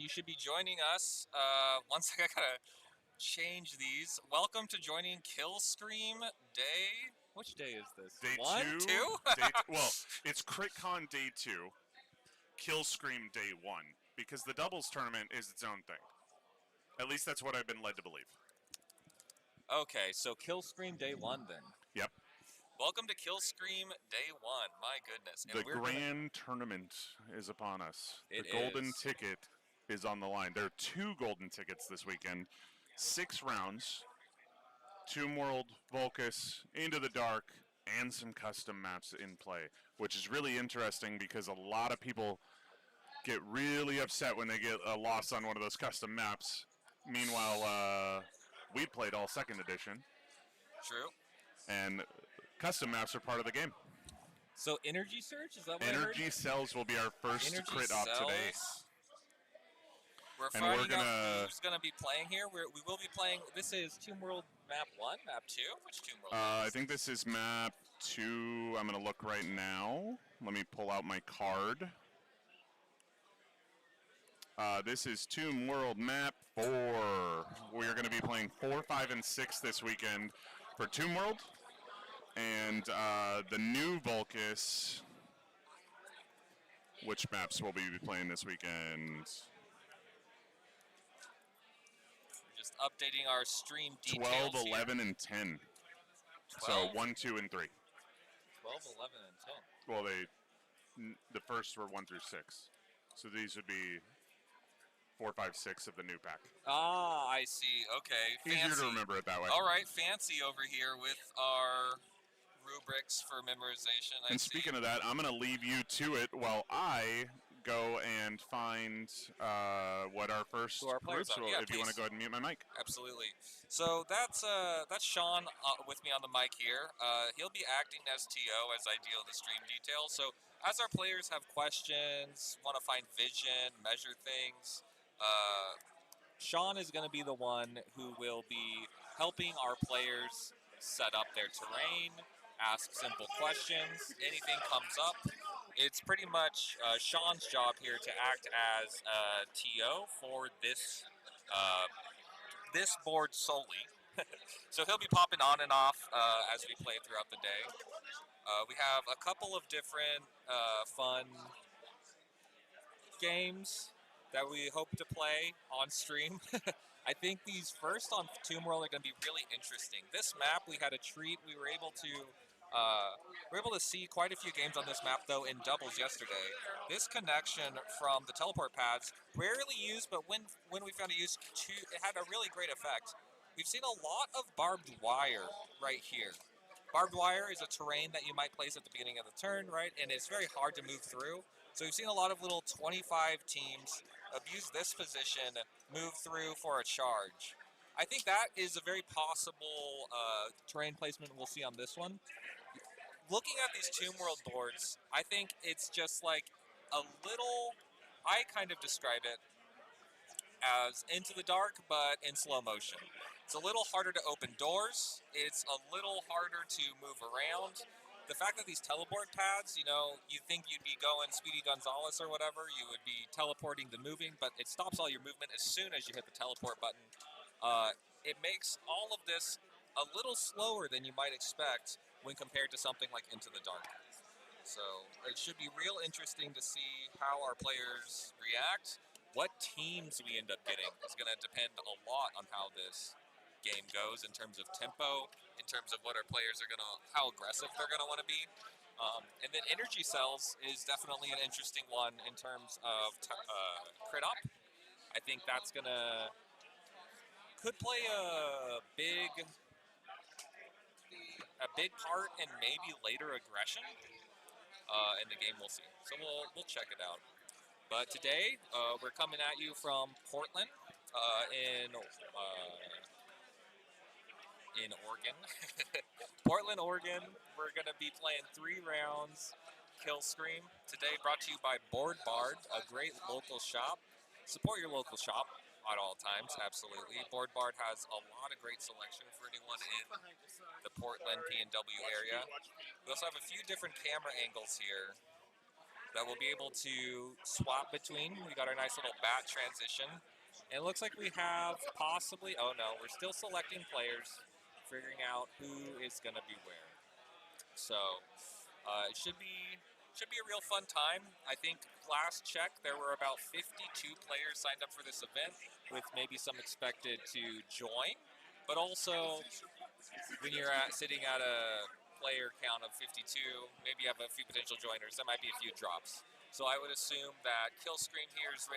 you should be joining us. One second, I gotta change these. Welcome to joining Killscream Day. Which day is this? Day One, two, two? well, it's CritCon Day 2, Killscream Day 1, because the doubles tournament is its own thing. At least that's what I've been led to believe. Okay, so Killscream Day 1 then. Yep. Welcome to Killscream Day 1. My goodness. The grand tournament is upon us. It The golden is. ticket is on the line. There are 2 golden tickets this weekend. 6 rounds, Tomb World, Volcus, Into the Dark, and some custom maps in play, which is really interesting because a lot of people get really upset when they get a loss on one of those custom maps. Meanwhile, we played all second edition, True. and custom maps are part of the game. So Energy Surge, is that what I Energy heard? Cells will be our first Energy crit op today. Cells. We're And finding we're gonna- out who's going to be playing here. We will be playing. This is Tomb World Map 1, Map 2? Which Tomb World? I think this is map 2. I'm going to look right now. Let me pull out my card. This is Tomb World Map 4. We are going to be playing 4, 5, and 6 this weekend for Tomb World. And the new Volcus. Which maps will we be playing this weekend? We're just updating our stream details 12, here. 11, and 10. 12? So 1, 2, and 3. 12, 11, and 10. Well, the first were 1 through 6. So these would be 4, 5, 6 of the new pack. Ah, I see. Okay, fancy. Easier to remember it that way. All right, fancy over here with our rubrics for memorization. And speaking of that, I'm going to leave you to it while I go and find what our first Who our players groups are. will. Yeah, if you want to please. go ahead and mute my mic. Absolutely. So that's Sean with me on the mic here. He'll be acting as TO as I deal the stream details. So as our players have questions, want to find vision, measure things, Sean is going to be the one who will be helping our players set up their terrain, ask simple questions. Anything comes up, it's pretty much Sean's job here to act as TO for this this board solely. So he'll be popping on and off as we play throughout the day. We have a couple of different fun games that we hope to play on stream. I think these first on Tomb World are going to be really interesting. This map, we had a treat. We were able to see quite a few games on this map, though, in doubles yesterday. This connection from the teleport pads, rarely used, but when we found it used, it had a really great effect. We've seen a lot of barbed wire right here. Barbed wire is a terrain that you might place at the beginning of the turn, right? And it's very hard to move through. So we've seen a lot of little 25 teams abuse this position, move through for a charge. I think that is a very possible terrain placement we'll see on this one. Looking at these Tomb World boards, I think it's just like a little, I kind of describe it as Into the Dark, but in slow motion. It's a little harder to open doors. It's a little harder to move around. The fact that these teleport pads, you know, you think you'd be going Speedy Gonzalez or whatever, you would be teleporting the moving, but it stops all your movement as soon as you hit the teleport button. It makes all of this a little slower than you might expect when compared to something like Into the Dark. So it should be real interesting to see how our players react. What teams we end up getting is going to depend a lot on how this game goes in terms of tempo, in terms of what our players are how aggressive they're going to want to be. And then Energy Cells is definitely an interesting one in terms of crit up. I think that's could play a big part in maybe later aggression in the game. We'll see. So we'll check it out. But today we're coming at you from Portland in Oregon. Portland, Oregon. We're going to be playing 3 rounds Killscream. Today brought to you by Board Bard, a great local shop. Support your local shop at all times, absolutely. Board Bard has a lot of great selection for anyone in the Portland, PNW area. We also have a few different camera angles here that we'll be able to swap between. We got our nice little bat transition. And it looks like we have possibly, oh no, we're still selecting players, figuring out who is going to be where. So it should be a real fun time. I think last check there were about 52 players signed up for this event, with maybe some expected to join. But also, when you're sitting at a player count of 52, maybe you have a few potential joiners. There might be a few drops. So I would assume that Killscream here is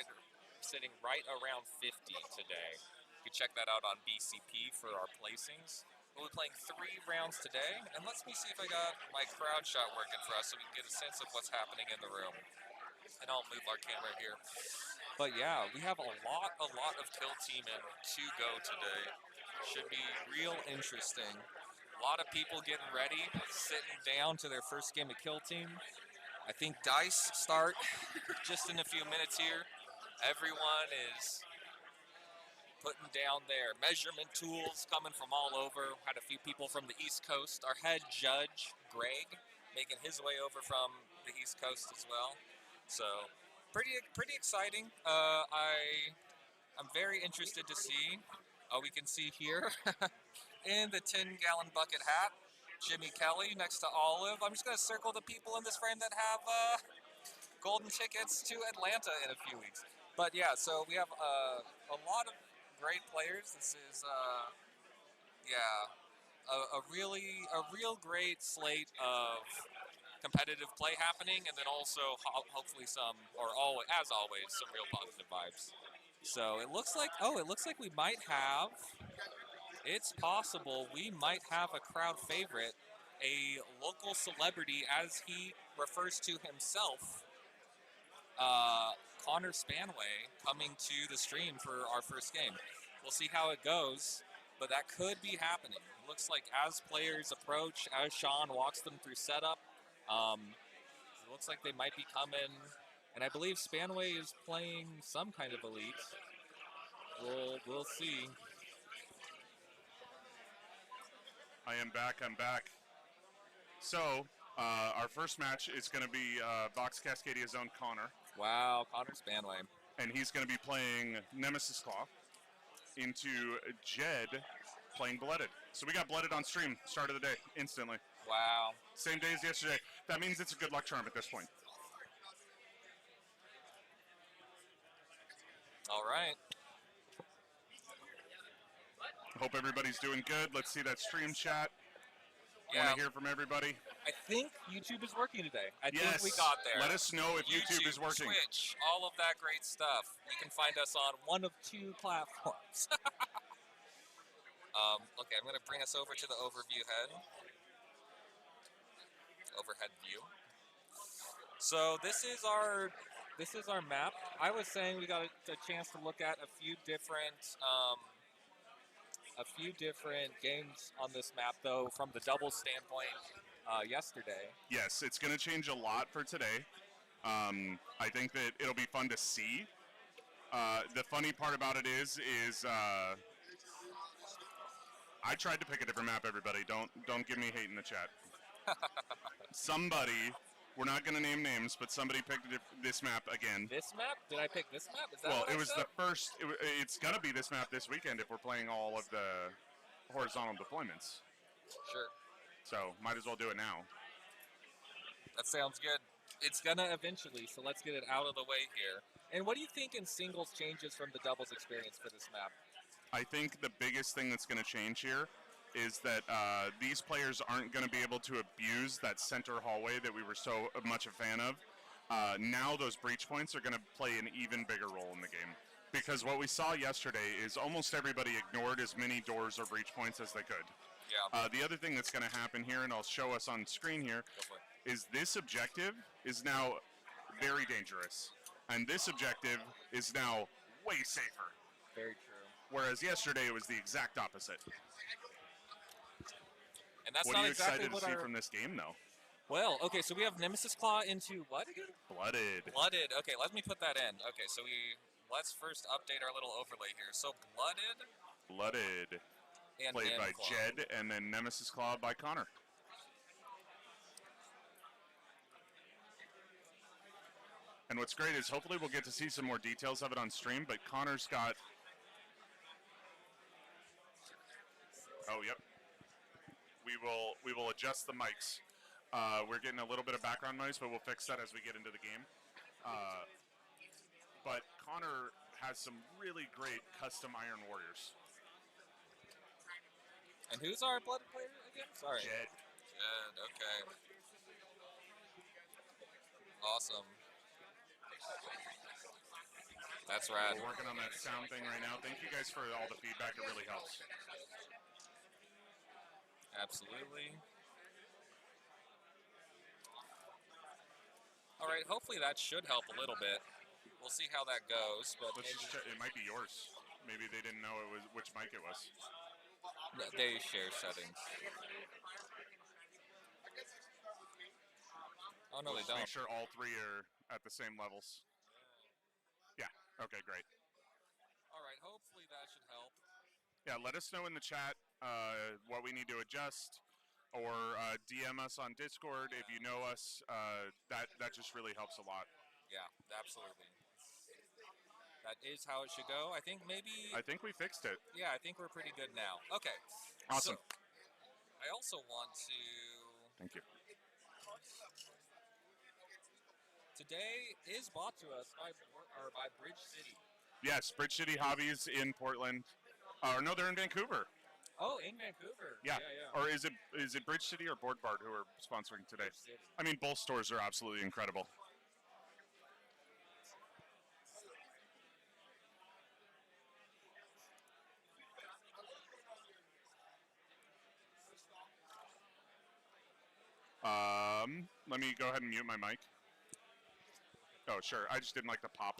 sitting right around 50 today. You can check that out on BCP for our placings. We'll be playing 3 rounds today, and let me see if I got my crowd shot working for us so we can get a sense of what's happening in the room. And I'll move our camera here. But yeah, we have a lot of kill teaming to go today. Should be real interesting. A lot of people getting ready, sitting down to their first game of kill team. I think dice start just in a few minutes here. Everyone is putting down their measurement tools, coming from all over. Had a few people from the East Coast. Our head judge, Greg, making his way over from the East Coast as well. So pretty exciting. I'm very interested to see. We can see here in the 10-gallon bucket hat, Jimmy Kelly next to Olive. I'm just going to circle the people in this frame that have golden tickets to Atlanta in a few weeks. But yeah, so we have a lot of great players. This is a real great slate of competitive play happening, and then also hopefully some, or as always, some real positive vibes. So it looks like we might have. It's possible we might have a crowd favorite, a local celebrity, as he refers to himself. Connor Spanway coming to the stream for our first game. We'll see how it goes, but that could be happening. It looks like as players approach, as Sean walks them through setup, it looks like they might be coming, and I believe Spanway is playing some kind of elite. We'll see. I'm back. So, our first match is going to be Vox Cascadia's own Connor. Wow, Connor Spanway. And he's going to be playing Nemesis Claw into Jed playing Blooded. So we got Blooded on stream, start of the day, instantly. Wow. Same day as yesterday. That means it's a good luck charm at this point. All right. Hope everybody's doing good. Let's see that stream chat. Yeah. Want to hear from everybody? I think YouTube is working today. I yes. think we got there. Let us know if YouTube is working. Twitch, all of that great stuff. You can find us on one of 2 platforms. Okay, I'm going to bring us over to the overhead view. So this is our map. I was saying we got a chance to look at a few different games on this map, though, from the double standpoint yesterday. Yes, it's going to change a lot for today. I think that it'll be fun to see. The funny part about it is I tried to pick a different map, everybody. Don't give me hate in the chat. Somebody, we're not going to name names, but somebody picked this map again. This map? Did I pick this map? Is that well, what it was said? the first. It's going to be this map this weekend if we're playing all of the horizontal deployments. Sure. So might as well do it now. That sounds good. It's going to eventually, so let's get it out of the way here. And what do you think in singles changes from the doubles experience for this map? I think the biggest thing that's going to change here is that these players aren't going to be able to abuse that center hallway that we were so much a fan of. Now those breach points are going to play an even bigger role in the game. Because what we saw yesterday is almost everybody ignored as many doors or breach points as they could. Yeah. The other thing that's going to happen here, and I'll show us on screen here, is this objective is now very dangerous. And this objective is now way safer. Very true. Whereas yesterday it was the exact opposite. And that's what not are you exactly excited to see from this game, though? Well, okay, so we have Nemesis Claw into what again? Blooded. Blooded. Okay, let me put that in. Okay, so let's first update our little overlay here. So Blooded. And played by Claw. Jed, and then Nemesis Claw by Connor. And what's great is hopefully we'll get to see some more details of it on stream, but Connor's got... Oh, yep. We will adjust the mics. We're getting a little bit of background noise, but we'll fix that as we get into the game. But Connor has some really great custom Iron Warriors. And who's our blood player again? Sorry. Jed. Jed, okay. Awesome. That's rad. We're working on that sound thing right now. Thank you guys for all the feedback. It really helps. Absolutely. All right, hopefully that should help a little bit. We'll see how that goes, but Let's just check. It might be yours. Maybe they didn't know it was which mic it was. They share settings. Oh, no, they don't. Make sure all three are at the same levels. Yeah, okay, great. All right, hopefully that should help. Yeah, let us know in the chat what we need to adjust, or DM us on Discord if you know us. That just really helps a lot. Yeah, absolutely. That is how it should go. I think maybe... I think we fixed it. Yeah, I think we're pretty good now. Okay. Awesome. So, I also want to... Thank you. Today is brought to us by Bridge City. Yes, Bridge City Hobbies in Portland. Or no, they're in Vancouver. Oh, in Vancouver. Yeah. Yeah. Or is it Bridge City or Board Bard who are sponsoring today? I mean, both stores are absolutely incredible. Let me go ahead and mute my mic. Oh, sure. I just didn't like the pop.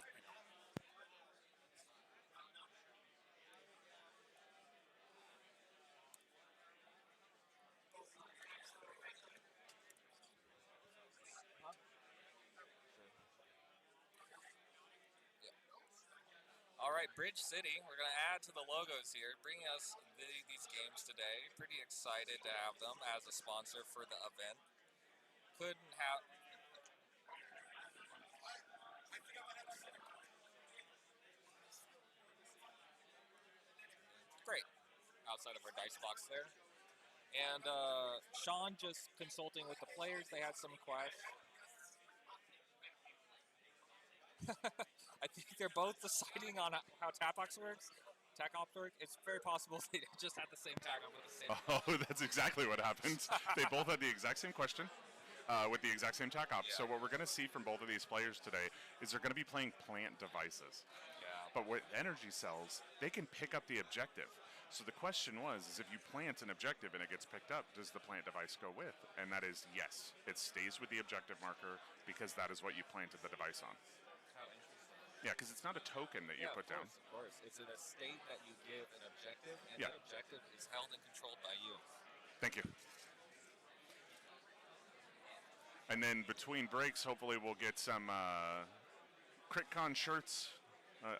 All right, Bridge City. We're going to add to the logos here, bringing us these games today. Pretty excited to have them as a sponsor for the event. Couldn't have... Great. Outside of our dice box there. And Sean just consulting with the players. They had some quests. I think they're both deciding on how TAPOX works. TACOPS work. It's very possible they just had the same tag on with the same. Oh, that's exactly what happened. They both had the exact same question with the exact same TACOPS. Yeah. So what we're going to see from both of these players today is they're going to be playing plant devices. Yeah. But with energy cells, they can pick up the objective. So the question was, is if you plant an objective and it gets picked up, does the plant device go with? And that is yes. It stays with the objective marker because that is what you planted the device on. How interesting. Yeah, because it's not a token that you put down. Of course. It's in a state that you give an objective, and Yeah. the objective is held and controlled by you. Thank you. And then between breaks, hopefully we'll get some CritCon shirts.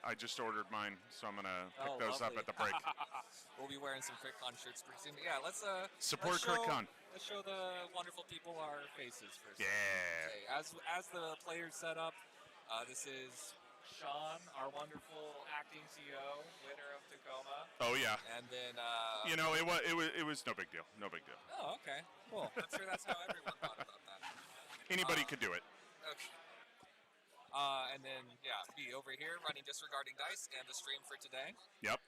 I just ordered mine, so I'm going to pick those up lovely. at the break. We'll be wearing some CritCon shirts pretty soon. Yeah, let's Support let's show, CritCon. Let's show the wonderful people our faces first. Yeah. Okay, as the players set up, this is Sean, our wonderful acting CEO, winner of Tacoma. Oh yeah. And then you know, it was no big deal. No big deal. Oh, okay. Cool. I'm sure that's how everyone thought about that. Anybody could do it. Okay. And then, be over here running Disregarding Dice and the stream for today. Yep.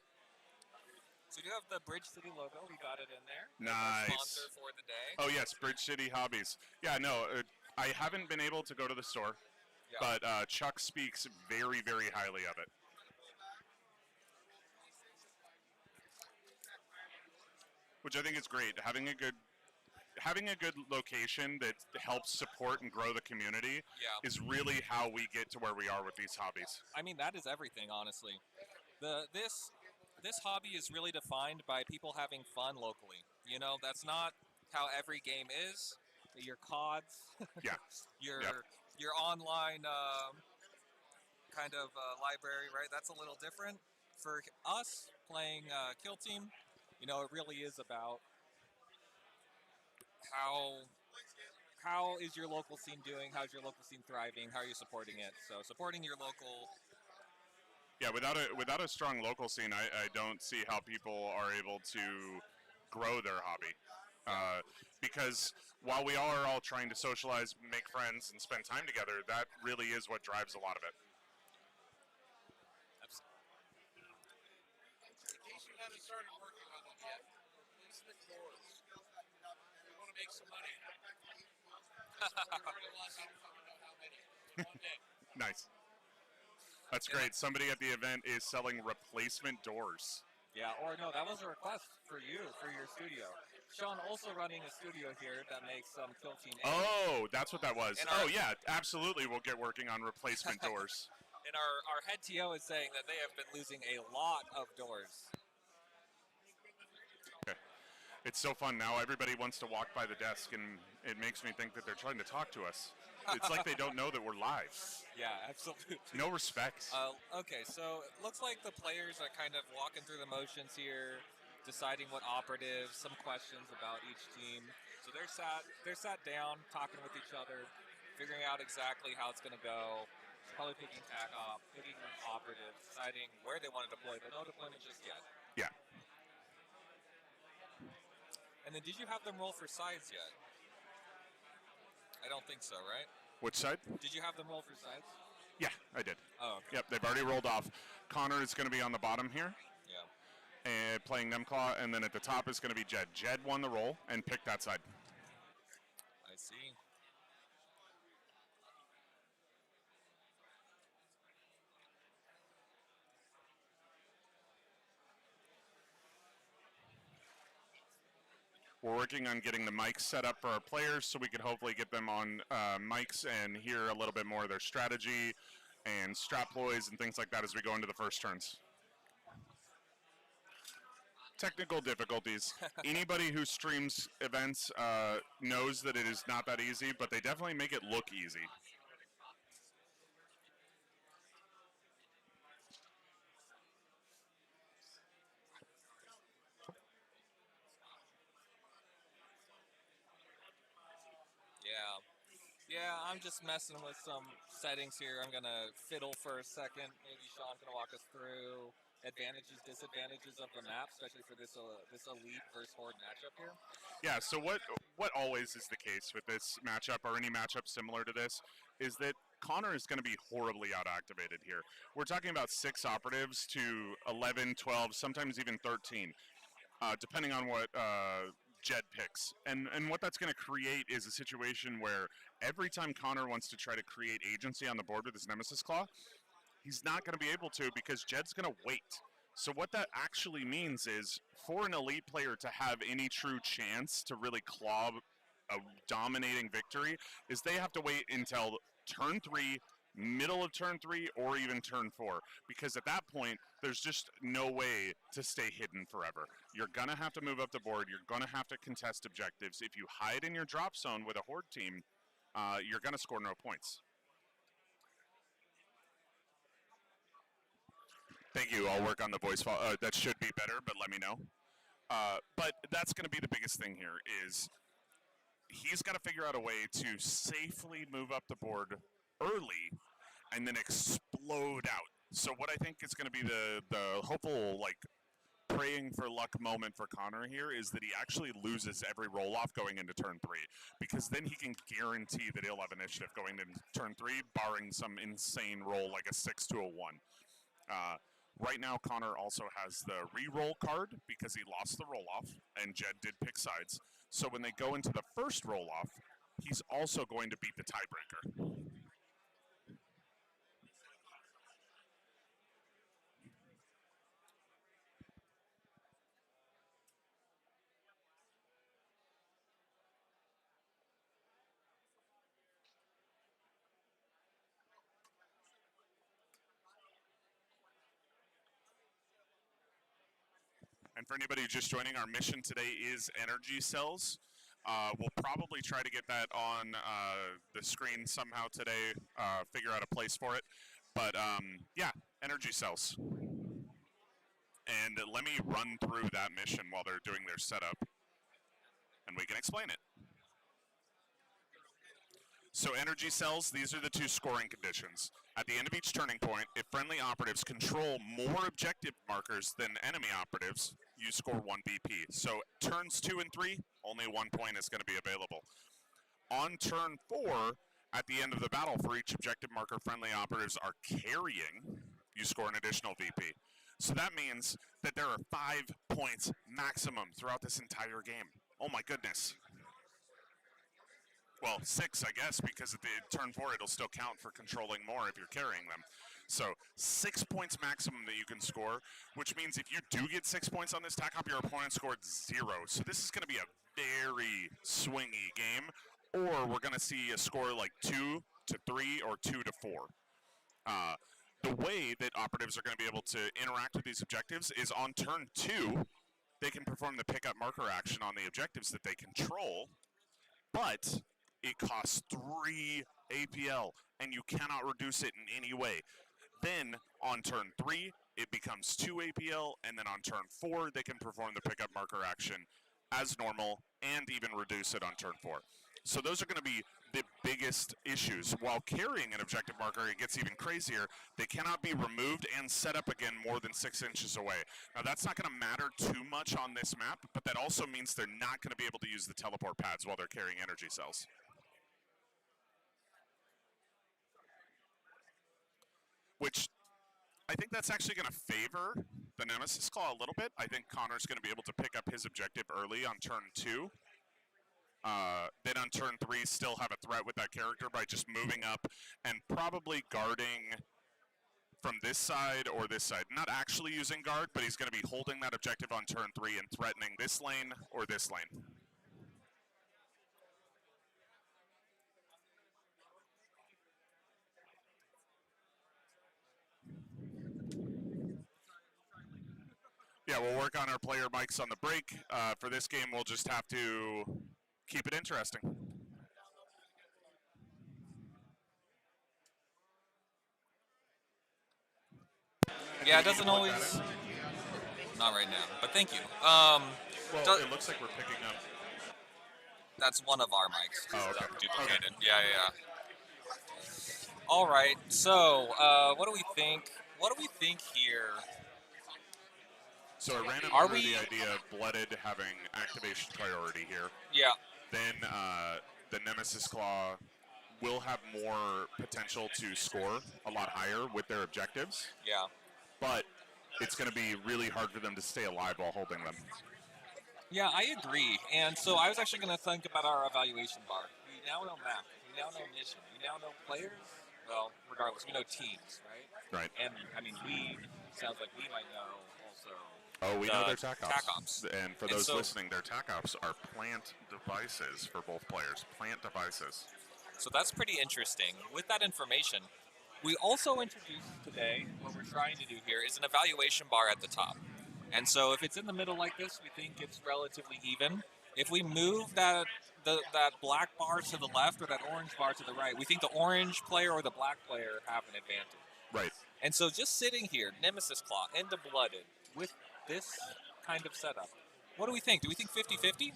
So we do have the Bridge City logo. We got it in there. Nice. Sponsor for the day. Oh yes, Bridge City Hobbies. Yeah, no, I haven't been able to go to the store, but Chuck speaks very, very highly of it. Which I think is great. Having a good location that helps support and grow the community is really how we get to where we are with these hobbies. I mean, that is everything, honestly. This hobby is really defined by people having fun locally. You know, that's not how every game is. Your CODs, your online kind of library, right? That's a little different. For us playing Kill Team, you know, it really is about how is your local scene doing? How's your local scene thriving? How are you supporting it? So supporting your local. Yeah, without a strong local scene, I don't see how people are able to grow their hobby. Yeah. Because while we are all trying to socialize, make friends, and spend time together, that really is what drives a lot of it. In case you haven't started working on them yet, replacement doors. We want to make some money. We're already lost, I don't fucking know how many. One day. Nice. That's great. Somebody at the event is selling replacement doors. Yeah, or no, that was a request for you, for your studio. Sean also running a studio here that makes Kill Team 8. Oh, that's what that was. And Oh, yeah, absolutely. We'll get working on replacement doors. And our head TO is saying that they have been losing a lot of doors. Okay. It's so fun now. Everybody wants to walk by the desk, and it makes me think that they're trying to talk to us. It's like they don't know that we're live. Yeah, absolutely. No respect. Okay, so it looks like the players are kind of walking through the motions here, deciding what operatives, some questions about each team. So they're sat down, talking with each other, figuring out exactly how it's going to go. Probably picking operatives, deciding where they want to deploy, but no deployment just yet. Yeah. And then did you have them roll for sides yet? I don't think so, right? Which side? Did you have them roll for sides? Yeah, I did. Oh, okay. Yep, they've already rolled off. Connor is going to be on the bottom here. Yeah. And playing Nemclaw, and then at the top is going to be Jed. Jed won the roll and picked that side. I see. We're working on getting the mics set up for our players so we could hopefully get them on mics and hear a little bit more of their strategy and strat ploys and things like that as we go into the first turns. Technical difficulties. Anybody who streams events knows that it is not that easy, but they definitely make it look easy. Yeah, I'm just messing with some settings here. I'm gonna fiddle for a second. Maybe Sean can walk us through advantages, disadvantages of the map, especially for this elite versus horde matchup here. Yeah, so what always is the case with this matchup or any matchup similar to this is that Connor is going to be horribly out-activated here. We're talking about 6 operatives to 11, 12, sometimes even 13, depending on what Jed picks. And what that's going to create is a situation where every time Connor wants to try to create agency on the board with his Nemesis Claw, he's not going to be able to because Jed's going to wait. So what that actually means is for an elite player to have any true chance to really claw a dominating victory is they have to wait until turn 3, middle of turn 3, or even turn 4. Because at that point, there's just no way to stay hidden forever. You're going to have to move up the board. You're going to have to contest objectives. If you hide in your drop zone with a horde team, you're going to score no points. Thank you. I'll work on the voice file. That should be better, but let me know. But that's going to be the biggest thing here is he's got to figure out a way to safely move up the board early and then explode out. So what I think is going to be the hopeful, like, praying for luck moment for Connor here is that he actually loses every roll-off going into turn 3, because then he can guarantee that he'll have initiative going into turn 3, barring some insane roll like a 6 to a 1. Right now, Connor also has the re-roll card because he lost the roll-off, and Jed did pick sides. So when they go into the first roll-off, he's also going to beat the tiebreaker. And for anybody just joining, our mission today is energy cells. We'll probably try to get that on the screen somehow today, figure out a place for it. But yeah, energy cells. And let me run through that mission while they're doing their setup, and we can explain it. So energy cells, these are the two scoring conditions. At the end of each turning point, if friendly operatives control more objective markers than enemy operatives, you score 1 BP. So turns 2 and 3, only 1 point is going to be available. On turn 4, at the end of the battle, for each objective marker friendly operatives are carrying, you score an additional VP. So that means that there are 5 points maximum throughout this entire game. Oh my goodness. Well, 6, I guess, because at the turn 4, it'll still count for controlling more if you're carrying them. So 6 points maximum that you can score, which means if you do get 6 points on this TAC op, your opponent scored 0. So this is going to be a very swingy game, or we're going to see a score like 2 to 3 or 2 to 4. The way that operatives are going to be able to interact with these objectives is on turn 2, they can perform the pickup marker action on the objectives that they control, but it costs 3 APL, and you cannot reduce it in any way. Then, on turn 3, it becomes 2 APL, and then on turn 4, they can perform the pickup marker action as normal, and even reduce it on turn 4. So those are going to be the biggest issues. While carrying an objective marker, it gets even crazier. They cannot be removed and set up again more than 6 inches away. Now, that's not going to matter too much on this map, but that also means they're not going to be able to use the teleport pads while they're carrying energy cells. Which I think that's actually going to favor the Nemesis Claw a little bit. I think Connor's going to be able to pick up his objective early on turn 2. Then on turn 3, still have a threat with that character by just moving up and probably guarding from this side or this side. Not actually using guard, but he's going to be holding that objective on turn 3 and threatening this lane or this lane. Yeah, we'll work on our player mics on the break. For this game, we'll just have to keep it interesting. Yeah, it doesn't always. Not right now, but thank you. Well, it looks like we're picking up. That's one of our mics. Oh, okay. Duplicated. Okay. Yeah. All right. So, what do we think? What do we think here? So I ran into the idea of Blooded having activation priority here. Yeah. Then the Nemesis Claw will have more potential to score a lot higher with their objectives. Yeah. But it's going to be really hard for them to stay alive while holding them. Yeah, I agree. And so I was actually going to think about our evaluation bar. We now know map. We now know mission. We now know players. Well, regardless, we know teams, right? Right. And, I mean, sounds like we might know also. Oh, we know their TAC ops. TAC ops. And for those listening, their TAC ops are plant devices for both players. Plant devices. So that's pretty interesting. With that information, we also introduced today, what we're trying to do here is an evaluation bar at the top. And so if it's in the middle like this, we think it's relatively even. If we move that black bar to the left or that orange bar to the right, we think the orange player or the black player have an advantage. Right. And so just sitting here, Nemesis Claw, into Blooded, with this kind of setup, what do we think? Do we think 50-50?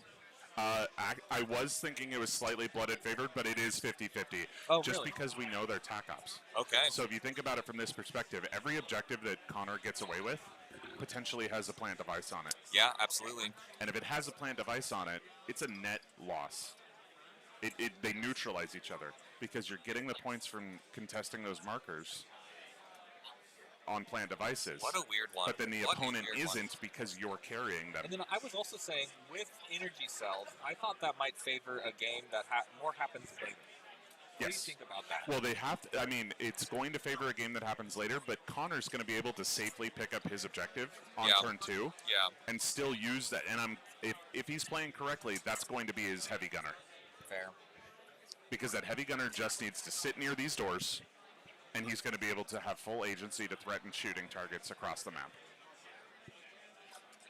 I was thinking it was slightly Blooded favored, but it is 50-50. Oh, just really? because we know their TAC ops. Okay. So if you think about it from this perspective, every objective that Connor gets away with potentially has a plant device on it. Yeah, absolutely. And if it has a plant device on it, it's a net loss. They neutralize each other because you're getting the points from contesting those markers on plant devices. What a weird one. But then the opponent isn't because you're carrying them. And then I was also saying, with energy cells, I thought that might favor a game that more happens later. What do you think about that? Well, they have to, I mean, it's going to favor a game that happens later, but Connor's going to be able to safely pick up his objective on turn 2 and still use that. And if he's playing correctly, that's going to be his heavy gunner. Fair. Because that heavy gunner just needs to sit near these doors, and he's going to be able to have full agency to threaten shooting targets across the map.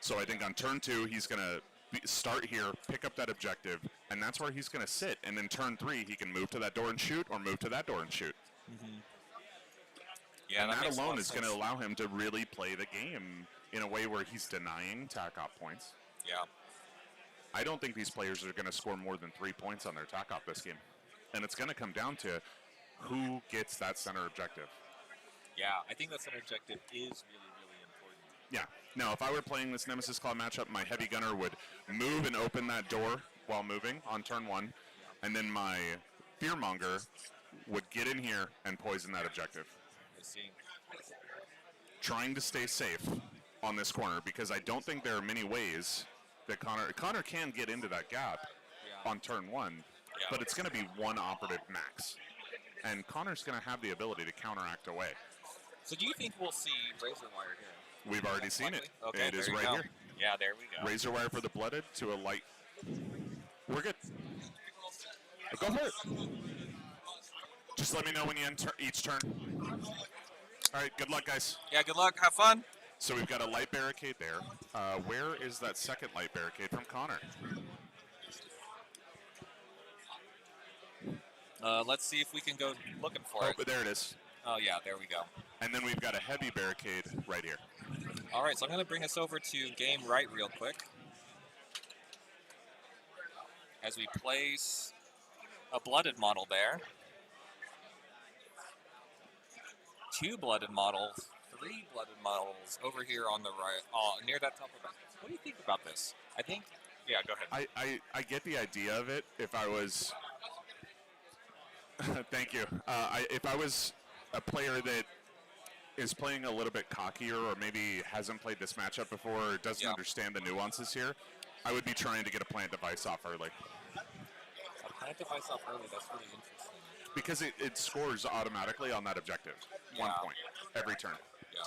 So I think on turn 2, he's going to start here, pick up that objective, and that's where he's going to sit. And then turn 3, he can move to that door and shoot, or move to that door and shoot. Mm-hmm. Yeah, and that alone is going to allow him to really play the game in a way where he's denying TAC op points. Yeah. I don't think these players are going to score more than 3 points on their TAC op this game. and it's going to come down to who gets that center objective. Yeah, I think that center objective is really, really important. Yeah. Now, if I were playing this Nemesis Claw matchup, my heavy gunner would move and open that door while moving on turn 1, and then my Fearmonger would get in here and poison that objective. I see. Trying to stay safe on this corner because I don't think there are many ways that Connor can get into that gap on turn 1, but it's going to be one operative max. And Connor's going to have the ability to counteract away. So do you think we'll see Razor Wire here? We've already seen it. Okay, it is right here. Yeah, there we go. Razor Wire for the Blooded to a light. We're good. Go for it. Just let me know when you enter each turn. All right, good luck, guys. Yeah, good luck. Have fun. So we've got a light barricade there. Where is that second light barricade from Connor? Let's see if we can go looking for it. But there it is. Oh, yeah, there we go. And then we've got a heavy barricade right here. All right, so I'm going to bring us over to game right real quick. As we place a blooded model there. 2 blooded models, 3 blooded models over here on the right, near that top of it. What do you think about this? I think, yeah, go ahead. I get the idea of it. If I was, thank you. If I was a player that is playing a little bit cockier or maybe hasn't played this matchup before or doesn't understand the nuances here, I would be trying to get a plant device off early. A plant device off early, that's really interesting. Because it scores automatically on that objective. 1 point every turn. Yeah.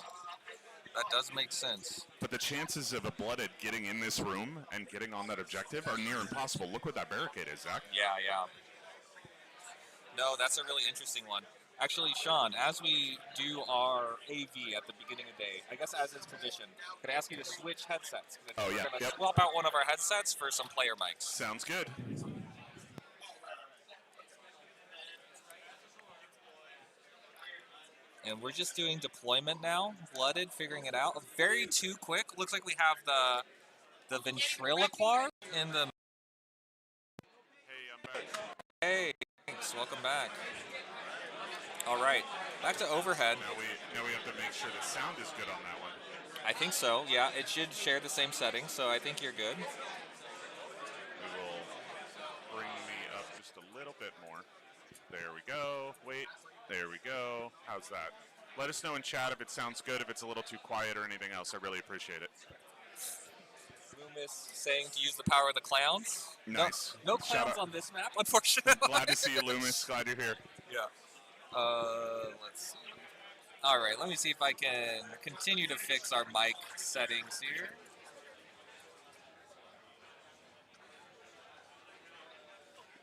That does make sense. But the chances of a blooded getting in this room and getting on that objective are near impossible. Look what that barricade is, Zach. Yeah. No, that's a really interesting one. Actually, Sean, as we do our AV at the beginning of the day, I guess as is tradition, could I ask you to switch headsets? Oh, we're yeah. We're going to swap out one of our headsets for some player mics. Sounds good. And we're just doing deployment now. Blooded, figuring it out. Very too quick. Looks like we have the ventriloquist in the... Hey, I'm back. Hey, thanks. Welcome back. All right, back to overhead. Now we have to make sure the sound is good on that one. I think so. Yeah, it should share the same settings, so I think you're good. We will bring me up just a little bit more. There we go. Wait. There we go. How's that? Let us know in chat if it sounds good, if it's a little too quiet or anything else. I really appreciate it. Loomis saying to use the power of the clowns. Nice. No clowns on this map, unfortunately. Glad to see you, Loomis. Glad you're here. Yeah. Let's see. All right, let me see if I can continue to fix our mic settings here.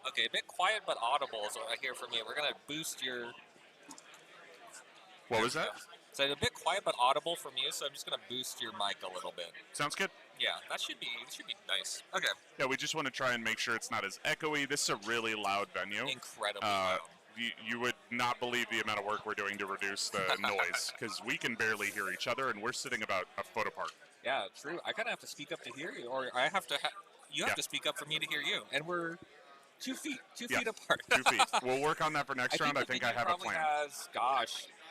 Okay, a bit quiet but audible is what I hear from you. We're going to boost your... What was that? So a bit quiet but audible from you, so I'm just going to boost your mic a little bit. Sounds good. Yeah, that should be nice. Okay. Yeah, we just want to try and make sure it's not as echoey. This is a really loud venue. Incredibly loud. You would not believe the amount of work we're doing to reduce the noise, because we can barely hear each other, and we're sitting about a foot apart. Yeah, true. I kind of have to speak up to hear you, or I have to. You have to speak up for me to hear you, and we're 2 feet apart. 2 feet. We'll work on that for next round. I think I have a plan. Has,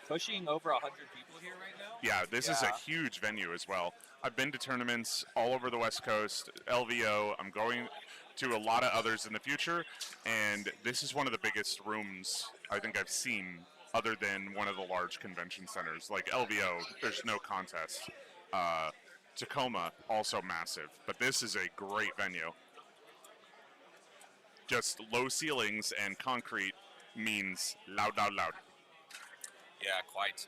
pushing over 100 people here right now. Yeah, this is a huge venue as well. I've been to tournaments all over the West Coast, LVO. I'm going to a lot of others in the future, and this is one of the biggest rooms I think I've seen other than one of the large convention centers. Like LVO, there's no contest. Tacoma, also massive, but this is a great venue. Just low ceilings and concrete means loud, loud, loud. Yeah, quite.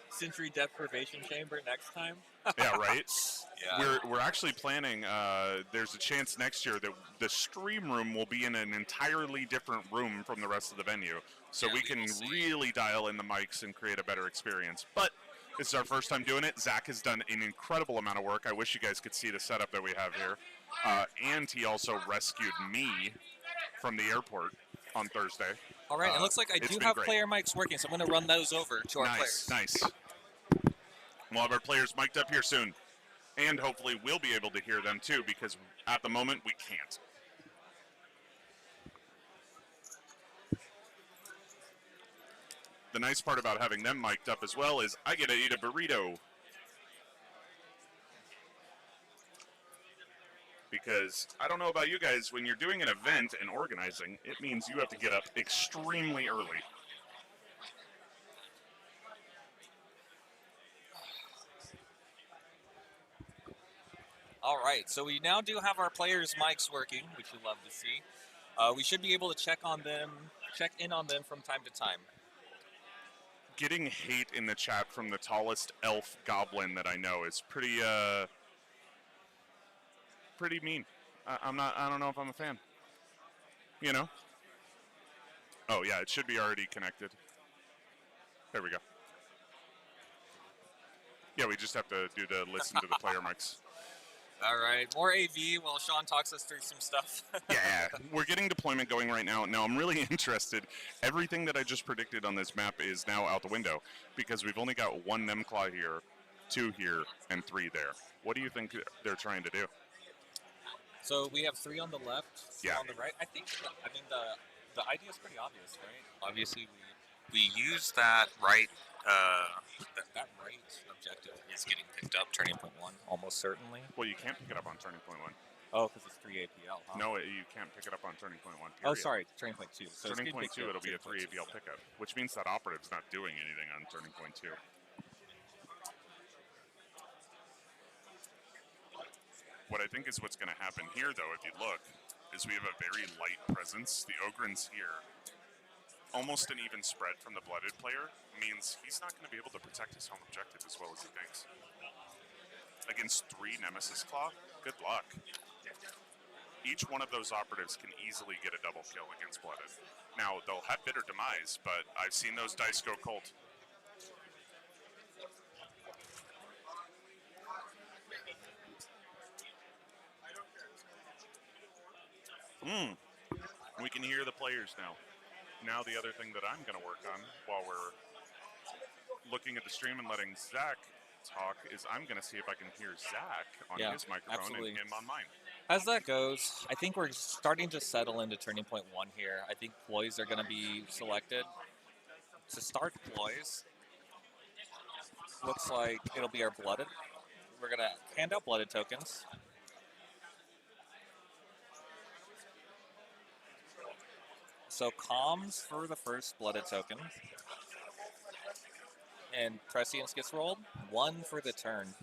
Century deprivation chamber next time. Yeah, right? Yeah. We're actually planning, there's a chance next year that the stream room will be in an entirely different room from the rest of the venue. So we can really dial in the mics and create a better experience. But this is our first time doing it. Zach has done an incredible amount of work. I wish you guys could see the setup that we have here. And he also rescued me from the airport on Thursday. All right, it looks like I do have player mics working, so I'm going to run those over to our players. Nice. We'll have our players mic'd up here soon. And hopefully we'll be able to hear them too, because at the moment we can't. The nice part about having them mic'd up as well is I get to eat a burrito. Because I don't know about you guys, when you're doing an event and organizing, it means you have to get up extremely early. All right, so we now do have our players' mics working, which we love to see. We should be able to check in on them from time to time. Getting hate in the chat from the tallest elf goblin that I know is pretty mean. I don't know if I'm a fan. You know? Oh yeah, it should be already connected. There we go. Yeah, we just have to do the listen to the player mics. All right, more AV while Sean talks us through some stuff. Yeah, we're getting deployment going right now. Now, I'm really interested. Everything that I just predicted on this map is now out the window because we've only got 1 Nemclaw here, 2 here, and 3 there. What do you think they're trying to do? So we have 3 on the left, 4 Yeah. on the right. I mean, the idea is pretty obvious, right? Obviously, we use that right, that right objective is getting picked up, turning point 1, almost certainly. Well, you can't pick it up on turning point 1. Oh, because it's 3 APL, huh? No, you can't pick it up on turning point 1, period. Oh, sorry, turning point 2. So turning point 2, it'll be a 3 APL pickup, which means that operative's not doing anything on turning point 2. What I think is what's going to happen here, though, if you look, is we have a very light presence. The Ogren's here. Almost an even spread from the Blooded player means he's not going to be able to protect his home objective as well as he thinks. Against 3 Nemesis Claw, good luck. Each one of those operatives can easily get a double kill against Blooded. Now, they'll have Bitter Demise, but I've seen those dice go cold. We can hear the players now. Now the other thing that I'm going to work on while we're looking at the stream and letting Zach talk is I'm going to see if I can hear Zach on his microphone and him on mine. As that goes, I think we're starting to settle into turning point 1 here. I think ploys are going to be selected. To start ploys, looks like it'll be our Blooded. We're going to hand out Blooded tokens. So comms for the first Blooded token. And Prescience gets rolled. 1 for the turn.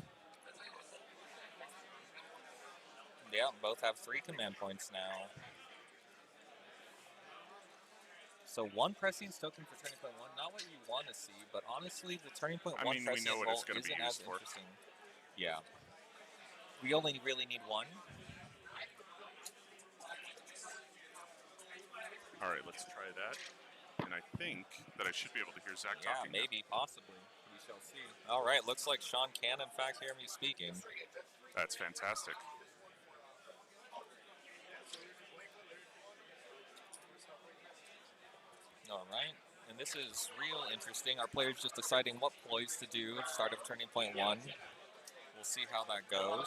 Yeah, both have 3 command points now. So 1 Prescience token for turning point 1. Not what you want to see, but honestly, the turning point 1 Prescience we know what roll it's going to be isn't as used for. interesting. Yeah. We only really need 1. All right, let's try that. And I think that I should be able to hear Zach talking. Yeah, maybe, possibly. We shall see. All right, looks like Sean can, in fact, hear me speaking. That's fantastic. All right, and this is real interesting. Our players just deciding what ploys to do. Start of turning point 1. We'll see how that goes.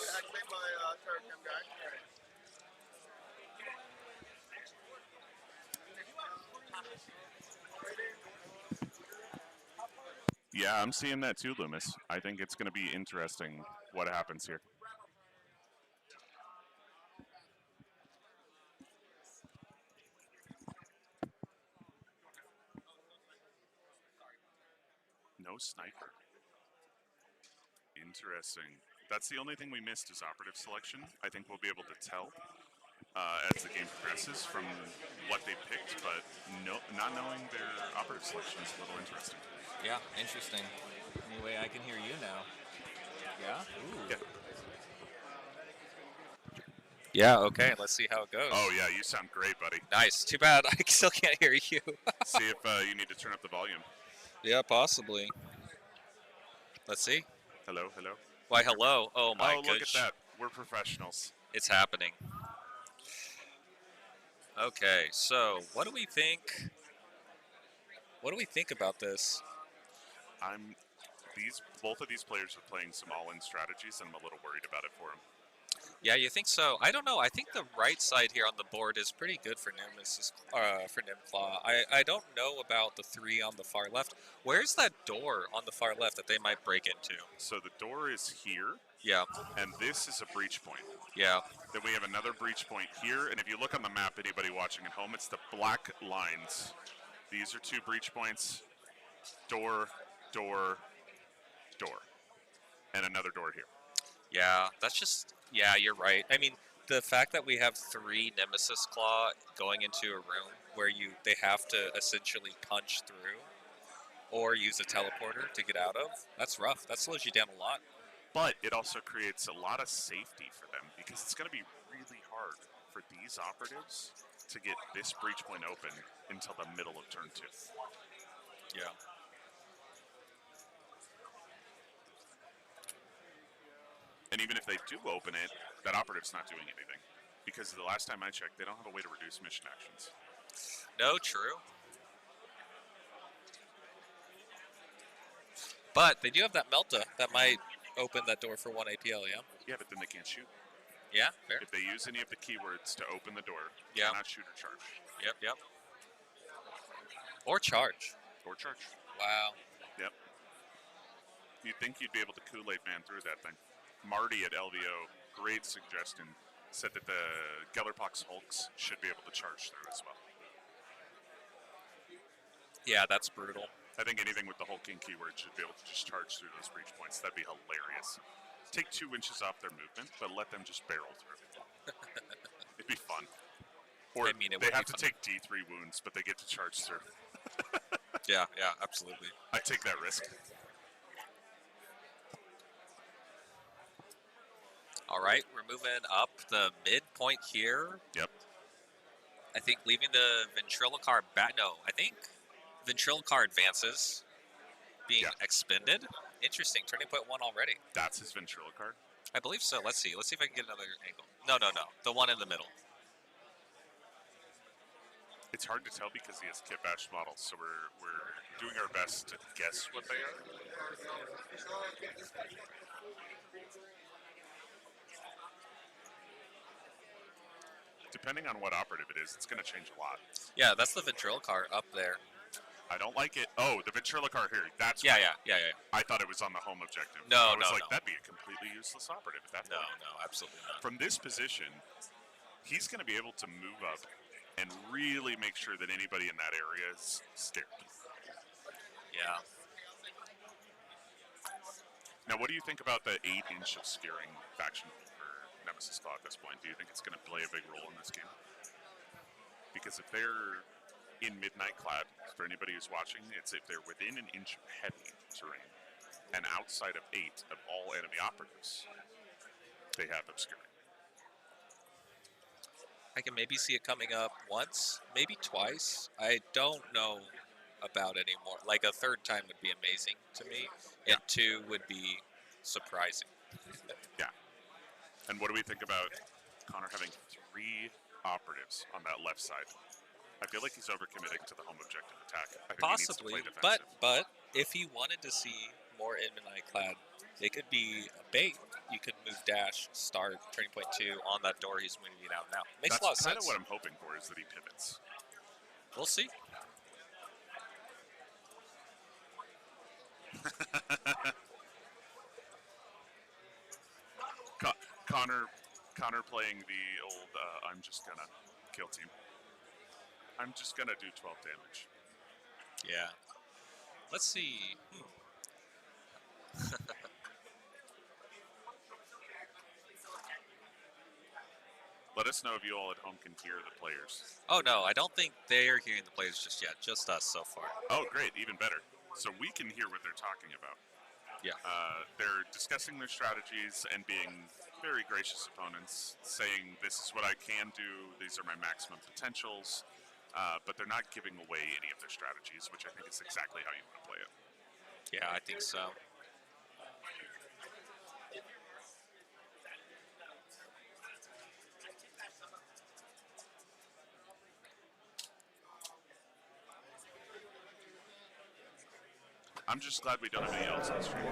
Yeah, I'm seeing that too, Loomis. I think it's going to be interesting what happens here. No sniper. Interesting. That's the only thing we missed is operative selection. I think we'll be able to tell as the game progresses from what they picked, but not knowing their operative selection is a little interesting. Yeah, interesting. Anyway, I can hear you now. Yeah? Ooh. Yeah, okay, let's see how it goes. Oh, yeah, you sound great, buddy. Nice. Too bad I still can't hear you. See if you need to turn up the volume. Yeah, possibly. Let's see. Hello, hello. Why, hello. Oh, my gosh. Oh, look at that. We're professionals. It's happening. Okay, so what do we think? What do we think about this? both of these players are playing some all-in strategies, and I'm a little worried about it for them. Yeah, you think so? I don't know. I think the right side here on the board is pretty good for Nemesis, for Nimclaw. I don't know about the 3 on the far left. Where's that door on the far left that they might break into? So the door is here, Yeah, and this is a breach point. yeah. Then we have another breach point here, and if you look on the map, anybody watching at home, it's the black lines. These are 2 breach points. Door, door, door. And another door here. Yeah, that's just, yeah, you're right. I mean, the fact that we have 3 Nemesis Claw going into a room where they have to essentially punch through or use a teleporter to get out of, that's rough. That slows you down a lot. But it also creates a lot of safety for them because it's going to be really hard for these operatives to get this breach point open until the middle of turn 2. Yeah. And even if they do open it, that operative's not doing anything. Because the last time I checked, they don't have a way to reduce mission actions. No, true. But they do have that Melta that might open that door for 1 APL, yeah? Yeah, but then they can't shoot. Yeah, fair. If they use any of the keywords to open the door, Yeah. cannot shoot or charge. Yep. Or charge. Or charge. Wow. Yep. You'd think you'd be able to Kool-Aid man through that thing. Marty at LVO, great suggestion, said that the Gellerpox Hulks should be able to charge through as well. Yeah, that's brutal. I think anything with the hulking keyword should be able to just charge through those breach points. That'd be hilarious. Take 2 inches off their movement, but let them just barrel through. It'd be fun. Or I mean, they have to take D3 wounds, but they get to charge through. Yeah, absolutely. I take that risk. All right, we're moving up the midpoint here. Yep. I think leaving the Ventriloquar back. No, I think Ventriloquar advances being expended. Interesting. Turning point 1 already. That's his Ventriloquar? I believe so. Let's see. Let's see if I can get another angle. No. The one in the middle. It's hard to tell because he has kit bash models, so we're doing our best to guess what they are. Depending on what operative it is, it's going to change a lot. Yeah, that's the Ventriloquar up there. I don't like it. Oh, the Ventriloquar here. That's Yeah. I thought it was on the home objective. No, I was no, like, no. that'd be a completely useless operative at that No, point. absolutely not. From this position, he's going to be able to move up and really make sure that anybody in that area is scared. Yeah. Now, what do you think about the 8-inch of scaring faction for Nemesis Claw at this point? Do you think it's going to play a big role in this game? Because if they're in Midnight Clad, for anybody who's watching, it's if they're within an inch of heavy terrain and outside of 8 of all enemy operatives, they have obscuring. I can maybe see it coming up once, maybe twice. I don't know about anymore. Like a 3rd time would be amazing to me, and 2 would be surprising. Yeah. And what do we think about Connor having 3 operatives on that left side? I feel like he's overcommitting to the home objective attack. I think Possibly, he needs to play defensive. but if he wanted to see more in Midnight Clad, it could be a bait. You could move dash, start, turning point 2 on that door he's moving out now. Makes a lot of sense. That's kind of what I'm hoping for, is that he pivots. We'll see. Connor playing the old I'm just gonna kill team. I'm just gonna do 12 damage. Yeah. Let's see. Let us know if you all at home can hear the players. Oh, no, I don't think they're hearing the players just yet. Just us so far. Oh, great. Even better. So we can hear what they're talking about. Yeah. They're discussing their strategies and being very gracious opponents, saying this is what I can do, these are my maximum potentials, but they're not giving away any of their strategies, which I think is exactly how you want to play it. Yeah, I think so. I'm just glad we don't have any elves on the stream.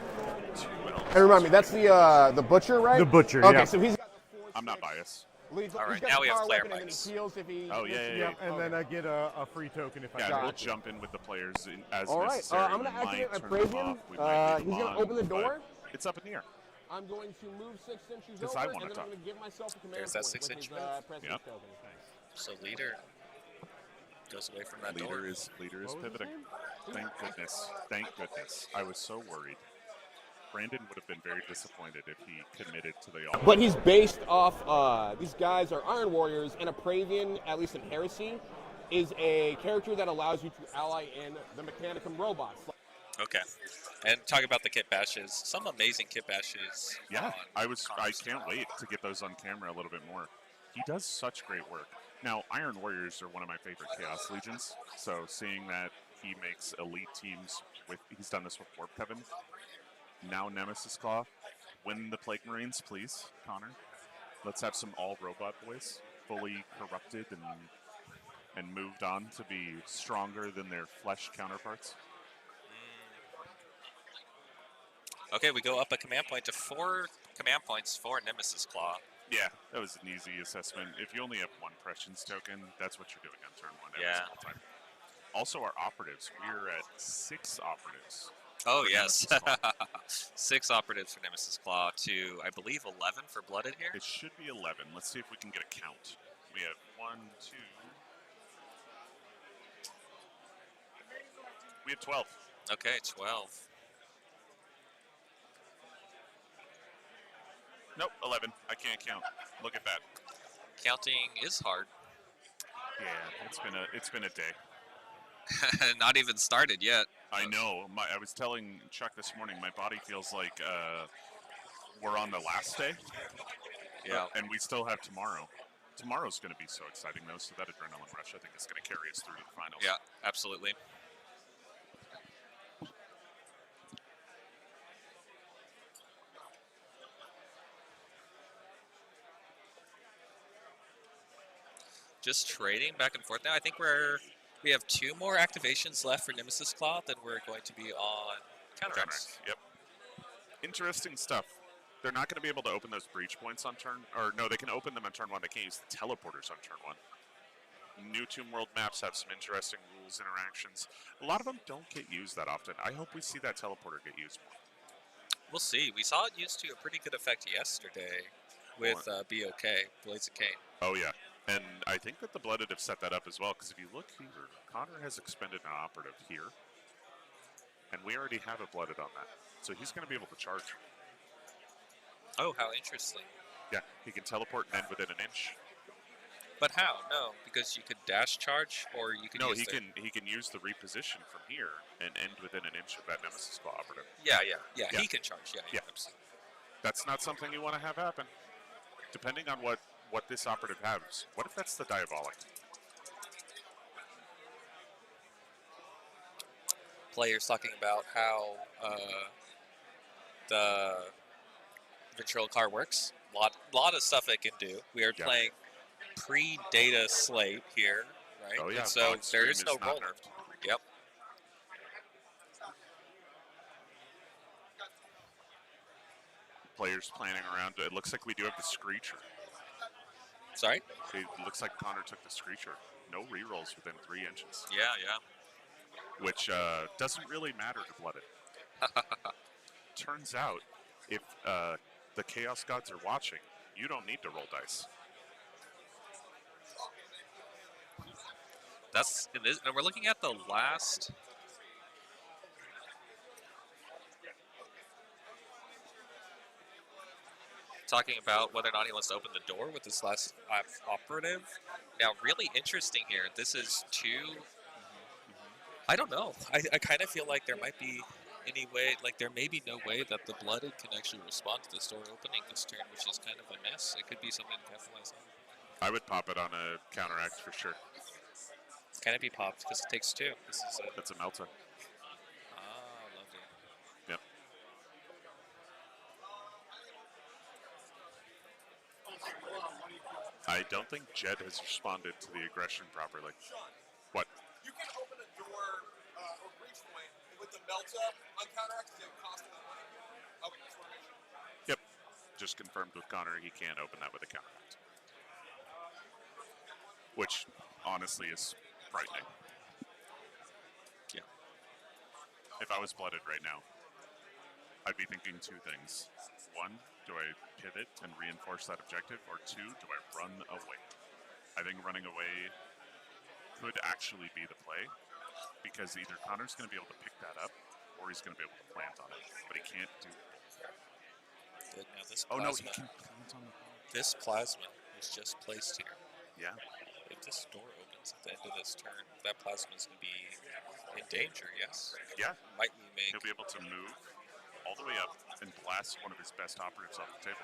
2 elves. And remind me, that's the butcher, right? The butcher, Okay, yeah. so he's got the 4 I'm not sticks. biased. He's All right, got now the we have power player weapon, and then mics. he heals if he. Oh, yeah. Yep, and then I get a free token if I Yeah, die. we'll jump in with the players as All right, necessary. I'm gonna We might activate my turn them Pravian. off, we might leave He's them gonna on, open the but door. It's up in the air. I'm going to move 6 inches 'Cause over, I and wanna then talk. I'm going to give myself a command There's that point 6-inch with his move. president's Yep. token. So leader goes away from that Leader door. is What was his pivoting. name? Thank goodness. Thank goodness. I was so worried. Brandon would have been very disappointed if he committed to the all. But he's based off, these guys are Iron Warriors, and a Pravian, at least in Heresy, is a character that allows you to ally in the Mechanicum robots. Okay. And talk about the kit bashes. Some amazing kit bashes. Yeah, on I Connor's can't channel. wait to get those on camera a little bit more. He does such great work. Now, Iron Warriors are one of my favorite Chaos Legions, so seeing that he makes elite teams he's done this with Warp Heaven. Now Nemesis Claw. Win the Plague Marines, please, Connor. Let's have some all robot boys, fully corrupted and moved on to be stronger than their flesh counterparts. Okay, we go up a command point to 4 command points for Nemesis Claw. Yeah, that was an easy assessment. If you only have 1 Prescience token, that's what you're doing on turn 1 every Yeah. single time. Also, our operatives. We're at 6 operatives. Oh, for yes. Nemesis Claw. 6 operatives for Nemesis Claw to, I believe, 11 for Blooded here. It should be 11. Let's see if we can get a count. We have 1, 2. We have 12. Okay, 12. Nope, 11. I can't count. Look at that. Counting is hard. Yeah, it's been a day. Not even started yet. I know. I was telling Chuck this morning, my body feels like we're on the last day. Yeah. And we still have tomorrow. Tomorrow's going to be so exciting, though, so that adrenaline rush, I think, is going to carry us through to the finals. Yeah, absolutely. Just trading back and forth now. I think we have 2 more activations left for Nemesis Claw, then we're going to be on counteracts. Yep. Interesting stuff. They're not going to be able to open those breach points on turn, or no, they can open them on turn 1. They can't use the teleporters on turn 1. New Tomb World maps have some interesting rules interactions. A lot of them don't get used that often. I hope we see that teleporter get used more. We'll see. We saw it used to a pretty good effect yesterday with BOK, Blades of Cain. Oh, yeah. And I think that the Blooded have set that up as well, because if you look here, Connor has expended an operative here, and we already have a Blooded on that. So he's going to be able to charge. Oh, how interesting. Yeah, he can teleport and end within an inch. But how? No, because you could dash charge, or you could No, use he can use the reposition from here and end within an inch of that Nemesis Claw operative. Yeah, Yeah. he can charge. Yeah. Absolutely. That's not something you want to have happen. Depending on what this operative has. What if that's the Diabolic? Players talking about how the Ventrilo car works. Lot of stuff it can do. We are playing pre-data slate here, right? Oh yeah. And so there is no not roller. nerfed. Yep. Players planning around. It looks like we do have the Screecher. Sorry? It looks like Connor took the Screecher. No rerolls within 3 inches. Yeah. Which doesn't really matter to Blooded. Turns out, if the Chaos Gods are watching, you don't need to roll dice. And we're looking at the last. Talking about whether or not he wants to open the door with this last operative. Now, really interesting here. This is 2. I don't know. I kind of feel like there might be any way, like there may be no way that the Blooded can actually respond to this door opening this turn, which is kind of a mess. It could be something to capitalize on. I would pop it on a counteract for sure. Can it be popped? Because it takes 2. This is That's a Melta. Lovely. Yep. I don't think Jed has responded to the aggression properly. What? You can open a door or breach point with the delta on counteract? Does it cost him money? Okay, just want to make sure. Yep. Just confirmed with Connor he can't open that with a counteract. Which, honestly, is frightening. Yeah. If I was blooded right now, I'd be thinking two things. One, do I pivot and reinforce that objective? Or two, do I run away? I think running away could actually be the play, because either Connor's going to be able to pick that up, or he's going to be able to plant on it. But he can't do both. Now this Oh no, he plasma, can plant on the ball. this plasma is just placed here. Yeah. If this door opens at the end of this turn, that plasma is going to be in danger, yes? Yeah. Might we make... He'll be able to move all the way up and blast one of his best operatives off the table.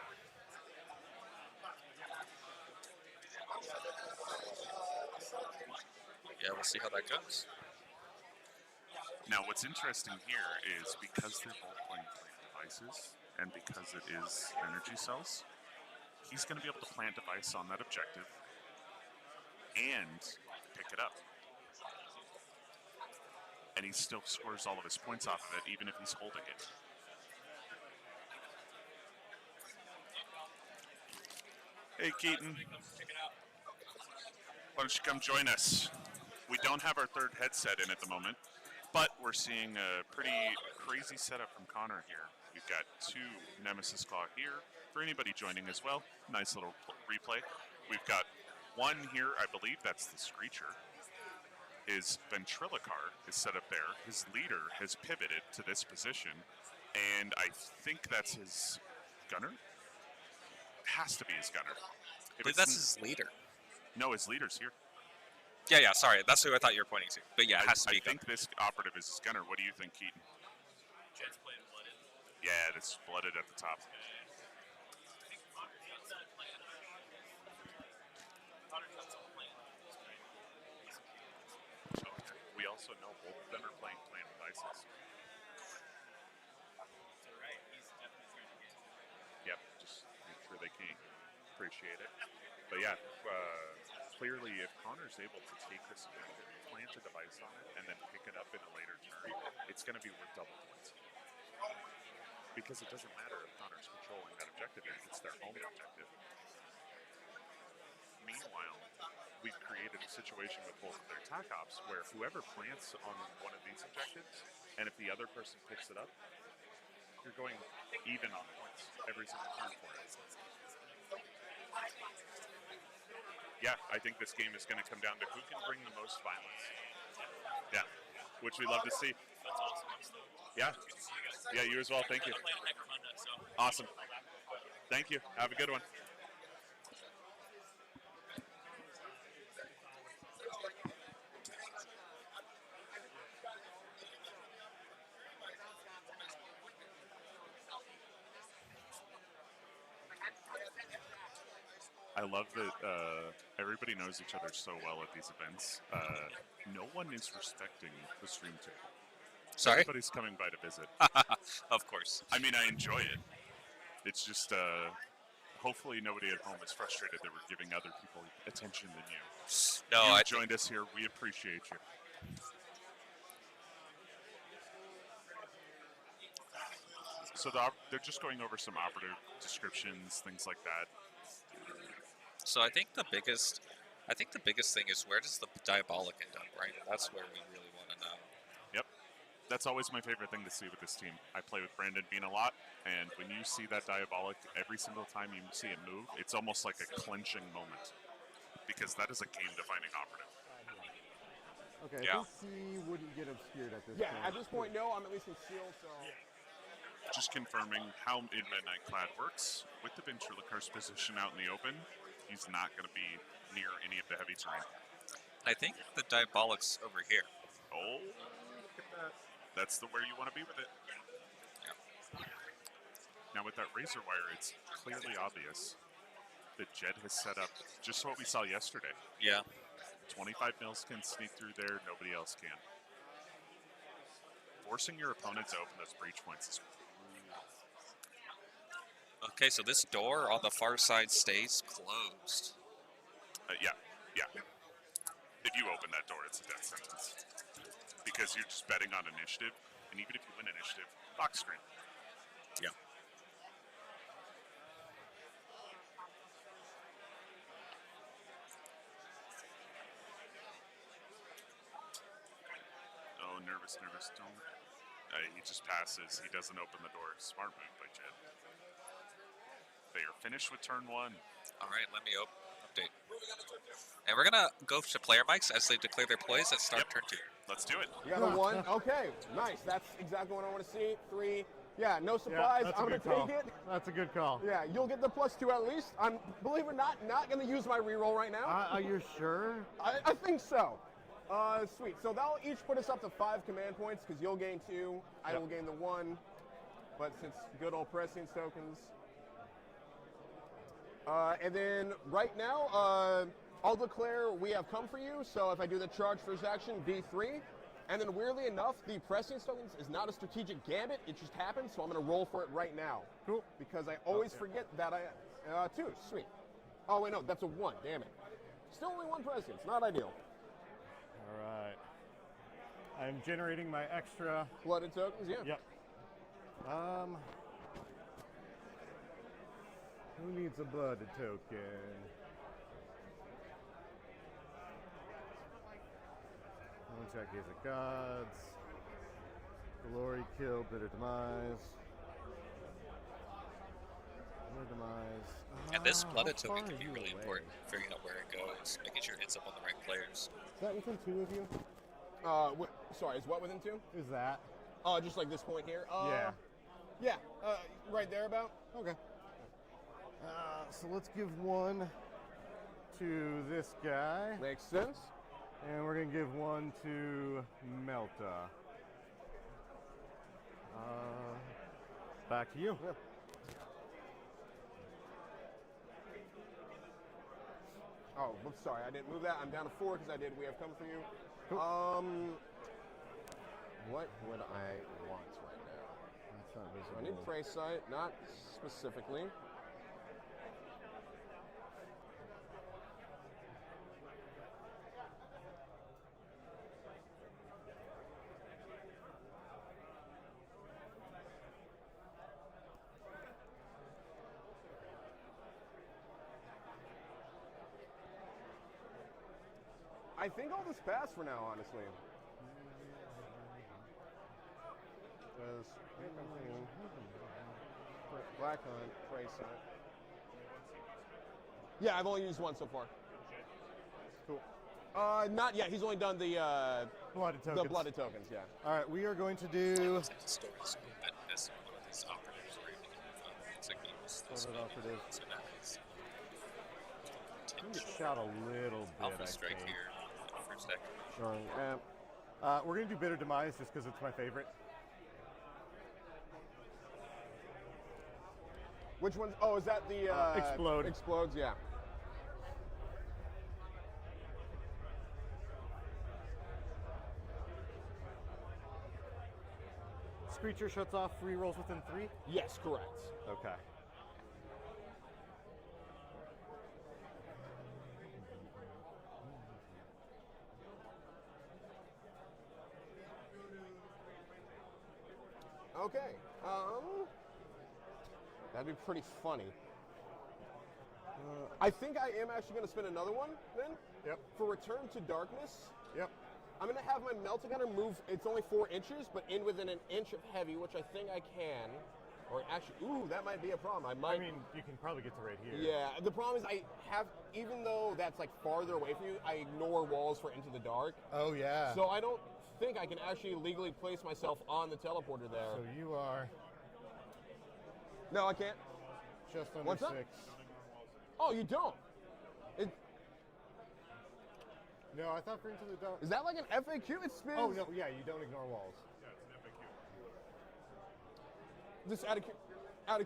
Yeah, we'll see how that goes. Now, what's interesting here is because they're both playing plant devices, and because it is energy cells, he's going to be able to plant device on that objective and pick it up. And he still scores all of his points off of it, even if he's holding it. Hey, Keaton. Why don't you come join us? We don't have our third headset in at the moment, but we're seeing a pretty crazy setup from Connor here. We've got two Nemesis Claw here. For anybody joining as well, nice little replay. We've got one here, I believe that's the Screecher. His Ventrilocar is set up there. His leader has pivoted to this position, and I think that's his gunner? It has to be his gunner. But that's his leader. No, his leader's here. Yeah, sorry. That's who I thought you were pointing to. But yeah, it has to be I think this operative is his gunner. What do you think, Keaton? Jet's playing blooded. Yeah, it's blooded at the top. We also know both of them are playing plant devices. Yep, just make sure they can appreciate it. But yeah, clearly if Connor's able to take this objective, plant a device on it, and then pick it up in a later turn, it's going to be worth double points. Because it doesn't matter if Connor's controlling that objective if it's their home objective. Meanwhile, we've created a situation with both of their attack ops where whoever plants on one of these objectives, and if the other person picks it up, you're going even on points every single turn for it. Yeah, I think this game is going to come down to who can bring the most violence. Yeah, which we love to see. Yeah. Yeah, you as well. Thank you. Awesome. Thank you. Have a good one. I love that everybody knows each other so well at these events. No one is respecting the stream table. Sorry? Everybody's coming by to visit. Of course. I mean, I enjoy it. It's just, hopefully nobody at home is frustrated that we're giving other people attention than you. No, You joined us here. We appreciate you. So they're just going over some operative descriptions, things like that. So I think the biggest thing is where does the Diabolic end up, right? That's where we really want to know. Yep. That's always my favorite thing to see with this team. I play with Brandon Bean a lot, and when you see that Diabolic every single time you see it move, it's almost like a clenching moment. Because that is a game-defining operative. Okay, Yeah. I think C wouldn't get obscured at this Yeah, point. at this point, no. I'm at least concealed, so. Just confirming how Midnight Clad works. With the Ventrilocar's position out in the open, he's not going to be near any of the heavy terrain. I think the Diabolic's over here. Oh, look at that. That's where you want to be with it. Yeah. Now with that razor wire, it's clearly obvious that Jed has set up just what we saw yesterday. Yeah. 25 mils can sneak through there, nobody else can. Forcing your opponent to open those breach points is... Okay, so this door on the far side stays closed. Yeah. If you open that door, it's a death sentence. Because you're just betting on initiative, and even if you win initiative, box screen. Yeah. Oh, nervous. Don't. He just passes. He doesn't open the door. Smart move by Jed. They are finished with turn 1. All right, let me update. And we're gonna go to player mics as they declare their plays at start turn 2. Let's do it. You got a 1. Okay, nice. That's exactly what I want to see. 3. Yeah, no Yeah, surprise. that's I'm a going good to call. take it. That's a good call. Yeah, you'll get the +2 at least. I'm, believe it or not going to use my reroll right now. Are you sure? I think so. Sweet. So that'll each put us up to 5 command points because you'll gain 2. I Yep. will gain the 1. But since good old prescience tokens. And then right now, I'll declare we have come for you. So if I do the charge first action, D3. And then weirdly enough, the prescience tokens is not a strategic gambit. It just happens. So I'm going to roll for it right now. Cool. Because I always forget that 2. Sweet. Oh, wait, no, that's a 1. Damn it. Still only 1 prescience. Not ideal. All right. I'm generating my extra. Blooded tokens, yeah. Yep. Who needs a blooded token? One check Gaze of Gods. Glory Kill, Bitter Demise. Bitter Demise. And this How blooded far token are can be you really away? important, figuring out where it goes, making sure it hits up on the right players. Is that within 2 of you? Sorry, is what within 2? Is that? Oh, just like this point here? Yeah. Yeah, right there about. Okay. So let's give 1 to this guy, Makes sense. and we're gonna give 1 to Melta. Back to you. Yeah. Oh, whoops, sorry, I didn't move that. I'm down to 4 because I did We Have Come For You. Cool. What would I want right now? That's not I need visible. Prey Sight, not specifically. I think I'll just pass for now, honestly. Because Black Hunt, Prey Sight. Yeah, I've only used 1 so far. Cool. Not yet. He's only done the Blooded tokens. the blooded tokens. Yeah. All right, we are going to do. Stories that as one of these operators were able to move up. It's like Blooded operative. So now it's I'm gonna get shot a little bit. Alpha I Strike think. here. First deck. We're gonna do Bitter Demise just because it's my favorite. Which one's? Oh, is that the Explode. Explodes, yeah. Screecher shuts off rerolls within 3. Yes, correct. Okay. Okay. That'd be pretty funny. I think I am actually going to spin another one then. Yep. For Return to Darkness. Yep. I'm going to have my Melta Gunner move. It's only 4 inches, but in within an inch of heavy, which I think I can. Or actually, ooh, that might be a problem. I might. I mean, you can probably get to right here. Yeah, the problem is I have, even though that's like farther away from you, I ignore walls for Into the Dark. Oh yeah. So I don't think I can actually legally place myself on the teleporter there. So you are No, I can't. just under What's 6. up? Oh, you don't? No, I thought for Into the Dark. Is that like an FAQ? It spins. Oh no, yeah, you don't ignore walls. Just out of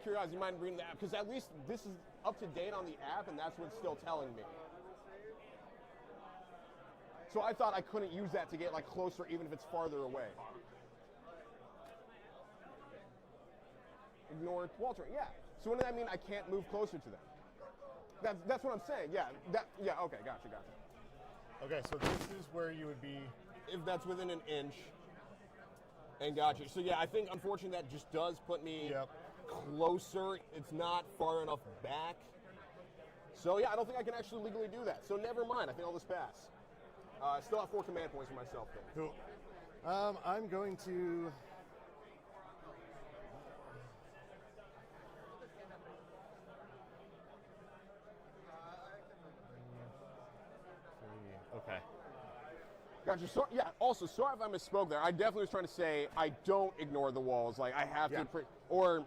curiosity, you mind reading the app? Because at least this is up to date on the app, and that's what's still telling me. So I thought I couldn't use that to get like closer, even if it's farther away. Ignore Walter. Yeah. So what does that mean? I can't move closer to them. That's what I'm saying. Yeah. Yeah. Okay. Gotcha. Okay, so this is where you would be. If that's within an inch. And gotcha. So yeah, I think unfortunately that just does put me Yep. closer. It's not far enough back. So yeah, I don't think I can actually legally do that. So never mind. I think I'll just pass. I still have 4 command points for myself though. Cool. I'm going to. Okay. Gotcha. So, yeah, also, sorry if I misspoke there. I definitely was trying to say I don't ignore the walls. Like, I have Yeah. to, or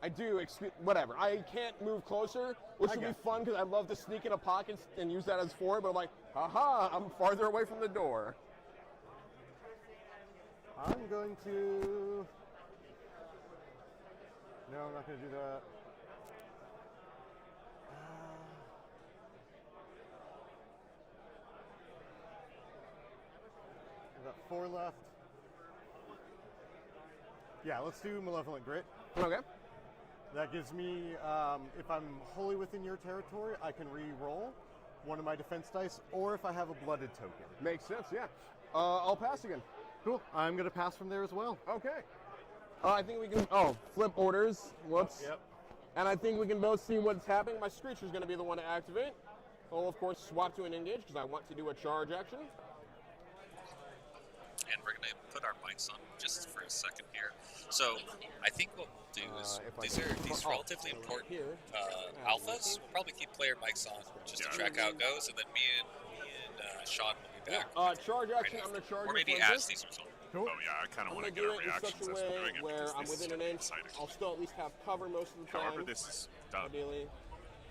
I do, whatever. I can't move closer, which would be fun because I'd love to sneak in a pocket and use that as forward, but I'm like, haha, I'm farther away from the door. I'm going to. No, I'm not going to do that. I've got 4 left. Yeah, let's do Malevolent Grit. Okay. That gives me, if I'm wholly within your territory, I can re-roll one of my defense dice, or if I have a blooded token. Makes sense, yeah. I'll pass again. Cool. I'm going to pass from there as well. Okay. I think we can, flip orders. Whoops. Yep. And I think we can both see what's happening. My Screecher's going to be the one to activate. I'll, of course, swap to an engage because I want to do a charge action. And we're going to put our mics on just for a second here. So I think what we'll do is these are relatively important alphas. We'll probably keep player mics on just to track how it goes, and then me and Sean will be back. Charge action, I'm going to charge or maybe with as Blizzard. these result. Cool. Oh yeah, I kind I'm of going want to to do get it a in reaction such a as we're way doing it. where because I'm this within is an getting inch. exciting. I'll still at least have cover most of the time. However, this is done. Ideally.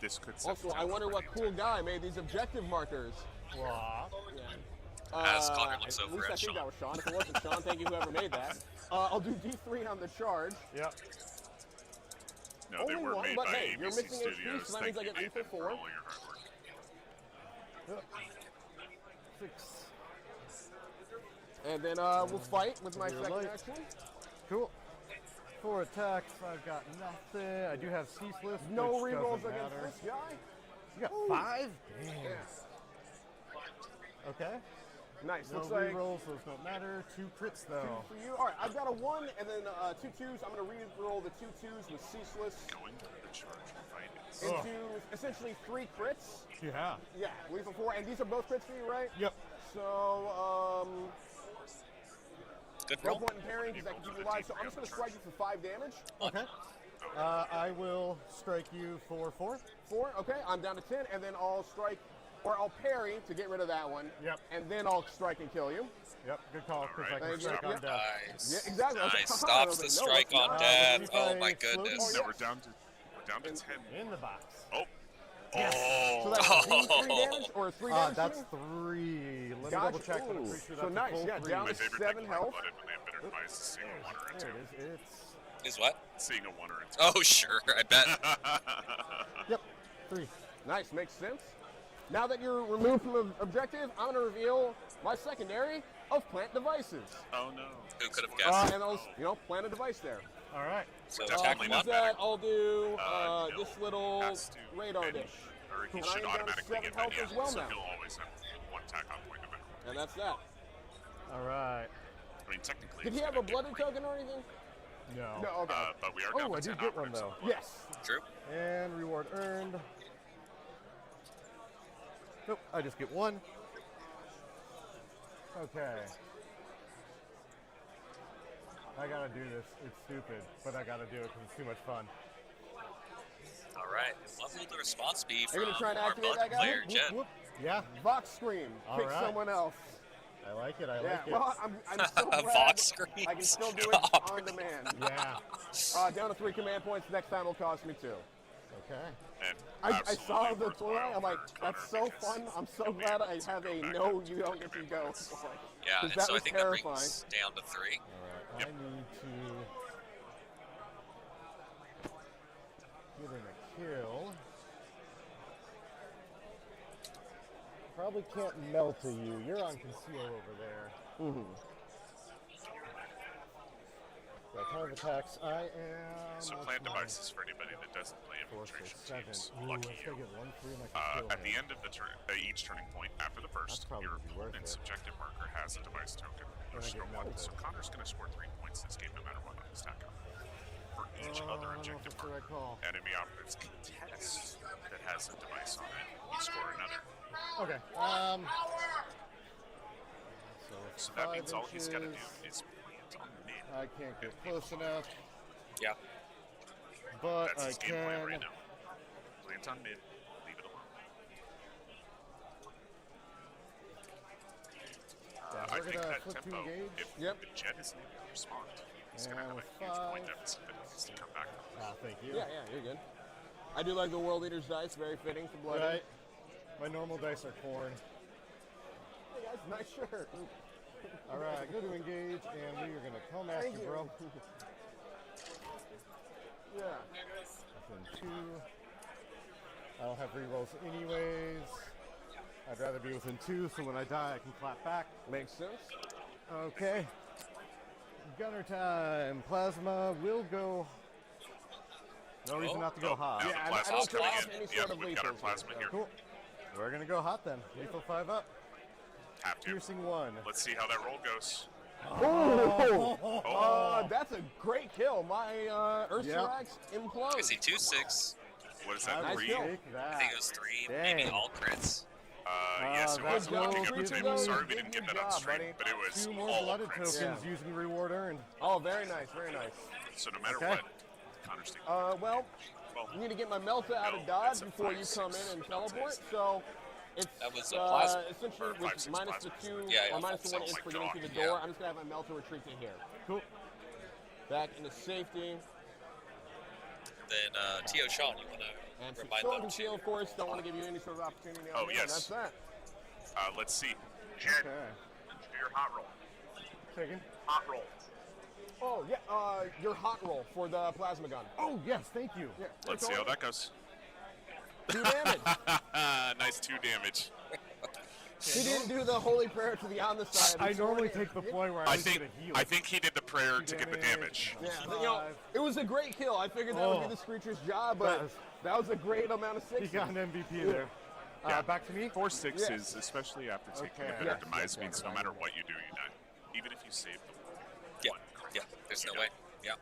This could set Also, the I tone wonder for what any cool attack. guy made these objective markers. As Connor looks at over least at I think Sean. that was Sean. If it wasn't Sean, thank you whoever made that. I'll do D3 on the charge. Yep. No, they Only were one, made but by hey, you're ABC missing HP, Studios. so that Thank means I you, get 3 for Nathan, 4. for all your hard work. 6. And then we'll fight with my Your second light. action. Cool. 4 attacks. I've got nothing. I do have ceaseless. No which rerolls doesn't against matter. this guy. You got 5? Damn. Yeah. Okay. Nice. No Looks like rerolls, those don't matter. 2 crits though. for you. All right, I've got a 1 and then 2 2s. I'm going to re-roll the 2 2s with ceaseless Going to the charge and fight is into essentially 3 crits. Yeah. Yeah, lethal 4, and these are both crits for you, right? Yep. So, Good no roll. point in parrying because I can keep you alive. So I'm just going to strike you for 5 damage. Okay. I will strike you for 4. 4, okay. I'm down to 10, and then I'll strike, or I'll parry to get rid of that one. Yep. And then I'll strike and kill you. Yep. Good call. Because I Alright, can thank you. strike on Yep. death. Nice. Yeah, exactly. I was like, Nice. haha. I Stops was the like, no, strike it's on not. death. if Oh I my floated- goodness. No, yes. we're down to 10. In the box. Oh. So Oh. that's D3 damage or 3 damage? That's to me? 3. Let me Gotcha. double check. But I'm Ooh. pretty sure So that's nice, a full yeah, 3. down My to favorite 7 thing health. about it when they have bitter advice is seeing a 1 or a 2. There it is. It's. Is what? Seeing a 1 or a 2. Oh, sure. I bet. Yep. 3. Nice, makes sense. Now that you're removed from the objective, I'm going to reveal my secondary of plant devices. Oh no. Who could have guessed? And I'll, plant a device there. All right. So Definitely attack not With one. that, I'll do No, this little has to radar finish, dish. Or he And should I am down to automatically 7 get health that, as well so now. he'll always have 1 attack on point no matter what. And that's that. All right. I mean, technically. Did it's he have a gonna get blooded great. token or anything? No. No, okay. But we are down Oh, to I 10 did get one operatives, though. so- Yes. True. And reward earned. Nope, I just get 1. Okay. I gotta do this. It's stupid, but I gotta do it because it's too much fun. All right. What will the response be Are from you gonna try and our activate bug that guy? player, Whoop, Jen? whoop. Yeah, Vox Scream. All Pick right. someone else. I like it. I Yeah, like it. well, I'm so glad Vox Scream. I can still do it on demand. Yeah. Down to 3 command points. Next time will cost me 2. Okay. And I absolutely saw the worthwhile toy. I'm like, for that's Connor so because fun. I'm so he'll be glad able I to have go a back no, up you to don't get to command go. points. Yeah, 'Cause and that so I was think terrifying. that brings down to 3. All right. I need to get in a kill. Probably can't melt to you. You're on conceal over there. Mm-hmm. So I 5 attacks. I am. So plant devices for anybody that doesn't play 4, 6, infiltration 7. teams. Ooh, Lucky let's you. go get 1 free and I can kill At the him. end of the each turning point after the burst, probably your be worth opponent's it. objective marker has a device token. Yours get no one. melted. So Connor's going to score 3 points this game no matter what on his stack up. For each other I don't know if objective it's the right marker, call. enemy opponent's contest that has a device on it, you score another. Okay. So that means 5 all he's got to inches. do is plant on the mid. I can't get close enough, Yeah. but That's I his game plan can. right now. Plant on mid, leave it alone. I we're think gonna that flip to tempo, engage. if Yep. the Jet isn't able to respond, he's going to And have a with huge point 5. deficit that he needs to come back from. Thank you. Yeah, you're good. I do like the World Leaders dice. Very fitting for Blood. Right. My normal dice are corn. Hey guys, nice shirt. All right, go to engage, and we are gonna come at you, bro. Yeah. Within 2. I don't have rerolls anyways. I'd rather be within 2, so when I die, I can clap back. Makes sense. Okay. Gunner time. Plasma will go. No reason not to go hot. Now Yeah, the I plasma's don't coming have in. any Yep, sort of we've got our lethals plasma here. here. Cool. We're gonna go hot then. Lethal 5 up. Have to. Piercing 1. Let's see how that roll goes. That's a great kill. My Ursarax implodes. Is he 2-6? What is that? I will Nice kill. take I that. think it was 3, maybe Dang. all crits. Yes, it that was looking goes at the with table. those. Sorry we didn't get that on Good job, stream, buddy. but it was 2 more all blooded crits. tokens using reward earned. Oh, very nice, very nice. So no matter Okay. what, Connor's taking Well, well, you need to get my Melta out No, of dodge it's a before you 5-6 come in and Melta, teleport. isn't it? So it's That was a plasma. essentially Or with 5-6 minus the plasma. 2 Yeah, or minus the 1 oh inch my for getting God. through the door. Yeah. I'm just gonna have my Melta retreat to here. Cool. Back into safety. Then Tio Sean, you want And to remind Sean them Conceal, of course, don't want to give you any sort of opportunity. Oh, And yes. that's that. let's see. Jed, Okay. do your hot roll. Taken. Hot roll. Oh, yeah, your hot roll for the plasma gun. Oh, yes, thank you. Yeah, Let's see how that goes. 2 damage. Nice 2 damage. He didn't do the holy prayer to the on the side. I normally take the play where I I at least think get a heal. I think he did the prayer to get the damage. Yeah, you know, it was a great kill. I figured that would be the Screecher's job, but Yes. that was a great amount of He sixes. got an MVP there. Yeah. Back to me. 4 6 Yeah. is, especially after taking Okay. a bitter Yeah. demise, Yeah. means no matter what you do, you die. Even if you save the Yeah, one crit. yeah. There's You no die. way. Yeah.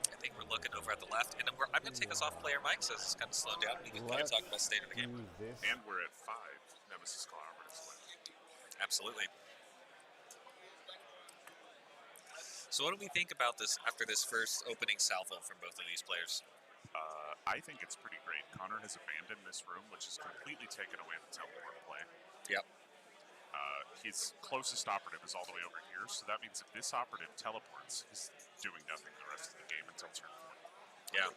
I think we're looking over at the left, and I'm going to take us off player mic, so it's kind of slowed down. We can kind of Let's talk about state of the game. do this. And we're at 5 Nemesis Collaboratives left. Absolutely. So what do we think about this after this first opening salvo from both of these players? I think it's pretty great. Connor has abandoned this room, which has completely taken away the teleport play. Yep. His closest operative is all the way over here, so that means if this operative teleports, he's doing nothing the rest of the game until turn 4. Yeah.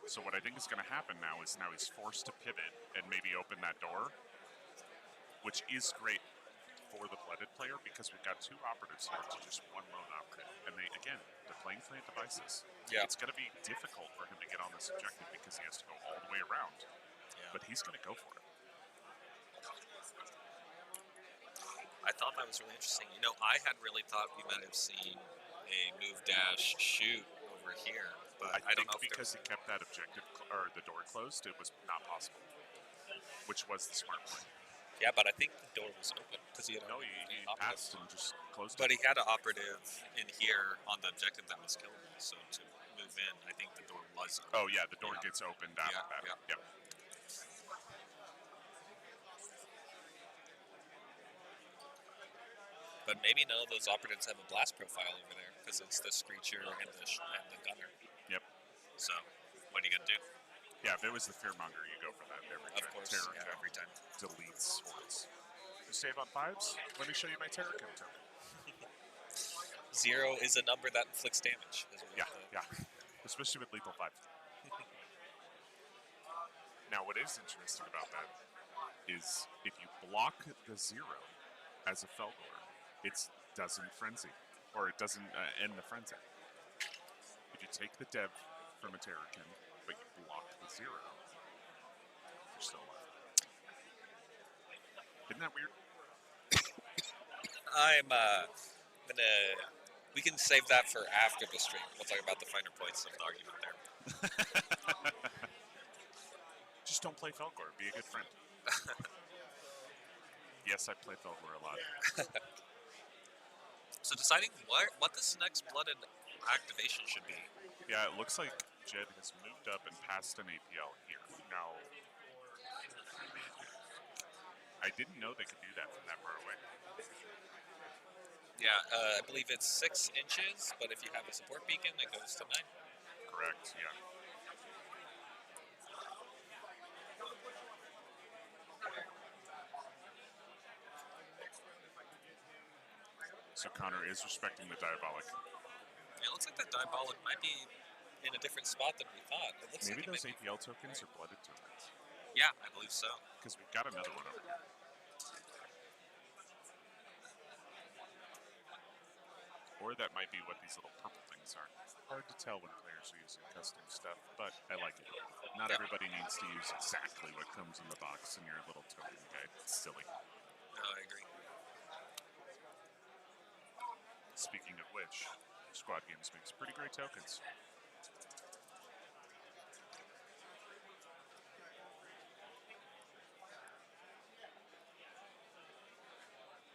So what I think is going to happen now is he's forced to pivot and maybe open that door, which is great for the blooded player because we've got 2 operatives here to just 1 lone operative. And they're playing plant devices. Yeah. It's going to be difficult for him to get on this objective because he has to go all the way around. Yeah. But he's going to go for it. I thought that was really interesting. You know, I had really thought we might have seen a move dash shoot over here, but I don't think know if because he kept that objective or the door closed, it was not possible. Which was the smart play. Yeah, but I think the door was open because he had No, he operative. passed and just closed But it. he had an operative in here on the objective that was killable. So to move in, I think the door was open. Oh yeah, the door Yeah. gets opened after Yeah, that. yeah. Yep. But maybe none of those operatives have a blast profile over there because it's the Screecher and the Gunner. Yep. So what are you gonna do? Yeah, if it was the Fearmonger, you go for that every Of time. course, Terror yeah, Chem every time. deletes swords. You save on 5s? Let me show you my Terror Chem token. 0 is a number that inflicts damage. Is what Yeah, the- yeah. Especially with lethal 5. Now, what is interesting about that is if you block the 0 as a Feldor, it doesn't frenzy, or it doesn't end the frenzy. If you take the dev from a Terrorkin, but you block the 0, you're still alive. Isn't that weird? I'm gonna. We can save that for after the stream. We'll talk about the finer points of the argument there. Just don't play Felgor. Be a good friend. Yes, I play Felgor a lot. So deciding what this next blooded activation should be. Yeah, it looks like Jed has moved up and passed an APL here. Now, I didn't know they could do that from that far away. Yeah, I believe it's 6 inches, but if you have a support beacon, it goes to 9. Correct, yeah. So Connor is respecting the Diabolic. It looks like that Diabolic might be in a different spot than we thought. It looks Maybe like those APL tokens are blooded tokens. Yeah, I believe so. Because we've got another one over here. Or that might be what these little purple things are. Hard to tell when players are using custom stuff, but I like it. Not everybody needs to use exactly what comes in the box in your little token guide. It's silly. No, I agree. Speaking of which, Squad Games makes pretty great tokens.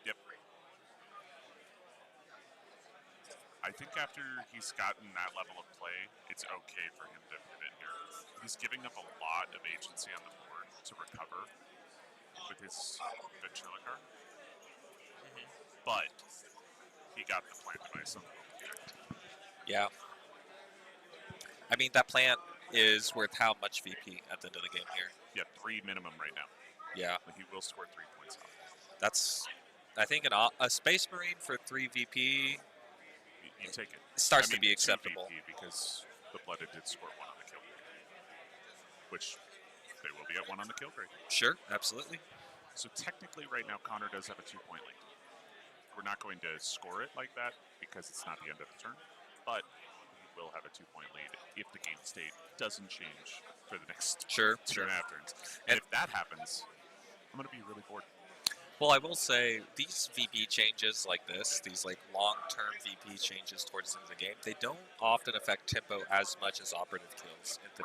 Yep. I think after he's gotten that level of play, it's okay for him to pivot here. He's giving up a lot of agency on the board to recover with his Ventriloquist. But he got the plant device on the object. Yeah. I mean, that plant is worth how much VP at the end of the game here? Yeah, 3 minimum right now. Yeah. But he will score 3 points off. That's, I think, a Space Marine for 3 VP. You take it. It starts to be acceptable. 2 VP because the Blooded did score 1 on the kill grade. Which they will be at 1 on the kill grade. Sure, absolutely. So technically right now Connor does have a 2-point lead. We're not going to score it like that because it's not the end of the turn, but he will have a 2-point lead if the game state doesn't change for the next 2.5 turns. And if that happens, I'm going to be really bored. Well, I will say these VP changes like this, these like long-term VP changes towards the end of the game, they don't often affect tempo as much as operative kills at the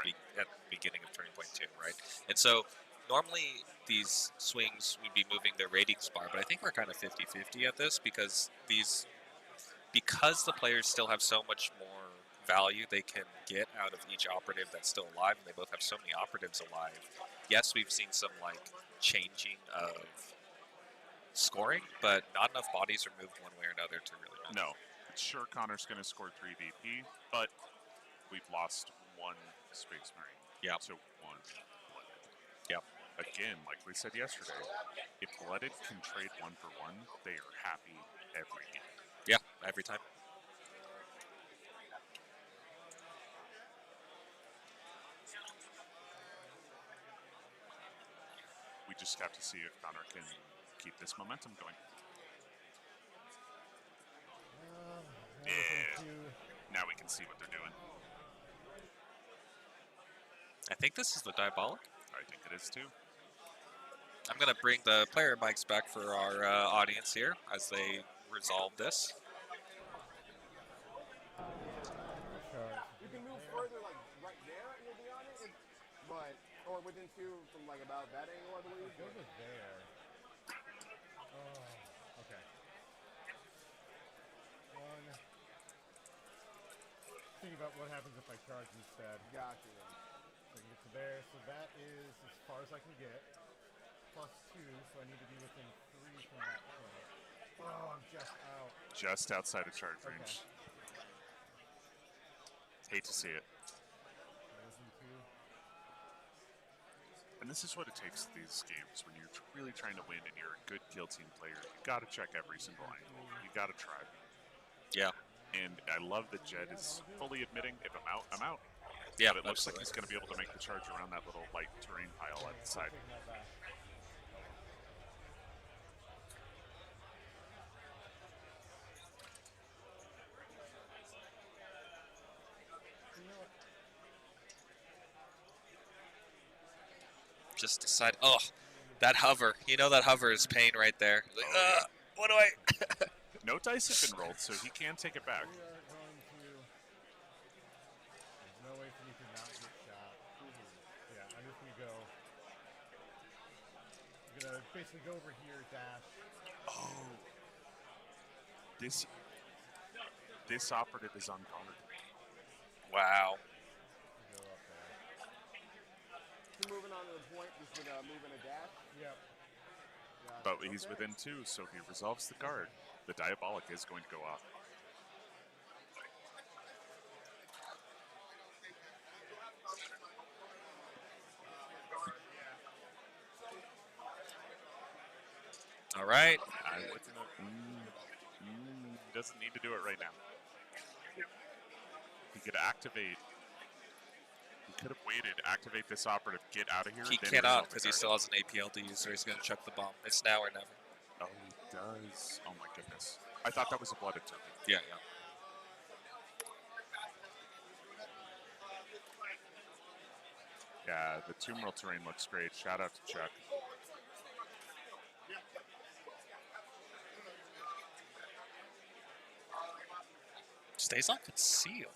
beginning of turning point 2, right? And so normally these swings would be moving their ratings bar, but I think we're kind of 50-50 at this because the players still have so much more value they can get out of each operative that's still alive, and they both have so many operatives alive. Yes, we've seen some like changing of scoring, but not enough bodies are moved one way or another to really matter. No. Sure, Connor's going to score 3 VP, but we've lost 1 Space Marine to 1 Blooded. Yep. Again, like we said yesterday, if Blooded can trade 1 for 1, they are happy every game. Yeah, every time. We just have to see if Connor can keep this momentum going. Yeah. Now we can see what they're doing. I think this is the Diabolic. I think it is too. I'm going to bring the player mics back for our audience here as they resolve this. You can move further, like right there, and you'll be on it, but or within 2 from like about that angle, I believe. Go with there. Oh, okay. 1. Think about what happens if I charge instead. Gotcha. So I can get to there. So that is as far as I can get. +2, so I need to be within 3 from that point. Oh, I'm just out. Just outside of charge range. Hate to see it. And this is what it takes in these games when you're really trying to win and you're a good kill team player. You got to check every single angle. You got to try. Yeah. And I love that Jed is fully admitting, if I'm out, I'm out. Yeah, but it looks like he's going to be able to make the charge around that little light terrain pile at the side. Just decide. Oh, that hover. You know that hover is pain right there. Like, what do I? No dice have been rolled, so he can take it back. We are going to. There's no way for me to not get shot. Yeah, I'm just gonna go. I'm gonna basically go over here, dash. Oh. This operative is on guard. Wow. Go up there. So moving on to the point, just gonna move in a dash. Yep. But he's within 2, so if he resolves the guard, the Diabolic is going to go off. All right. I wouldn't have, doesn't need to do it right now. He could activate. He could have waited, activate this operative, get out of here. He then cannot resolve the because he guard. still has an APL to use, or he's going to chuck the bomb. It's now or never. Oh, he does. Oh my goodness. I thought that was a blooded token. Yeah. Yeah, the Tomb World terrain looks great. Shout out to Chuck. Stays on conceal.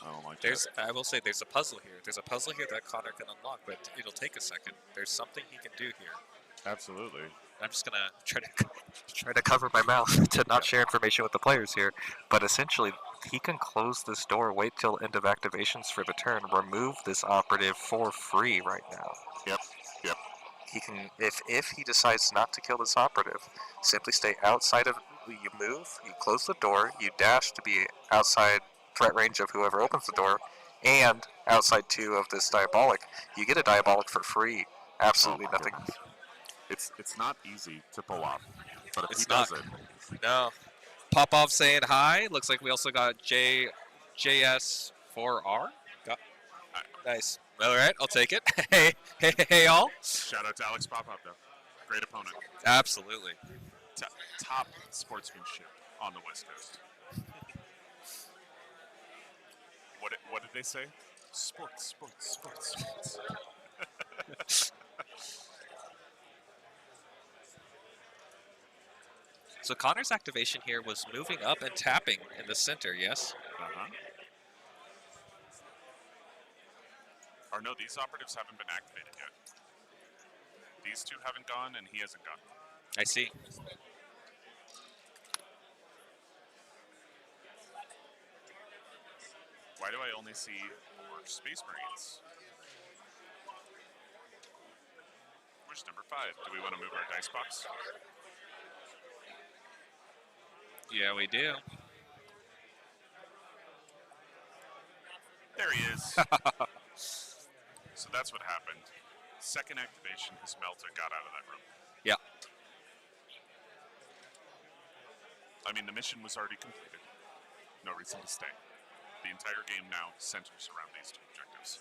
I don't like There's, that. I will say, there's a puzzle here. There's a puzzle here that Connor can unlock, but it'll take a second. There's something he can do here. Absolutely. I'm just gonna try to cover my mouth to not share information with the players here. But essentially, he can close this door, wait till end of activations for the turn, remove this operative for free right now. Yep. He can, if he decides not to kill this operative, simply stay outside of. You move, you close the door, you dash to be outside threat range of whoever opens the door, and outside 2 of this Diabolic. You get a Diabolic for free. Absolutely Oh my nothing. goodness. It's not easy to pull off, but if It's he does not. it, No. Popov saying hi. Looks like we also got JS4R. Nice. All right, I'll take it. Hey, all. shout out to Alex Popov though. Great opponent. Absolutely. Top sportsmanship on the West Coast. What did they say? Sports. So Connor's activation here was moving up and tapping in the center, yes? Or no, these operatives haven't been activated yet. These 2 haven't gone, and he hasn't gone. I see. Why do I only see 4 Space Marines? Where's number 5? Do we want to move our dice box? Yeah, we do. There he is. So that's what happened. Second activation, his Melta got out of that room. Yeah. I mean, the mission was already completed. No reason to stay. The entire game now centers around these 2 objectives.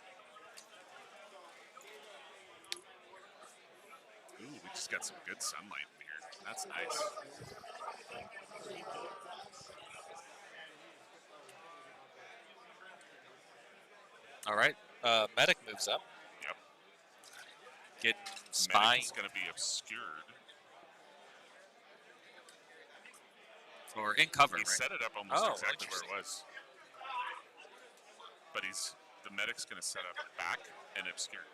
Ooh, we just got some good sunlight in here. That's nice. All right. Medic moves up. Yep. Get spying. Medic's going to be obscured. Or in cover, He right? set it up almost Oh, exactly where interesting. it was. But the medic's going to set up back and obscure.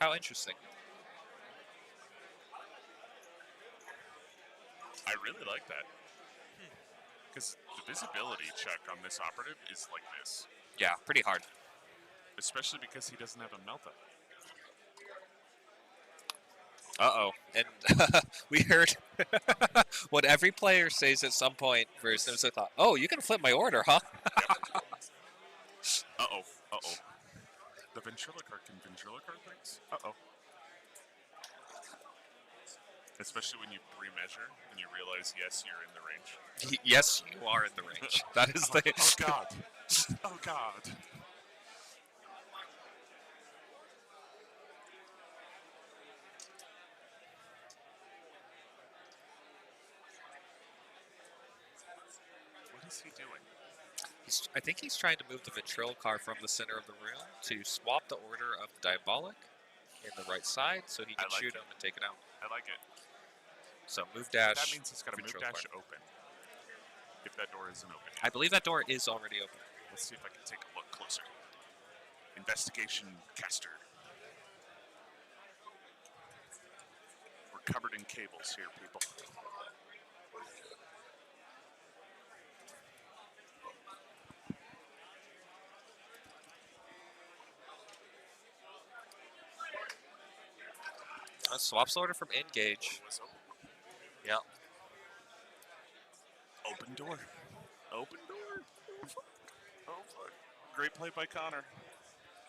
How interesting. I really like that. Because the visibility check on this operative is like this. Yeah, pretty hard. Especially because he doesn't have a Melta. Uh-oh. And we heard what every player says at some point for Sims thought, oh, you can flip my order, huh? Uh-oh. The ventriloquist can ventriloquist things? Uh-oh. Especially when you pre-measure and you realize, yes, you're in the range. Yes, you are in the range. That is the... Oh, God. Oh, God. What is he doing? I think he's trying to move the Ventrilo car from the center of the room to swap the order of the Diabolic in the right side so he can like shoot it. him and take it out. I like it. So move dash. That means he's got to move Ventrilo dash car. open. If that door isn't open. I believe that door is already open. Let's see if I can take a look closer. Investigation caster. We're covered in cables here, people. Swaps order from Engage. Yeah. Open door. Open door. Oh, fuck. Great play by Connor.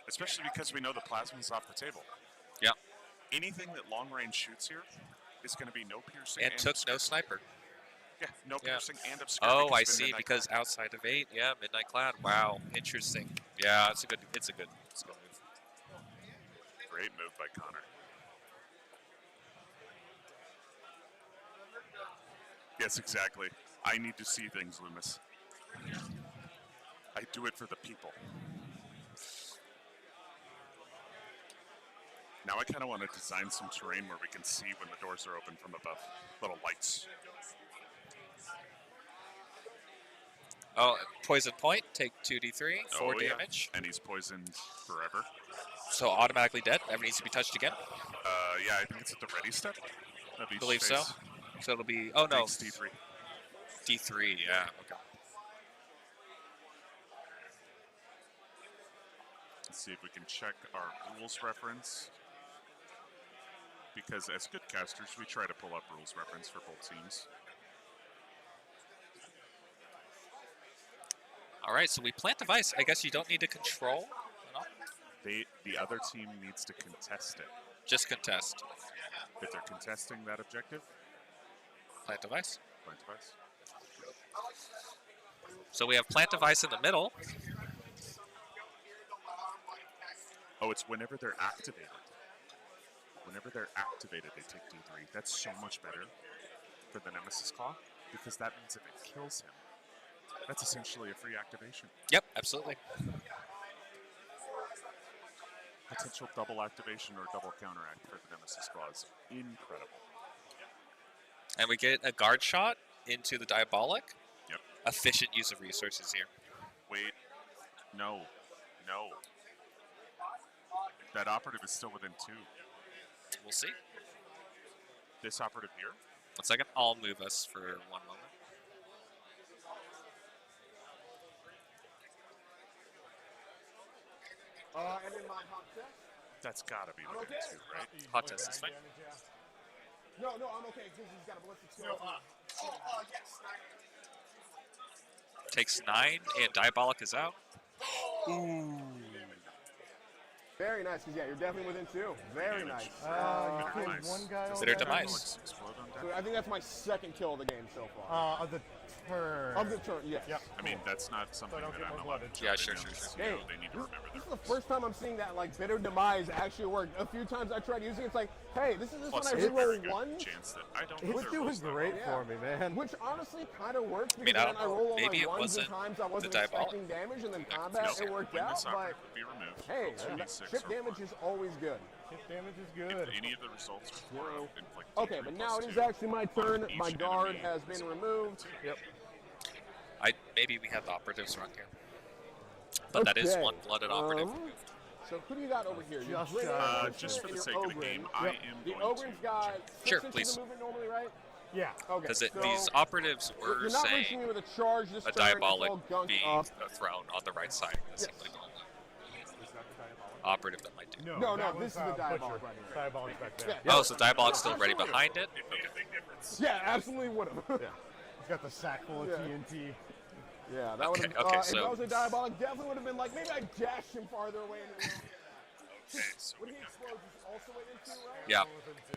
Especially because we know the plasma's off the table. Yeah. Anything that long range shoots here is going to be no piercing. And took obscure. no sniper. Yeah, no Yeah. piercing and obscure. Oh, because I of the see. Midnight Because Cloud. outside of 8, yeah, Midnight Cloud. Wow, interesting. Yeah, it's a good move. Great move by Connor. Yes, exactly. I need to see things, Loomis. I do it for the people. Now I kind of want to design some terrain where we can see when the doors are open from above. Little lights. Oh, poison point. Take 2d3, 4 Oh, yeah. damage. And he's poisoned forever. So automatically dead. Never needs to be touched again. Yeah, I think it's at the ready step. Of each Believe so. phase. So it'll be. Oh no. Takes D3. D3. Yeah. Okay. Let's see if we can check our rules reference. Because as good casters, we try to pull up rules reference for both teams. All right. So we plant device. I guess you don't need to control. The other team needs to contest it. Just contest. If they're contesting that objective, Plant device. plant device. So we have plant device in the middle. Oh, it's whenever they're activated. Whenever they're activated, they take D3. That's so much better for the Nemesis Claw, because that means if it kills him, that's essentially a free activation. Yep. Absolutely. Potential double activation or double counteract for the Nemesis Claw is incredible. And we get a guard shot into the Diabolic. Yep. Efficient use of resources here. Wait. No. No. That operative is still within 2. We'll see. This operative here? 1 second. I'll move us for 1 moment. And in my hot test? That's gotta be within okay. 2, right? Hot test is fine. No, I'm okay because he's got a ballistic skill. Takes 9, and Diabolic is out. Very nice, because yeah, you're definitely within 2. Very nice. You killed nice. one guy Consider already? demise. Explode on So deck? I think that's my second kill of the game so far. Of the turn. Of the turn, yes. Yep. I mean, that's not something don't that get I'm more allowed to blooded. Yeah, jump sure, in sure, on. sure. You know, Hey, they need to remember this is their the first time I'm seeing that like bitter demise actually work. A few times I tried using it, it's like, hey, this is just Plus, when I there's a very reroll good one, chance that I don't know It's their doing rules that great well. for me, man. which honestly kind of works mean, because I when don't I know. roll all Maybe my it ones wasn't and times I wasn't the Diabolic. expecting damage, and then combat No, it worked when out. this But operative would be removed, hey, roll 2d6 chip or damage more. is always good. Hit damage is If good. any of the results were inflict Okay, D3 but plus now it is 2 actually my turn. on each My guard enemy has is been removed. Yep. Maybe we have the operatives run here. But that is Okay, one blooded operative. So who do you got over here? Your Just, Great Ancestor just for and the your sake of the Ogren. game, I am The going Ogren's to got Sure, 6 inches please. of movement normally, right? Yeah. Okay. Because so these operatives were you're not reaching me saying with a charge this a turn. It's Diabolic all gunked being up. thrown on the right side. That's the only operative that might do. No, that this was, is the Diabolic Butcher. right here. Diabolic's back there. Yeah. Oh, so Diabolic's still ready behind it? Yeah, absolutely would have. Yeah. He's got the sack full of Yeah. TNT. Yeah, that would have. Okay, if so- that was a Diabolic, definitely would have been like maybe I dashed him farther away into the room. Okay, so When he explodes, he's also within 2, right? Yeah.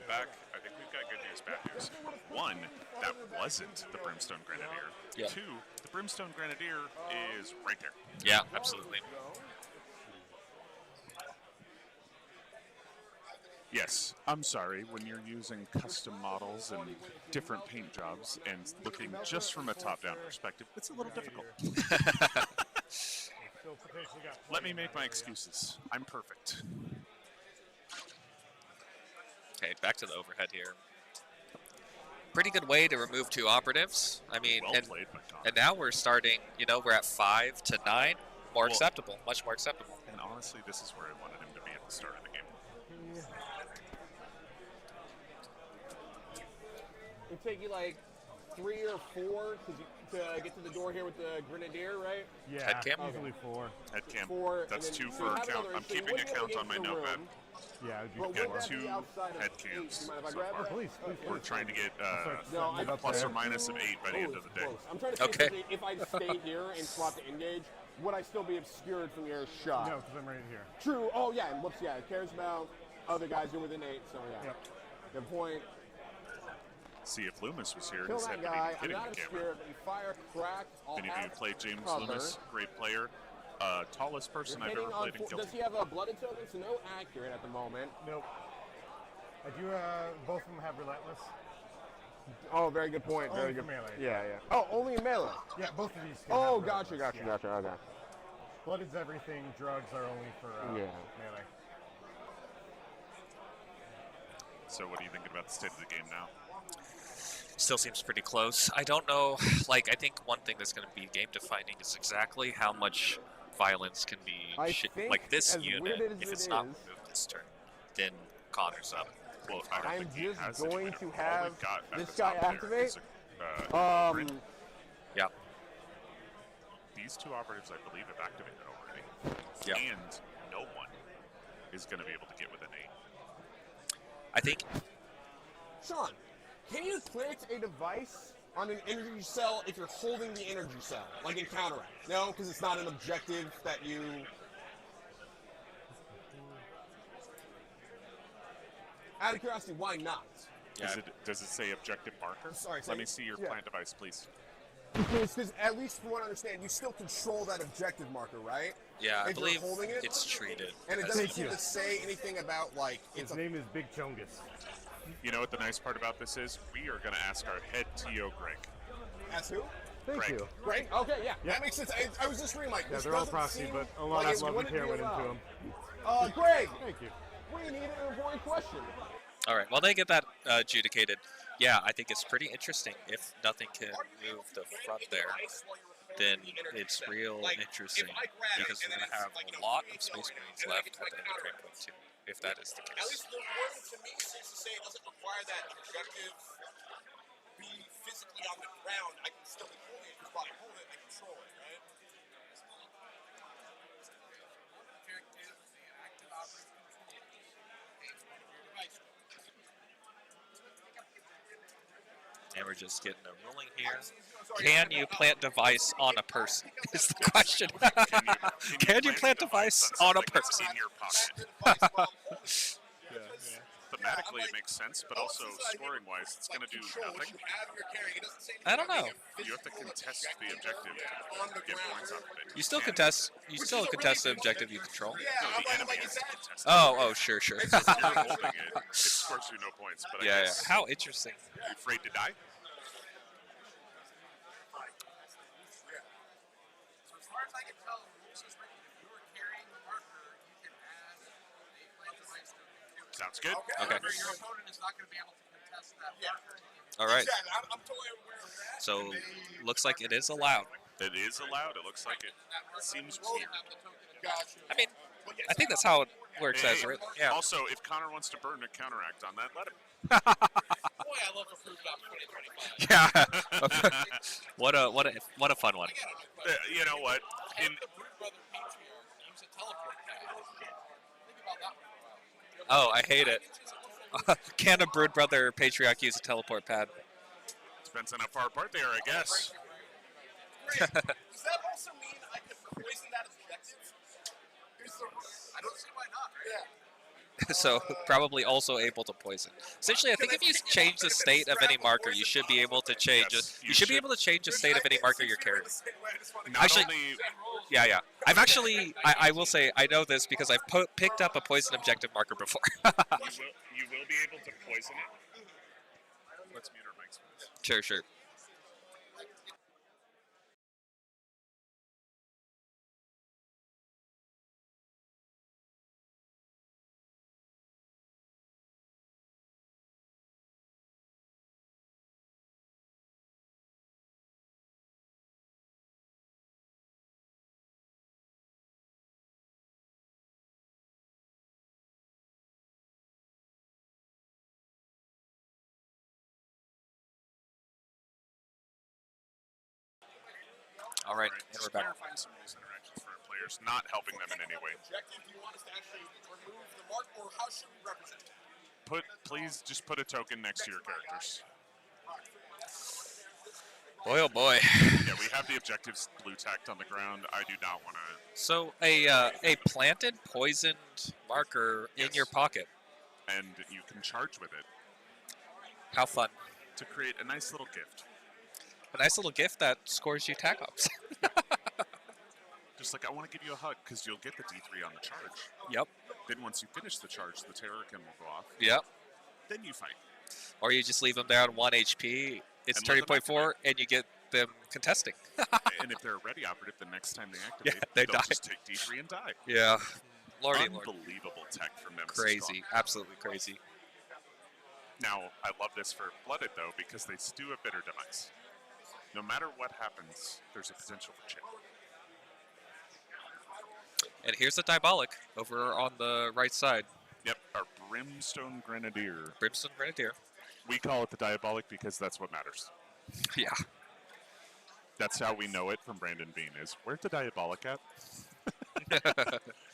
back. I think we've got good news, bad news. One, that wasn't the Brimstone Grenadier. Yeah. 2, the Brimstone Grenadier is right there. Yeah, absolutely. Yes, I'm sorry, when you're using custom models and different paint jobs and looking just from a top-down perspective, it's a little difficult. me make my excuses. I'm perfect. Okay, back to the overhead here. Pretty good way to remove 2 operatives. I mean, Well played by Connor. and now we're starting, we're at 5 to 9. More Well, acceptable, much more acceptable. And honestly, this is where I wanted him to be at the start of the game. It'd take you like 3 or 4 to get to the door here with the Grenadier, right? Yeah, Head cam? easily 4. Head cam. 4. That's and then, 2 so for you a have count. another- I'm so you keeping a wouldn't be able count to on my get into the notepad. room, Yeah, it would be but We've would got that be 2 outside of head 8? cams Do you mind if I so grab far. that? Please, please, We're please. trying to get No, I plus or minus of 8 by the end of the day. Close. I'm trying to see Okay. if I stay here and swap to engage, would I still be obscured from your shot? No, because I'm right here. True. Oh, yeah. And whoops, yeah. It cares about other guys who are within 8, so yeah. Yep. Good point. See, if Loomis was here, Kill his that head would guy. be I'm hitting not the camera. obscured, but you fire, crack. I'll Any of you have played James cover. Loomis? Great player. Tallest person You're I've ever hitting on played in four, Guilty. does he have a blooded token? So no accurate at the moment. Nope. I do, both of them have Relentless. Oh, very good point. Only Very for good. melee. Yeah, yeah. Oh, only in melee. Yeah, both of these. can Oh, have gotcha, Relentless, gotcha, yeah. gotcha. Okay. Blooded's everything. Drugs are only for Yeah. melee. So what are you thinking about the state of the game now? Still seems pretty close. I don't know. I think one thing that's going to be game defining is exactly how much violence can be. I think Like this as unit, weird as if it it's not is- removed this turn, then Connor's up. Well, I don't I'm think he just has going anything. to All we've have got at this the top guy there activate. is a grid. Yeah. These 2 operatives, I believe, have activated already. Yeah. And no one is going to be able to get within 8. I think Sean, can you plant a device on an energy cell if you're holding the energy cell, like in Counteract? No, because it's not an objective that you. Out of curiosity, why not? Yeah. Does it say objective marker? Sorry, Let me see your yeah. plant device, please. Because at least from what I understand, you still control that objective marker, right? Yeah, I If you're believe holding it? it's treated. And it as doesn't an seem to say anything about like it's His a. name is Big Chungus. You know what the nice part about this is? We are going to ask our head TO, Greg. That's who? Thank Greg. you. Greg? Okay, yeah, Yeah. that makes sense. I was just reading like Yeah, this they're all doesn't proxy, seem but a lot like of it love and wouldn't care be went into allowed. them. Greg, Thank you. we need an important question. All right. While they get that adjudicated, yeah, I think it's pretty interesting. If nothing can move the front there, then it's real interesting because we're going to have a lot of Space Marines left at the end of Train Point 2, if that is the At case. least the wording to me seems to say it doesn't require that objective be physically on the ground. I can still be holding it because while I hold it, I control it, right? Objective, the active operative control is one of your devices. And we're just getting a ruling here. Can you plant device on a person? Is the question. Can you plant device on a person? In your pocket. Thematically, it makes sense, but also scoring-wise, it's going to do nothing. I don't know. You have to contest the objective to get points out of it. You still contest. You still contest the objective you control. No, the enemy has to contest it. Oh, sure. If you're holding it scores you no points. But I Yeah. guess How interesting. you afraid to die? So as far as I can tell, the rules is written, if you are carrying the marker, you can add a plant device to it. Sounds good. Okay. Your opponent is not going to be able to contest that marker. All right. Exactly. I'm totally aware of that. So looks like it is allowed. It is allowed. It looks like it. Seems weird. Gotcha. I mean, I think that's how it works Hey, as written. Yeah. Also, if Connor wants to burn a counteract on that, let him. Boy, I love Approved Op 2025. Yeah. what a fun one. You know what? And the Brood Brother Patriarch use a teleport pad. Think about that one for a Oh, while. I hate it. Can a Brood Brother Patriarch use a teleport pad? Depends on how far apart they are, I guess. Great. Does that also mean I can poison that objective? I don't see why not, right? Yeah. So probably also able to poison. Essentially, I think if you change the state of any marker, you should be able to change. Yes, You should be able to change the state of any marker you're carrying. Not Actually- only Yeah. I've actually, I will say, I know this because I've picked up a poison objective marker before. you will be able to poison it. Let's mute our mics for this. Sure. All right, All right, and just we're back. clarifying some rules interactions for our players, not helping them in any way. Objective, do you want us to actually remove the mark, or how should we represent it? Please just put a token next to your characters. Boy, oh boy. Yeah, we have the objectives blue tacked on the ground. I do not want to. So a planted, poisoned marker in your pocket. And you can charge with it How fun. to create a nice little gift. A nice little gift that scores you tack ups. Just like, I want to give you a hug because you'll get the D3 on the charge. Yep. Then once you finish the charge, the terrorkin will go off. Yep. Then you fight. Or you just leave them down 1 HP. It's And let them 30.4, and you get them contesting. And if they're a ready operative, the next time they activate, they they'll die. just take D3 and die. Yeah. Lordy Lord. Unbelievable tech from Nemesis Crazy. Spawn. Absolutely crazy. Now, I love this for Blooded, though, because they stew a bitter demise. No matter what happens, there's a potential for chip. And here's the Diabolic over on the right side. Yep, our Brimstone Grenadier. Brimstone Grenadier. We call it the Diabolic because that's what matters. Yeah. That's how we know it from Brandon Bean is, where's the Diabolic at?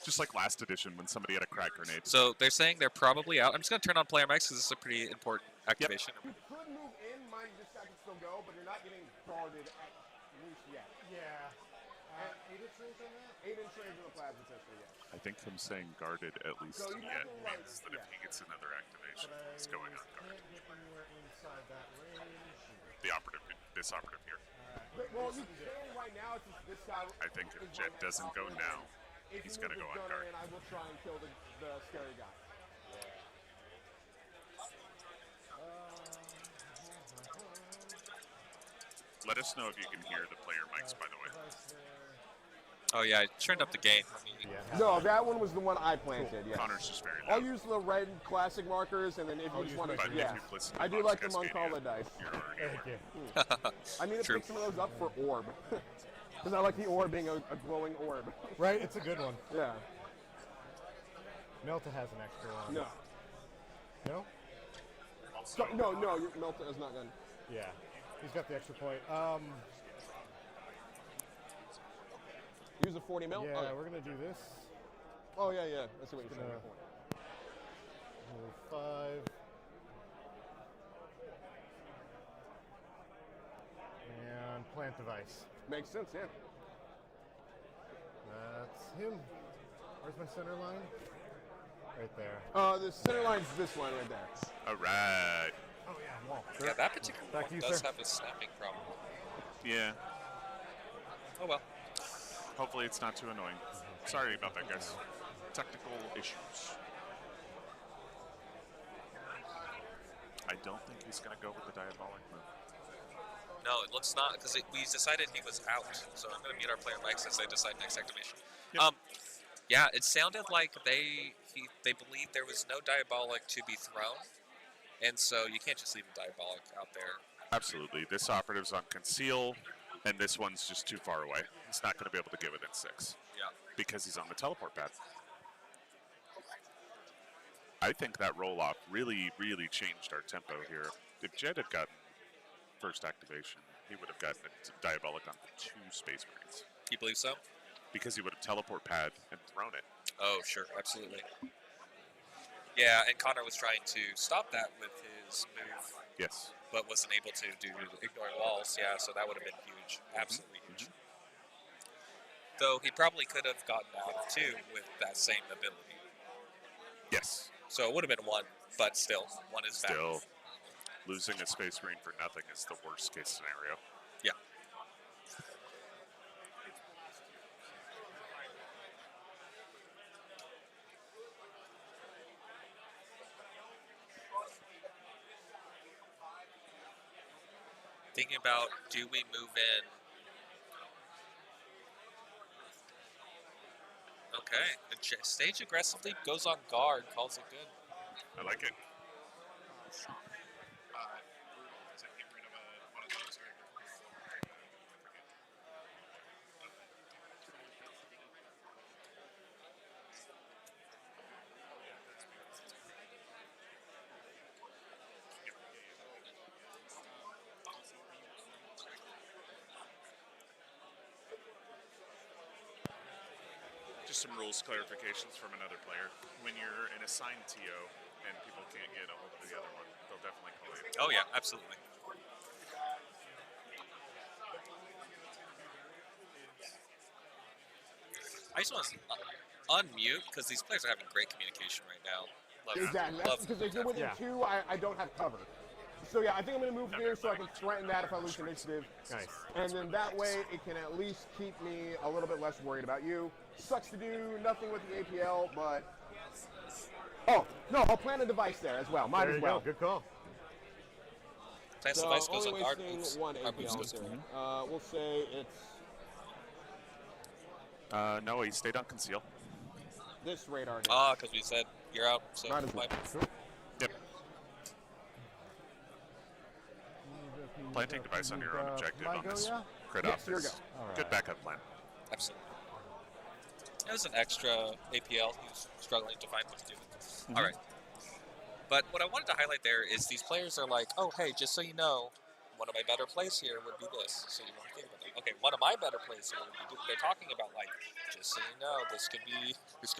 Just like last edition when somebody had a crack grenade. So they're saying they're probably out. I'm just going to turn on player mics because this is a pretty important activation. You could move in, mind this guy can still go, but you're not getting guarded at least yet. Yeah. 8-inch range on that? 8-inch range on the plasma tester, yes. I think him saying guarded at least So you yet have to, like, means that if he gets another activation, But he's going on can't guard. get anywhere inside that range. The operative, this operative here. But, well, you can right now. It's just this guy. I think if Jet doesn't go now, If he's you going to move go his on gunner guard. in, I will try and kill the scary guy. Let us know if you can hear the player mics, by the way. Oh, yeah. I turned up the gain. No, that one was the one I planted. Yeah. Connor's just very I'll loud. use the red classic markers, and then if you just want to, But yeah, if you've listened to I do Bob's like them on Cascadia, Call dice. you're already aware. I need to True. pick some of those up for orb, because I like the orb being a glowing orb. Right, it's a good one. Yeah. Melta has an extra one. No. No? So, no, your Melta is not gonna. Yeah. He's got the extra point. Use a 40 mil. Yeah, Okay. we're gonna do this. Oh yeah. I see what you're saying. Move 5. And plant device. Makes sense, yeah. That's him. Where's my center line? Right there. The center line's this line right there. All right. Oh yeah, wall. Yeah, that particular Back to one you, does sir. have a snapping problem. Yeah. Oh, well. Hopefully it's not too annoying. Sorry about that, guys. Technical issues. I don't think he's going to go with the Diabolic move. No, it looks not, because we decided he was out. So I'm going to mute our player mics as they decide next activation. Yep. Yeah, it sounded like they believed there was no Diabolic to be thrown. And so you can't just leave a Diabolic out there. Absolutely. This operative's on Conceal, and this one's just too far away. He's not going to be able to get within 6 Yeah. because he's on the teleport pad. I think that roll-off really, really changed our tempo here. If Jed had gotten first activation, he would have gotten a Diabolic on 2 Space Marines. You believe so? Because he would have teleport pad and thrown it. Oh, sure, absolutely. Yeah, and Connor was trying to stop that with his move, Yes. but wasn't able to due to ignoring walls. Yeah, so that would have been huge, absolutely huge. Though he probably could have gotten out of 2 with that same ability. Yes. So it would have been 1, but still, 1 is bad. Still, losing a Space Marine for nothing is the worst case scenario. Yeah. Thinking about, do we move in? Okay, stage aggressively, goes on guard, calls it good. I like it. Just some rules clarifications from another player. When you're an assigned TO and people can't get a hold of the other one, they'll definitely call you. Oh yeah, absolutely. I just want to unmute because these players are having great communication right now. Exactly. That's because if you're within two, I don't have cover. So yeah, I think I'm going to move here so I can threaten that if I lose initiative. Nice. And then that way it can at least keep me a little bit less worried about you. Sucks to do nothing with the APL, but... Oh, no, I'll plant a device there as well. Might There as you well. go. Good call. Plants So device goes on only guard wasting moves. one Guard moves APL goes here. on. We'll say it's No, he stayed on conceal. this radar. Ah, because we said you're out. So Might as well. Yep. Planting device on your own objective on this crit off here we is go. good backup plan. Absolutely. It was an extra APL. He was struggling to find what to do. All right. But what I wanted to highlight there is these players are like, oh, hey, just so you know, one of my better plays here would be this. So you don't think about it. Okay, one of my better plays here would be. They're talking about like, just so you know, this could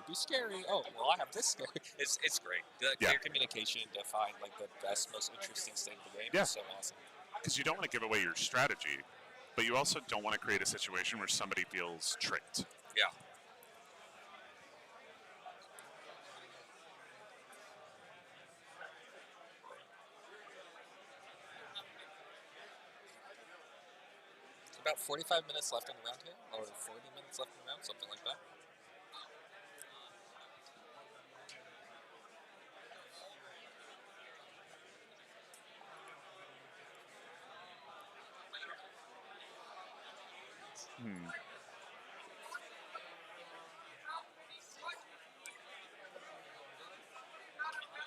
be scary. Oh, well, I have this scary. It's great. The clear communication to find like the best, most interesting state of the game is so awesome. Because you don't want to give away your strategy, but you also don't want to create a situation where somebody feels tricked. Yeah. About 45 minutes left in the round here, or 40 minutes left in the round, something like that.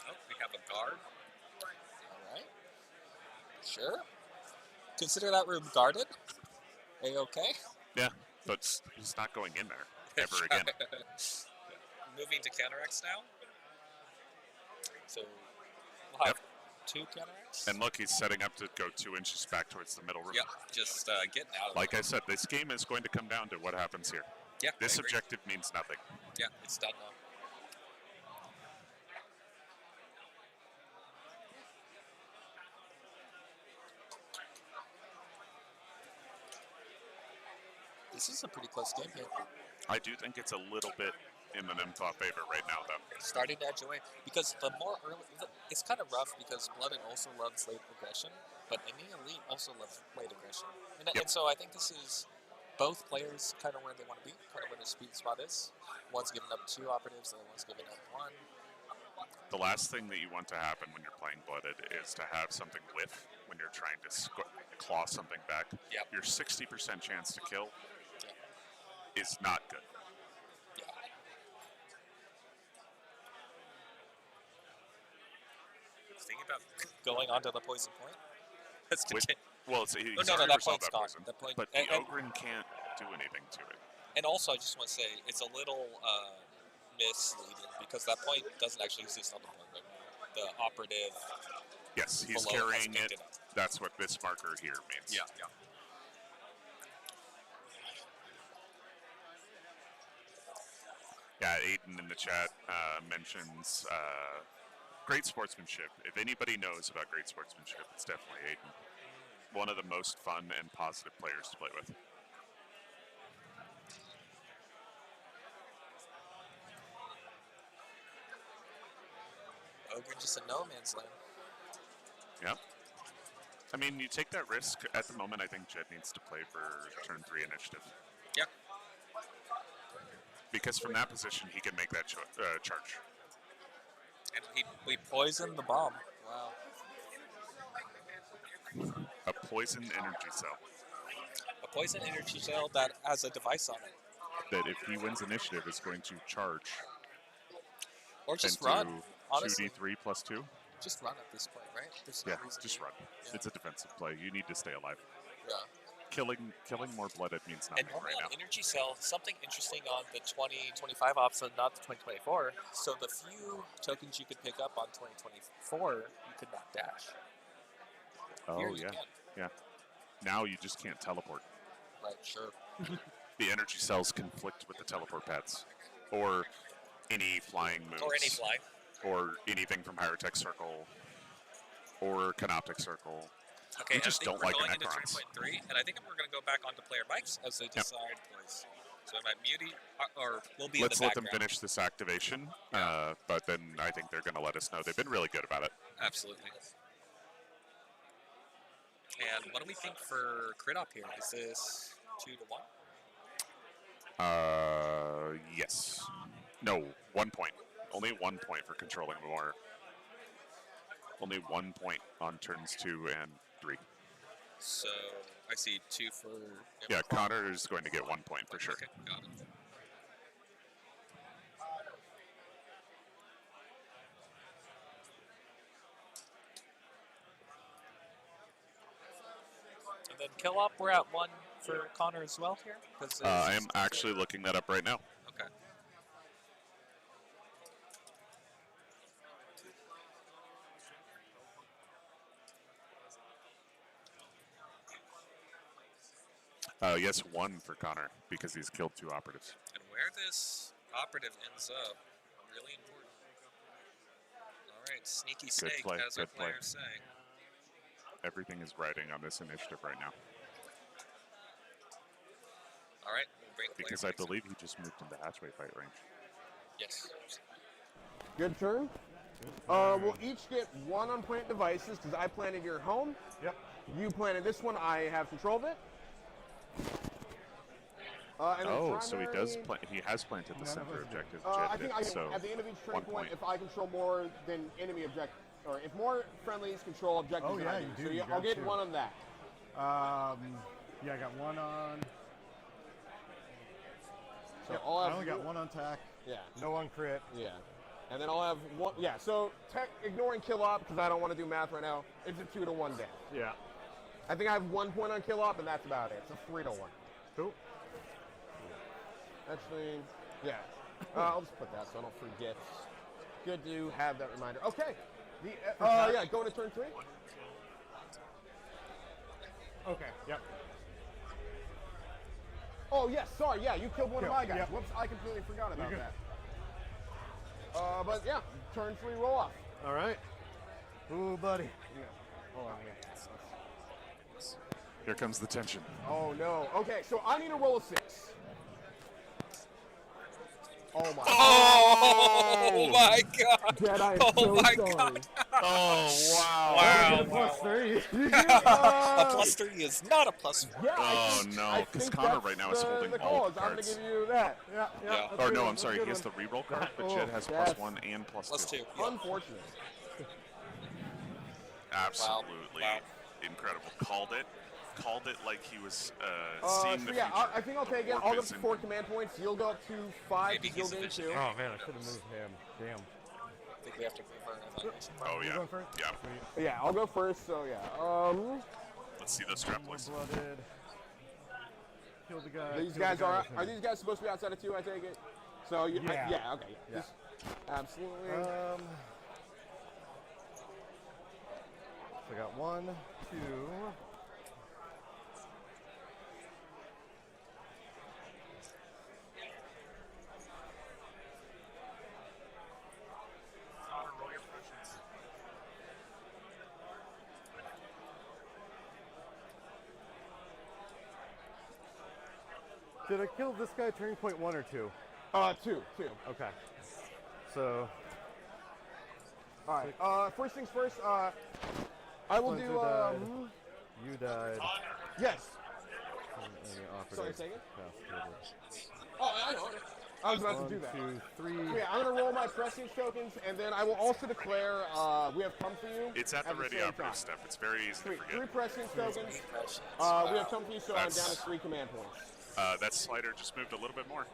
Oh, we have a guard. All right. Sure. Consider that room guarded. A-okay? Yeah, but he's not going in there ever again. Moving to counteracts now. So we'll have two counteracts. And look, he's setting up to go 2 inches back towards the middle room. Yep, just getting out of Like I said, this game is going to come down to what happens here. Yeah, this objective means nothing. Yeah, it's done now. This is a pretty close game here. I do think it's a little bit in the Nympha favor right now, though. Starting to edge away. Because the more early... It's kind of rough because Blooded also loves late aggression, but Any Elite also loves late aggression. And so I think this is both players kind of where they want to be, kind of where the sweet spot is. One's giving up 2 operatives, the other one's giving up 1. The last thing that you want to happen when you're playing Blooded is to have something whiff when you're trying to claw something back. Yep. Your 60% chance to kill is not good. Yeah. Thinking about going onto the poison point. Let's continue. Well, he's no, already that resolved point's that gone. poison, That point, but the Ogren can't do anything to it. And also, I just want to say, it's a little misleading because that point doesn't actually exist on the board right now. The operative. Yes, he's below carrying has picked it. up. That's what this marker here means. Yeah, yeah. Yeah, Aiden in the chat mentions great sportsmanship. If anybody knows about great sportsmanship, it's definitely Aiden. One of the most fun and positive players to play with. Ogre just a no man's land. Yeah. I mean, you take that risk. At the moment, I think Jed needs to play for turn 3 initiative. Yeah. Because from that position, he can make that charge. And we poisoned the bomb. Wow. A poison energy cell. A poison energy cell that has a device on it. That if he wins initiative is going to charge. Or just and run. do Honestly. 2d3 plus 2. Just run at this point, right? There's no reason just to. run. Yeah. It's a defensive play. You need to stay alive. Yeah. Killing more blooded means And nothing normally right on now. Energy Cell, something interesting on the 2025 option, not the 2024. So the few tokens you could pick up on 2024, you could not dash. Oh, Here you yeah. can. Yeah. Now you just can't teleport. Right, sure. The energy cells conflict with the teleport pads. or any flying moves. Or any fly. Or anything from Hierotech Circle. Or Canoptic Circle. Okay, We just don't like the going into Necrons. 3.3, and I think we're going to go back onto player mics as they decide place. So I might mute or we'll be Let's in the let them background. finish this activation, but then I think they're going to let us know. They've been really good about it. Absolutely. And what do we think for crit up here? Is this 2 to 1? Yes. No, 1 point. Only 1 point for controlling more. Only 1 point on turns 2 and 3. So I see 2 for. Yeah, Connor is going to get 1 point for sure. Okay, got it. And then kill up, we're at 1 for Connor as well here. I am actually looking that up right now. Okay. Yes, 1 for Connor because he's killed 2 operatives. And where this operative ends up, really important. All right, sneaky snake, play, as our good play. players say. Everything is riding on this initiative right now. All right, we'll bring Because player I mics in. believe he just moved into hatchway fight range. Yes. Good turn. We'll each get 1 on plant devices because I planted your home. Yep. You planted this one. I have control of it. And then Oh, so he does. primary- He has planted the None of center us do. objective. I Jed think did, I can, so at the end of each turn 1 point, point. if I control more than enemy object, or if more friendlies control objectives Oh, than yeah, I you do. So You I'll got get 2. 1 on that. Yeah, I got 1 on. So Yep, I'll have I only got 1 on tack. Yeah, No on crit. yeah. And then I'll have 1. Yeah, so ignoring kill up because I don't want to do math right now. It's a 2 to 1 death. Yeah. I think I have 1 point on kill up, and that's about it. It's a 3 to 1. Cool. Actually, yeah. I'll just put that so I don't forget. Good to have that reminder. Okay. Yeah, going to turn 3. Okay. Yep. Oh, yes, sorry. Yeah, you killed one of my guys. Yep. Whoops, I completely forgot about good. that. But yeah, turn 3 roll off. All right. Ooh, buddy. Hold on. Here comes the tension. Oh, no. Okay, so I need to roll a 6. Oh, my Oh my God! Dad, I am Oh so my sorry. God! Oh wow! Wow! Plus 3. A plus 3 is not a plus 4. Yeah, Oh, I no, think 'cause Connor that's right now is holding the all cause. the I'm going to cards. give you that. Yeah. Yeah. That's Or a no, good I'm sorry. one, He has that's the a good reroll card, but Oh, Jed has yes. +1 and +2. Plus 2. Unfortunate. Absolutely Wow. incredible. Called it like he was So seeing the yeah, future. I think I'll take it. Warp I'll go is up to in 4 him. command points. You'll go up to 5. Maybe You'll he's gain efficient. 2. Oh, man, I should have moved him. Damn. I think we have to move our evaluation. Oh You yeah, going first? yeah. Sweet. Yeah, I'll go first. So yeah. Let's see those strap boys. Blooded. Kill the guy. These kill guys the guy are with him. these guys supposed to be outside of 2? I take it. So you, Yeah. yeah, okay, Yeah. Just- absolutely. So I got 1, 2. Did I kill this guy turning point 1 or 2? 2. Okay. So All right. First things first. I will Splinter do. died. You died. Yes. And you offered Sorry, it. second? Pass Oh, I know. I was about it. to do 1, that. 2, 3. So, yeah, I'm gonna roll my prescience tokens, and then I will also declare we have come for you. It's at the ready same operative time. step. It's very easy to 3 forget. prescience tokens. We have come for you, so I'm down to That's- 3 command points. That slider just moved a little bit more.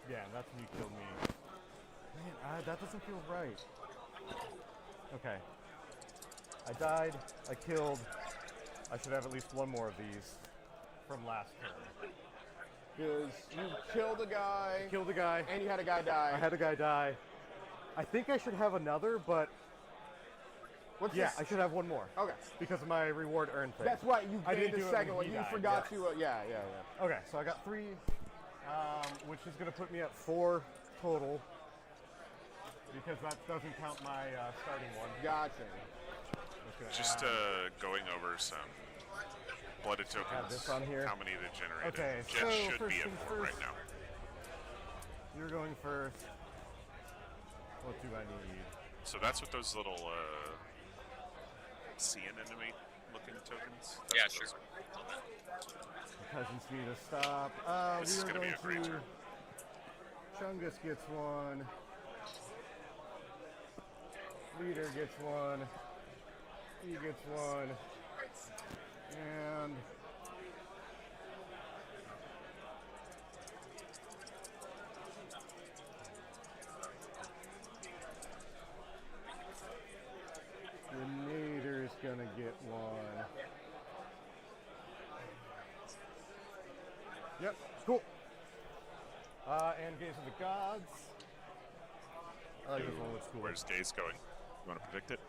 Yeah, and that's when you killed me. Man, that doesn't feel right. Okay. I died. I killed. I should have at least 1 more of these from last turn. Because you killed a guy, Killed a guy. and you had a guy die. I had a guy die. I think I should have another, but What's Yeah, this? I should have one more. Okay. Because of my reward earn thing. That's right. You I gained didn't the do it second when one. he You died, forgot yeah. to. Yeah. Okay, so I got 3, which is going to put me at 4 total. Because that doesn't count my starting one. Gotcha. Just going over some blooded tokens. Have this on here. How many they generated? Okay, Jet so should first be at things 4 first. right now. You're going first. What do I need? So that's what those little sea anemone looking tokens. That's Yeah, what sure. those are. Cousins need to stop. This is We are gonna be going a great to. turn. Chungus gets 1. Leader gets 1. He gets 1. And. Grenader's gonna get 1. Yep, cool. And Gaze of the Gods. I like this one, looks cool. Where's Gaze going? You want to predict it?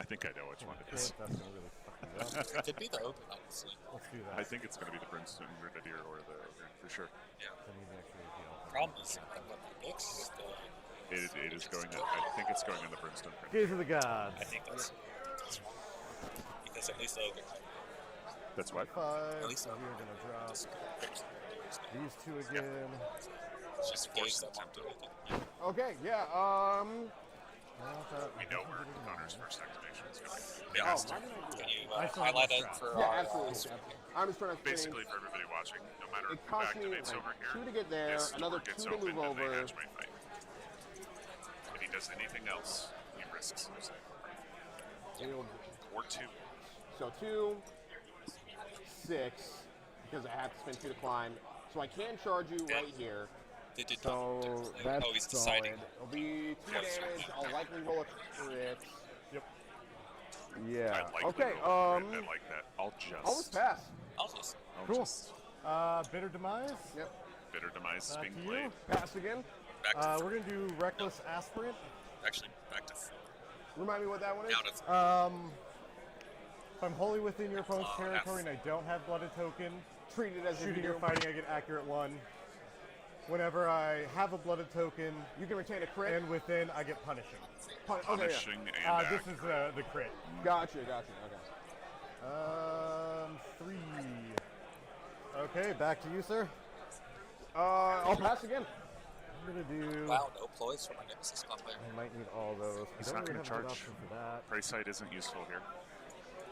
I think I know which one it is. That's gonna really fuck me up. Could be the open, honestly. Let's do I that. think it's going to be the Brimstone Grenadier or the Ogre for sure. Yeah. I need to actually heal. Problem is, what picks, It is going. I think it's going on the Brimstone Grenadier. Gaze of the Gods. I think that's wrong. Because at least the ogre. That's what? 5. At least So we're gonna drop Just these 2 again. It's just Force gauge that attempt. one. Okay. Yeah. We know where Connor's first activation is going. It Yeah. has to. Can you I still highlight have it a for Yeah, our absolutely. I'm just trying to Basically, for everybody watching, no matter It who cost me activates like over here, 2 to get there, this another door gets 2 to open move and they over. hatch my fight. If he does anything else, he risks losing. Or 2. So 2, 6, because I have to spend 2 to climb. So I can charge you right here. Did it So that's oh, he's solid. deciding. It'll be 2 damage. I'll likely roll a crit. Yep. Yeah. I'd like Okay. I like that. I'll just. pass. I'll just. I'll Cool. just. Bitter Demise. Yep. Bitter Demise is Back being to you. played. Pass again. Back to We're gonna do Reckless Aspirant. actually back to Remind me what that one is. down to If I'm wholly within your opponent's F. territory and I don't have Blooded Token, Treat it as if shooting you or do. fighting, I get accurate 1. Whenever I have a Blooded Token You can retain a crit. and within, I get Punishing. Okay, yeah. Punishing and This is the crit. Gotcha. Okay. 3. Okay, back to you, sir. I'll pass again. I'm gonna do. wow, no ploys for my nemesis not there. I might need all those. He's I don't not really gonna have a good charge. option for that. Prey Sight isn't useful here.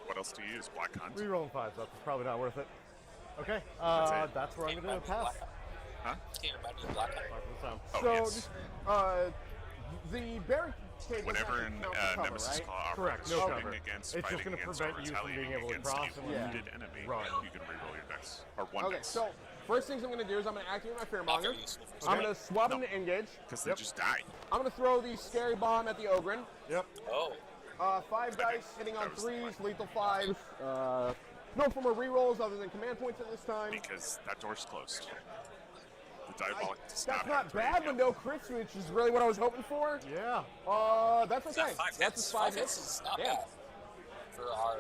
What else do you use? Black Hunt? Rerolling 5s up is probably not worth it. Okay, That's it. that's where I'm Can't gonna do a remind me of pass. Black Hunt. Huh? Can't remind me of Black Hunt. Mark this down. Oh, So yes. just, the barricade doesn't Whenever actually in count for cover, Nemesis right? Claw Correct, operates no shooting cover. against It's just fighting gonna against prevent or you from retaliating being able to against cross a and wounded enemy, run. you can reroll your dice. Or one Okay, dice. so first things I'm going to do is I'm going to activate my Not Fearmonger. very useful for I'm me. going to swap No. into engage. Because they just die. I'm going to throw the Scary Bomb at the Ogren. Yep. Oh, 5 dice, hitting on that was the 3s, plan. lethal 5s. No former rerolls other than command points at this time. Because that door's closed. The Diabolic does That's not not have bad, three but no crits, which is really what I was hoping for. Yeah. That's is okay. that 5 That's hits? just 5 5 hits hits. is not Yeah. bad for our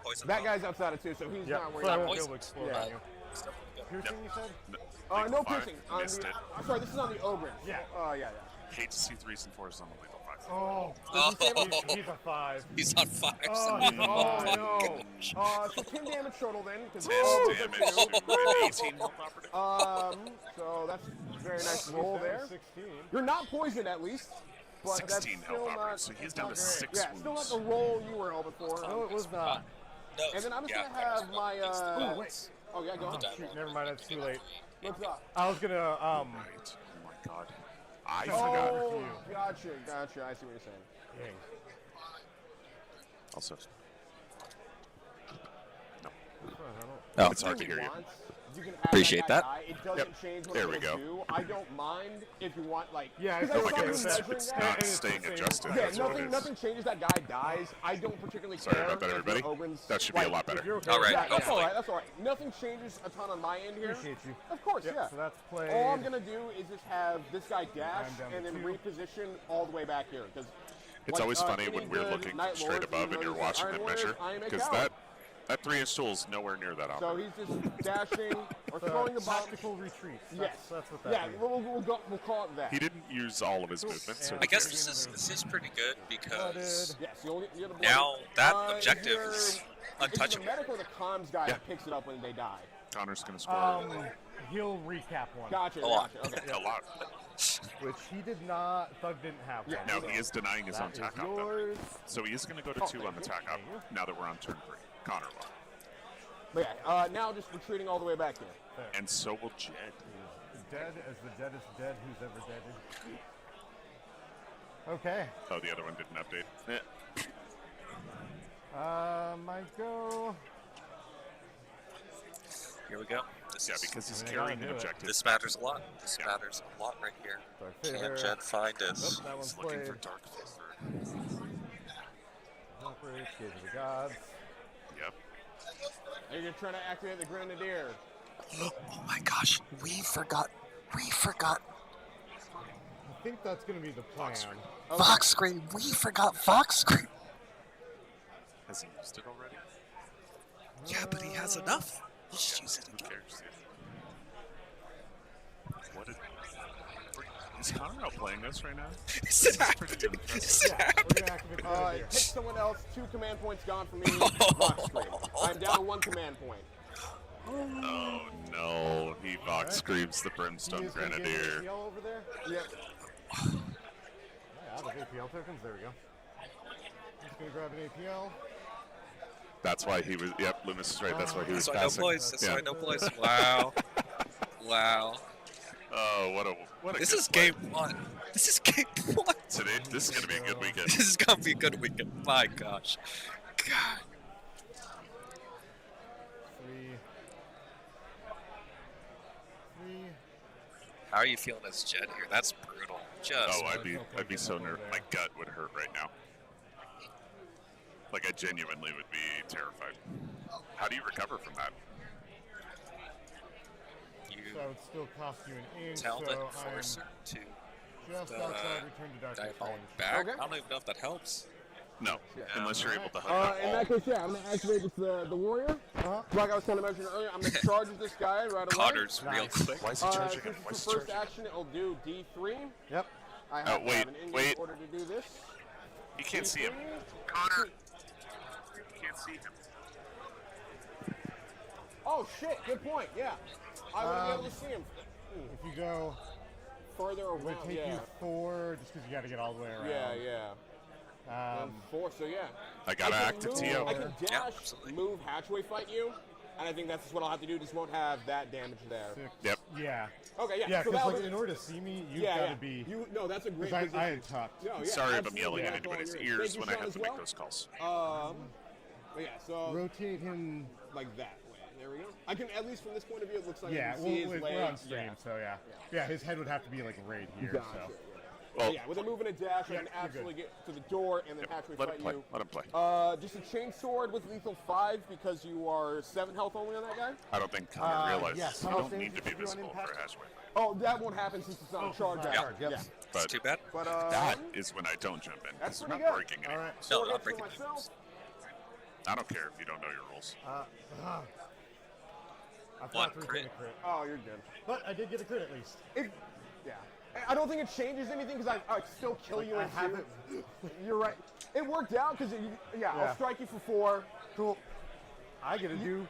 poison. That bomb. guy's outside it too, so he's Yeah. not So worried I about won't be poison. able to explode Yeah. on you. It's definitely good. Piercing, you said? No Lethal five, piercing. On missed the, it. I'm sorry, this is on the Ogren. Yeah. Yeah. Hate to see 3s and 4s on the lethal 5. Oh, Oh, he's a 5. he's on 5. Oh, he's a Oh 5. no. So 10 damage total then. 'Cause 10 all damage of them to an 18 health operative. So that's a very nice roll there. 16. You're not poisoned at least. But 16 that's health still operative, not, so he's down to great. 6 yeah, still not wounds. the roll you were hoping for. No, it was not. No, And then I'm just yeah, gonna have my, Oh, wait. Oh yeah, go on. Shoot, never mind, it's too late. What's up? I was gonna, Right. Oh my god. I Oh. forgot. Oh, gotcha. I see what you're saying. dang. Also, Oh, it's hard to hear you. You can have Appreciate that. that. Guy die. It doesn't Yep. change what There I'm we gonna go. do. I don't mind if you want like. Yeah, because I Oh my saw god, you it's measuring not that. And it's staying the same. adjusted. Yeah, That's what it is. nothing changes that guy dies. I don't particularly Sorry care. about that, if everybody. the Ogren's, That should be a lot If better. you're okay All with right, that, Yeah, that's hopefully. all right. That's all right. Nothing changes a ton on my end here. Appreciate you. Of course, Yep, yeah. so that's played. All I'm gonna do is just have this guy dash I'm down and to then 2. reposition all the way back here because It's always funny when we're looking straight above and you're watching them measure, because that 3-inch tool is nowhere near that So often. he's just dashing or throwing the bomb. Tactical retreat. Yes. That's what that Yeah, means. we'll call it that. He didn't use all of his movement, so I guess this is pretty good because Yes, you're the now that Uh, objective is is It's untouchable. the medic or the comms guy Yeah. that picks it up when they die. Connor's going to score He'll recap one. Gotcha. A lot. Gotcha. Okay. a lot. Which he did not. Thug didn't have one. Now he is denying his own That is tack out, though. yours. So he is going to go to 2 on the tack out, now that we're on turn 3. Connor will. But yeah, now just retreating all the way back here. And so will Jed. Dead as the deadest dead who's ever deaded. Okay. Oh, the other one didn't update. Might go. Here we go. This Yeah, is, because he's I mean, carrying I gotta an do it. objective. this matters a lot. This Yeah. matters a lot right here. Dark Can Favor. Jed find us? That one's He's looking played. for Dark Favor. Operate, Cage of the Gods. Yep. And you're trying to activate the Grenadier. Oh my gosh, we forgot. I think that's going to be the plan. Fox Scream. We forgot Fox Scream. Has he used it already? Yeah, but he has enough. Let's use it Who again. cares? What is Connor outplaying us right now? Is it That's pretty happening? impressive. Is it Yeah, we're happening? going to activate the Grenadier. Pick someone else. 2 command points gone for me. Vox Scream. I'm down to 1 command point. Oh no, he Vox screams the Brimstone He is gonna get an Grenadier. APL over there. Yep. Yeah, out of APL tokens. There we go. Just going to grab an APL. That's why he was. Yep, Loomis is right. That's why he was That's why no passing. boys. That's Yeah. why no boys. Wow. Wow. Oh, what a This good is play. game 1. This is game 1. Today. This is gonna be a good weekend. This is gonna be a good weekend. My gosh. God. 3. How are you feeling as Jed here? That's brutal. Just. Oh, I'd be so nervous. My gut would hurt right now. Like I genuinely would be terrified. How do you recover from that? You So it would still cost you an inch. tell so the I'm Enforcer to just outside return to darkness diabolic range. back. Okay. I don't even know if that helps. No, unless you're able to hug that In wall. that case, yeah, I'm going to activate the warrior. Like I was trying to mention earlier, I'm going to charge this guy right away. Connor's real Nice. quick. Why is he charging him? Since Why it's is the he first charging? action, it'll do D3. Yep. I have to wait, have an in-game wait. order to do this. You can't see him. D3. Connor. You can't see him. Oh shit! Good point. Yeah, I wouldn't be able to see him If you go, further it would around. take Yeah. you 4 just because you got to get all the way around. Yeah. And 4. So yeah. I got an can active move, TO. I can Yeah, dash, absolutely. move, hatchway fight you, and I think that's just what I'll have to do. Just won't have that damage there. 6. Yep. Yeah. Okay. Yeah. Yeah, so because that like, was, in order to see me, you've yeah, got yeah. to be. You no, that's a great Because position. I had tucked. No, yeah, Sorry if I'm absolutely. yelling Yeah, in that's all anybody's yours. ears Thank you, when I Sean, have as to make well. those calls. But yeah, so Rotate him. like that way. There we go. I can at least from this point of view, it looks like I Yeah, can see his legs. we're on stream, Yeah. so yeah. Yeah, his head would have to be like right here. Gotcha. So. Well, Yeah, with a move and a dash, I Yeah, can you're absolutely get to the door and then hatchway let fight him play. you. Let him play. Just a chain sword with lethal 5 because you are 7 health only on that guy. I don't think Connor realizes yes. you How don't much need to be damage did you do on visible for a impact? hatchway. Oh, that won't happen since it's not a charge not a action. charge, yep. Yeah. It's But too bad. But that is when I don't jump in. That's Because we're pretty not good. breaking anything. All right. No, sword not up to breaking myself. I don't care if you don't know your rules. I One forgot to retain crit. a crit. Oh, you're good. But I did get a crit at least. Yeah. I don't think it changes anything because I still kill you I in have 2. You're right. It worked out because, Yeah. I'll strike you for 4. Cool. I get to do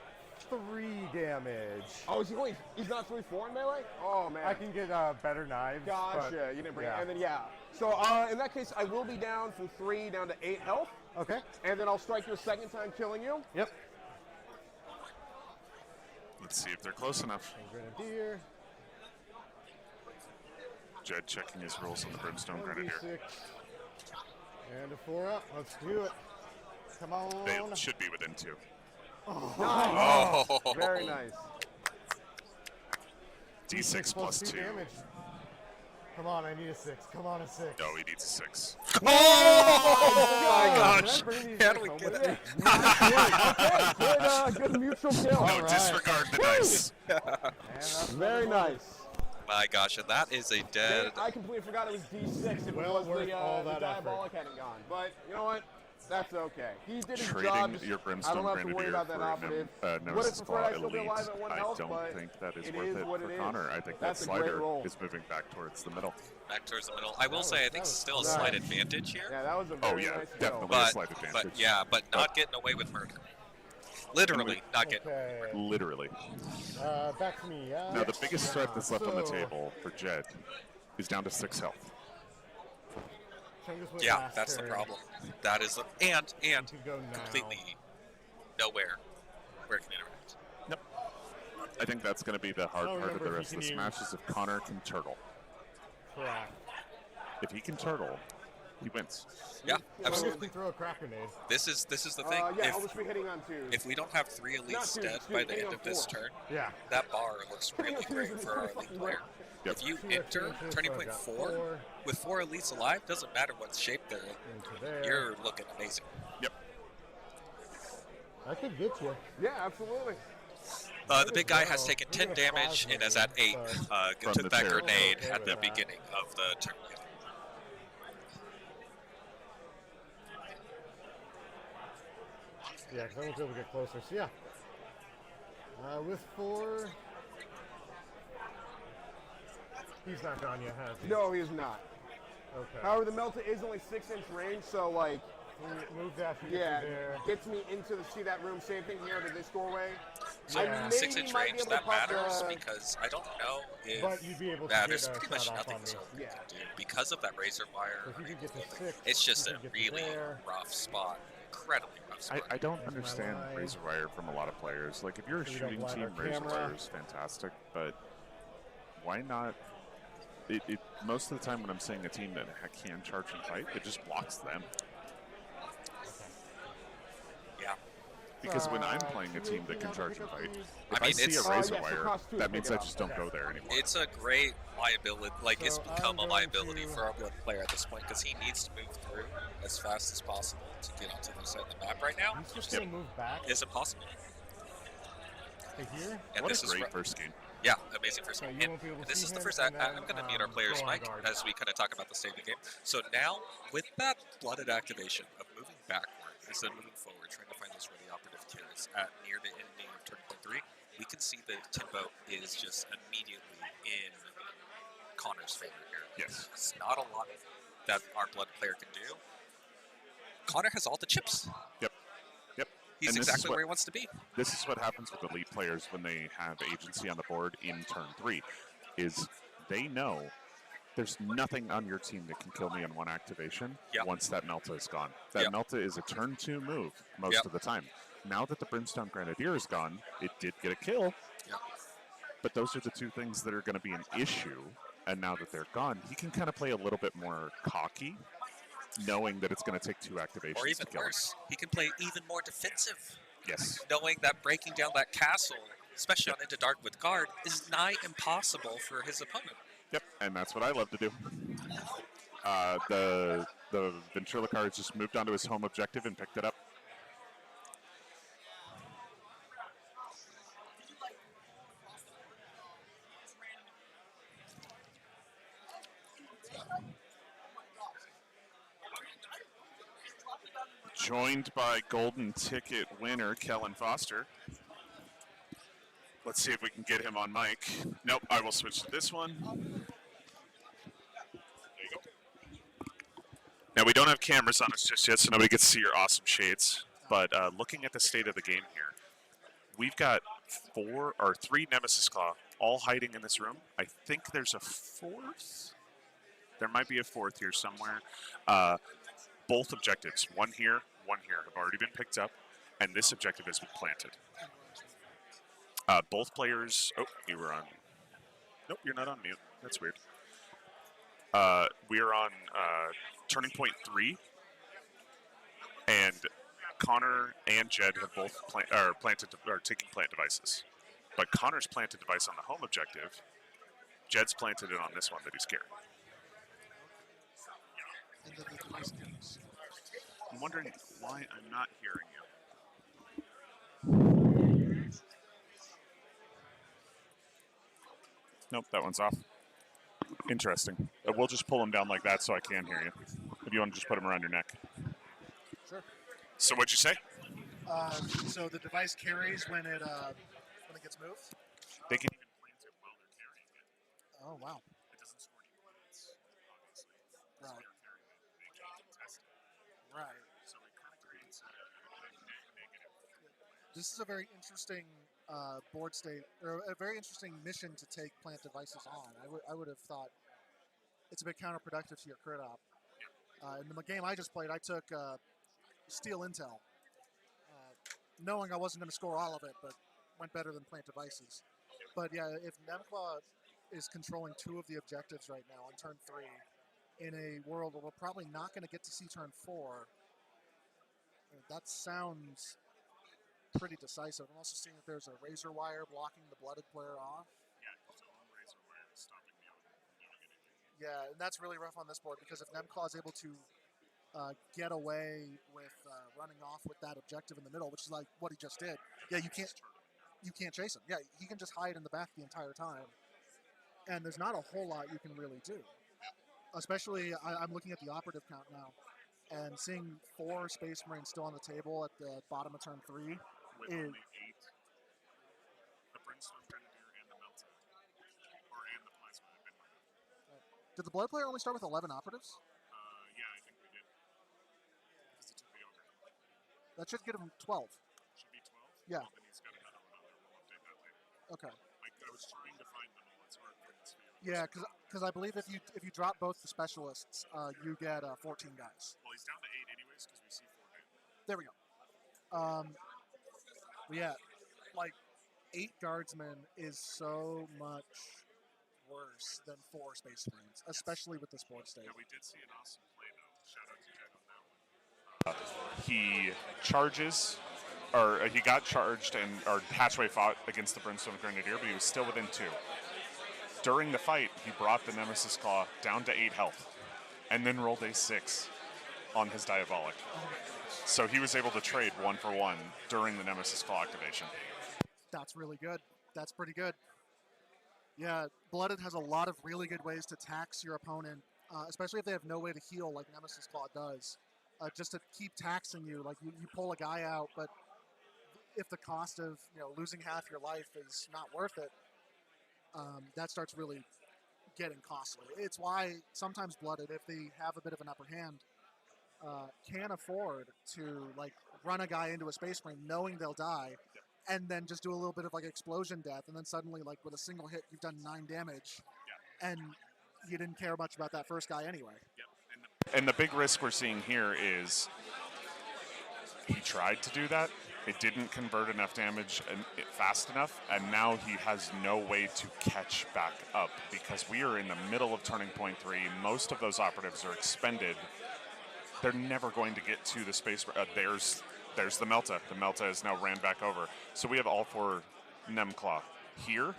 3 damage. Oh, he's not 3-4 in melee? Oh, man. I can get better knives. Gotcha. but- You didn't bring yeah. it. And then, yeah. So, in that case, I will be down from 3 down to 8 health. Okay. And then I'll strike you a second time, killing you. Yep. Let's see if they're close enough. Grenadier. Jed checking his rules on the Brimstone Grenadier. 1d6. And a 4 up. Let's do it. Come on. They should be within 2. Oh. Very nice. D6 plus 2. damage. Come on, I need a 6. Come on, a 6. No, he needs a 6. Oh my Did gosh. I bring these How dice do we home get with it? me? Okay, good mutual kill. No, right. disregard the dice. And that's Very nice. My gosh, and that is a dead. I completely forgot it was D6 if Well it was worth all the that diabolic hadn't gone. But you know what? That's okay. He did his Trading job. your I Brimstone don't have to worry Grenadier about that for operative. Would have Nemesis preferred Claw I still be Elite, alive at 1 I health, don't but think that is it worth is it what for it is. Connor. I think That's that a great slider roll. is moving back towards the middle. Back towards the middle. I will say, I think still a slight advantage here. Yeah, that was a Oh very yeah, nice definitely go. a slight advantage. But not getting away with murder. Literally not getting. Okay. Literally. Back to me. Now the biggest threat that's left on the So- table for Jed is down to 6 health. Chungus went Yeah, last that's the turn. problem. That is the and Could go now. completely nowhere where it can interact. Nope. I think that's going to be the hard I'll part of the remember if rest he of this can match use- is if Connor can turtle. Correct. If he can turtle, he wins. Yeah, Chungus absolutely. can throw a crack grenade. This is the thing. Yeah, I'll just be hitting on 2s. If we don't have 3 elites Not twos, dead excuse by me, the hitting end on of this 4. turn, Yeah. that bar looks Hitting really on 2s great is for our pretty elite fucking player. Yep. If you Two enter experiences, turning so I point got 4 with 4 elites alive, doesn't matter what shape they're in. Into there. You're looking amazing. Yep. I could get you. Yeah, absolutely. The big guy has taken 10 damage and is at 8. From Took the that terror. grenade Okay at with the that. beginning of the turn. Yeah, because I won't be able to get closer. So yeah. With 4. He's not gone yet, has he? No, he is not. Okay. However, the Melta is only 6-inch range, so like, Move that to yeah, there. gets me into the see that room. Same thing here to this doorway. So I Yeah. maybe 6-inch might be range, able that to pop matters the- because I don't know if But you'd be able to there's get a pretty much shot off nothing on me. this Yeah. can do because of that razor wire. So if you could get to 6, It's just you a could get to really there. rough spot, incredibly rough spot. I don't There's my understand line. razor wire from a lot of players. Like, if you're a So we don't shooting blind team, our razor camera. wire is fantastic, but why not? It most of the time when I'm seeing a team that can charge and fight, it just blocks them. Yeah. Because when I'm playing a team that can charge and fight, if I I mean, see a it's- razor yes, it wire, costs 2 to that pick means it I up. just don't Okay. go there anymore. It's a great liability. Like, it's So become a I'm going liability to- for our blood player at this point because he needs to move through as fast as possible to get onto the other side of the map right now. He's just going to move back Is impossible. to here. And What this a is great ro- first game. Yeah, amazing first So game. you And won't be able to this see is the him, first. and I'm then, going to mute our player's go on mic guard. as we kind of talk about the state of the game. So now, with that blooded activation of moving backward instead of moving forward, trying to find those really operative kills at near the ending of turn point 3, we can see the tempo is just immediately in Connor's favor here. Yes. It's not a lot that our blood player can do. Connor has all the chips. Yep. Yep. He's And this is exactly what- where he wants to be. This is what happens with elite players when they have agency on the board in turn 3, is they know there's nothing on your team that can kill me in one activation Yep. once that Melta is gone. That Yep. Melta is a turn 2 move most Yep. of the time. Now that the Brimstone Grenadier is gone, it did get a kill, Yep. but those are the two things that are going to be an issue. And now that they're gone, he can kind of play a little bit more cocky, knowing that it's going to take 2 activations Or even to kill him. worse, he can play even more defensive, Yes. knowing that breaking down that castle, especially on Into Dark with guard, is nigh impossible for his opponent. Yep, and that's what I love to do. The ventriloquist has just moved onto his home objective and picked it up. Joined by golden ticket winner Kellen Foster. Let's see if we can get him on mic. Nope, I will switch to this one. There you go. Now, we don't have cameras on us just yet, so nobody gets to see your awesome shades. But looking at the state of the game here, we've got 3 Nemesis Claw all hiding in this room. I think there's a 4th. There might be a 4th here somewhere. Both objectives, one here, have already been picked up, and this objective has been planted. Both players. Oh, you were on. Nope, you're not on mute. That's weird. We are on turning point 3, and Connor and Jed have both taking plant devices. But Connor's planted device on the home objective. Jed's planted it on this one that he's carrying. I'm wondering why I'm not hearing you. Nope, that one's off. Interesting. We'll just pull him down like that so I can hear you. If you want to just put him around your neck. Sure. So what'd you say? So the device carries when it gets moved. They can even plant it while they're carrying it. Oh wow. It doesn't score any points, obviously. Right. They're carrying it. They can't contest it. Right. So it kind of creates a negative. This is a very interesting board state, or a very interesting mission to take plant devices on. I would have thought it's a bit counterproductive to your crit op. In the game I just played, I took Steel Intel, knowing I wasn't going to score all of it, but went better than plant devices. But yeah, if Nemclaw is controlling 2 of the objectives right now on turn 3, in a world where we're probably not going to get to see turn 4, that sounds pretty decisive. I'm also seeing that there's a razor wire blocking the blooded player off. Yeah, his own razor wire is stopping me from doing anything. Yeah, and that's really rough on this board because if Nemclaw is able to get away with running off with that objective in the middle, which is like what he just did. Yeah, you can't chase him. Yeah, he can just hide in the back the entire time, and there's not a whole lot you can really do. Especially, I'm looking at the operative count now, and seeing 4 Space Marines still on the table at the bottom of turn 3 With is. only 8. The Brimstone Grenadier and the Melta. And the Plasma have been removed. Did the Blood Player only start with 11 operatives? Yeah, I think we did. Because he took the Ogre. That should get him 12. Should be 12? Yeah. Well, then he's got another one on there. We'll update that later. Okay. I was trying to find them all. It's hard for this view. Yeah, because I believe if you drop both the specialists, you get 14 guys. Well, he's down to 8 anyways because we see 4 now. There we go. But yeah, like 8 guardsmen is so much worse than 4 Space Marines, especially with this board state. Yeah, we did see an awesome play though. Shout out to Jed on that one. He charges, or he got charged, and or Hatchway fought against the Brimstone Grenadier, but he was still within 2. During the fight, he brought the Nemesis Claw down to 8 health, and then rolled a 6 on his Diabolic. So he was able to trade 1 for 1 during the Nemesis Claw activation. That's really good. That's pretty good. Yeah, Blooded has a lot of really good ways to tax your opponent, especially if they have no way to heal like Nemesis Claw does. Just to keep taxing you, like you pull a guy out, but if the cost of losing half your life is not worth it, that starts really getting costly. It's why sometimes Blooded, if they have a bit of an upper hand, can afford to like run a guy into a Space Marine knowing they'll die, and then just do a little bit of like explosion death, and then suddenly like with a single hit you've done 9 damage, and you didn't care much about that first guy anyway. And the big risk we're seeing here is he tried to do that. It didn't convert enough damage fast enough, and now he has no way to catch back up because we are in the middle of turning point 3. Most of those operatives are expended. They're never going to get to the space. There's the Melta. The Melta is now ran back over. So we have all 4 Nemclaw here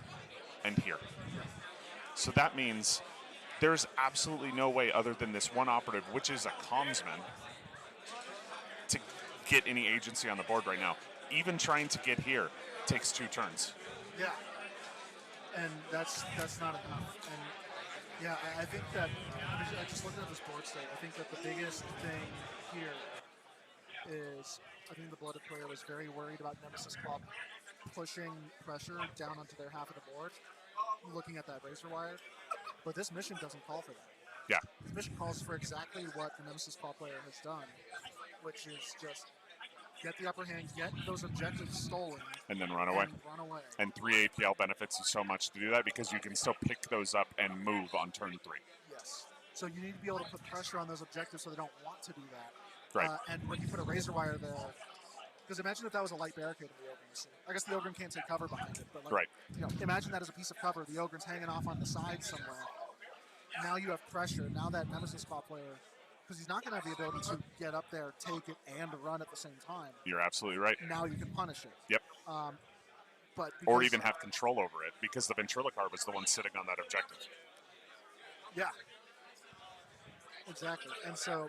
and here. So that means there's absolutely no way other than this one operative, which is a commsman, to get any agency on the board right now. Even trying to get here takes 2 turns. Yeah, and that's not enough. And yeah, I think that I just looking at this board state, I think that the biggest thing here is I think the Blooded player was very worried about Nemesis Claw pushing pressure down onto their half of the board, looking at that razor wire. But this mission doesn't call for that. Yeah. This mission calls for exactly what the Nemesis Claw player has done, which is just get the upper hand, get those objectives stolen, and then run away. And 3 APL benefits you so much to do that because you can still pick those up and move on turn 3. Yes. So you need to be able to put pressure on those objectives so they don't want to do that. Right. And when you put a razor wire there, because imagine if that was a light barricade in the Ogre. I guess the Ogre can't take cover behind it, but like, right. Imagine that as a piece of cover. The Ogre's hanging off on the side somewhere. Now you have pressure. Now that Nemesis Claw player, because he's not going to have the ability to get up there, take it, and run at the same time. You're absolutely right. Now you can punish it. Yep. But or even have control over it because the Ventriloquist was the one sitting on that objective. Yeah. Exactly. And so...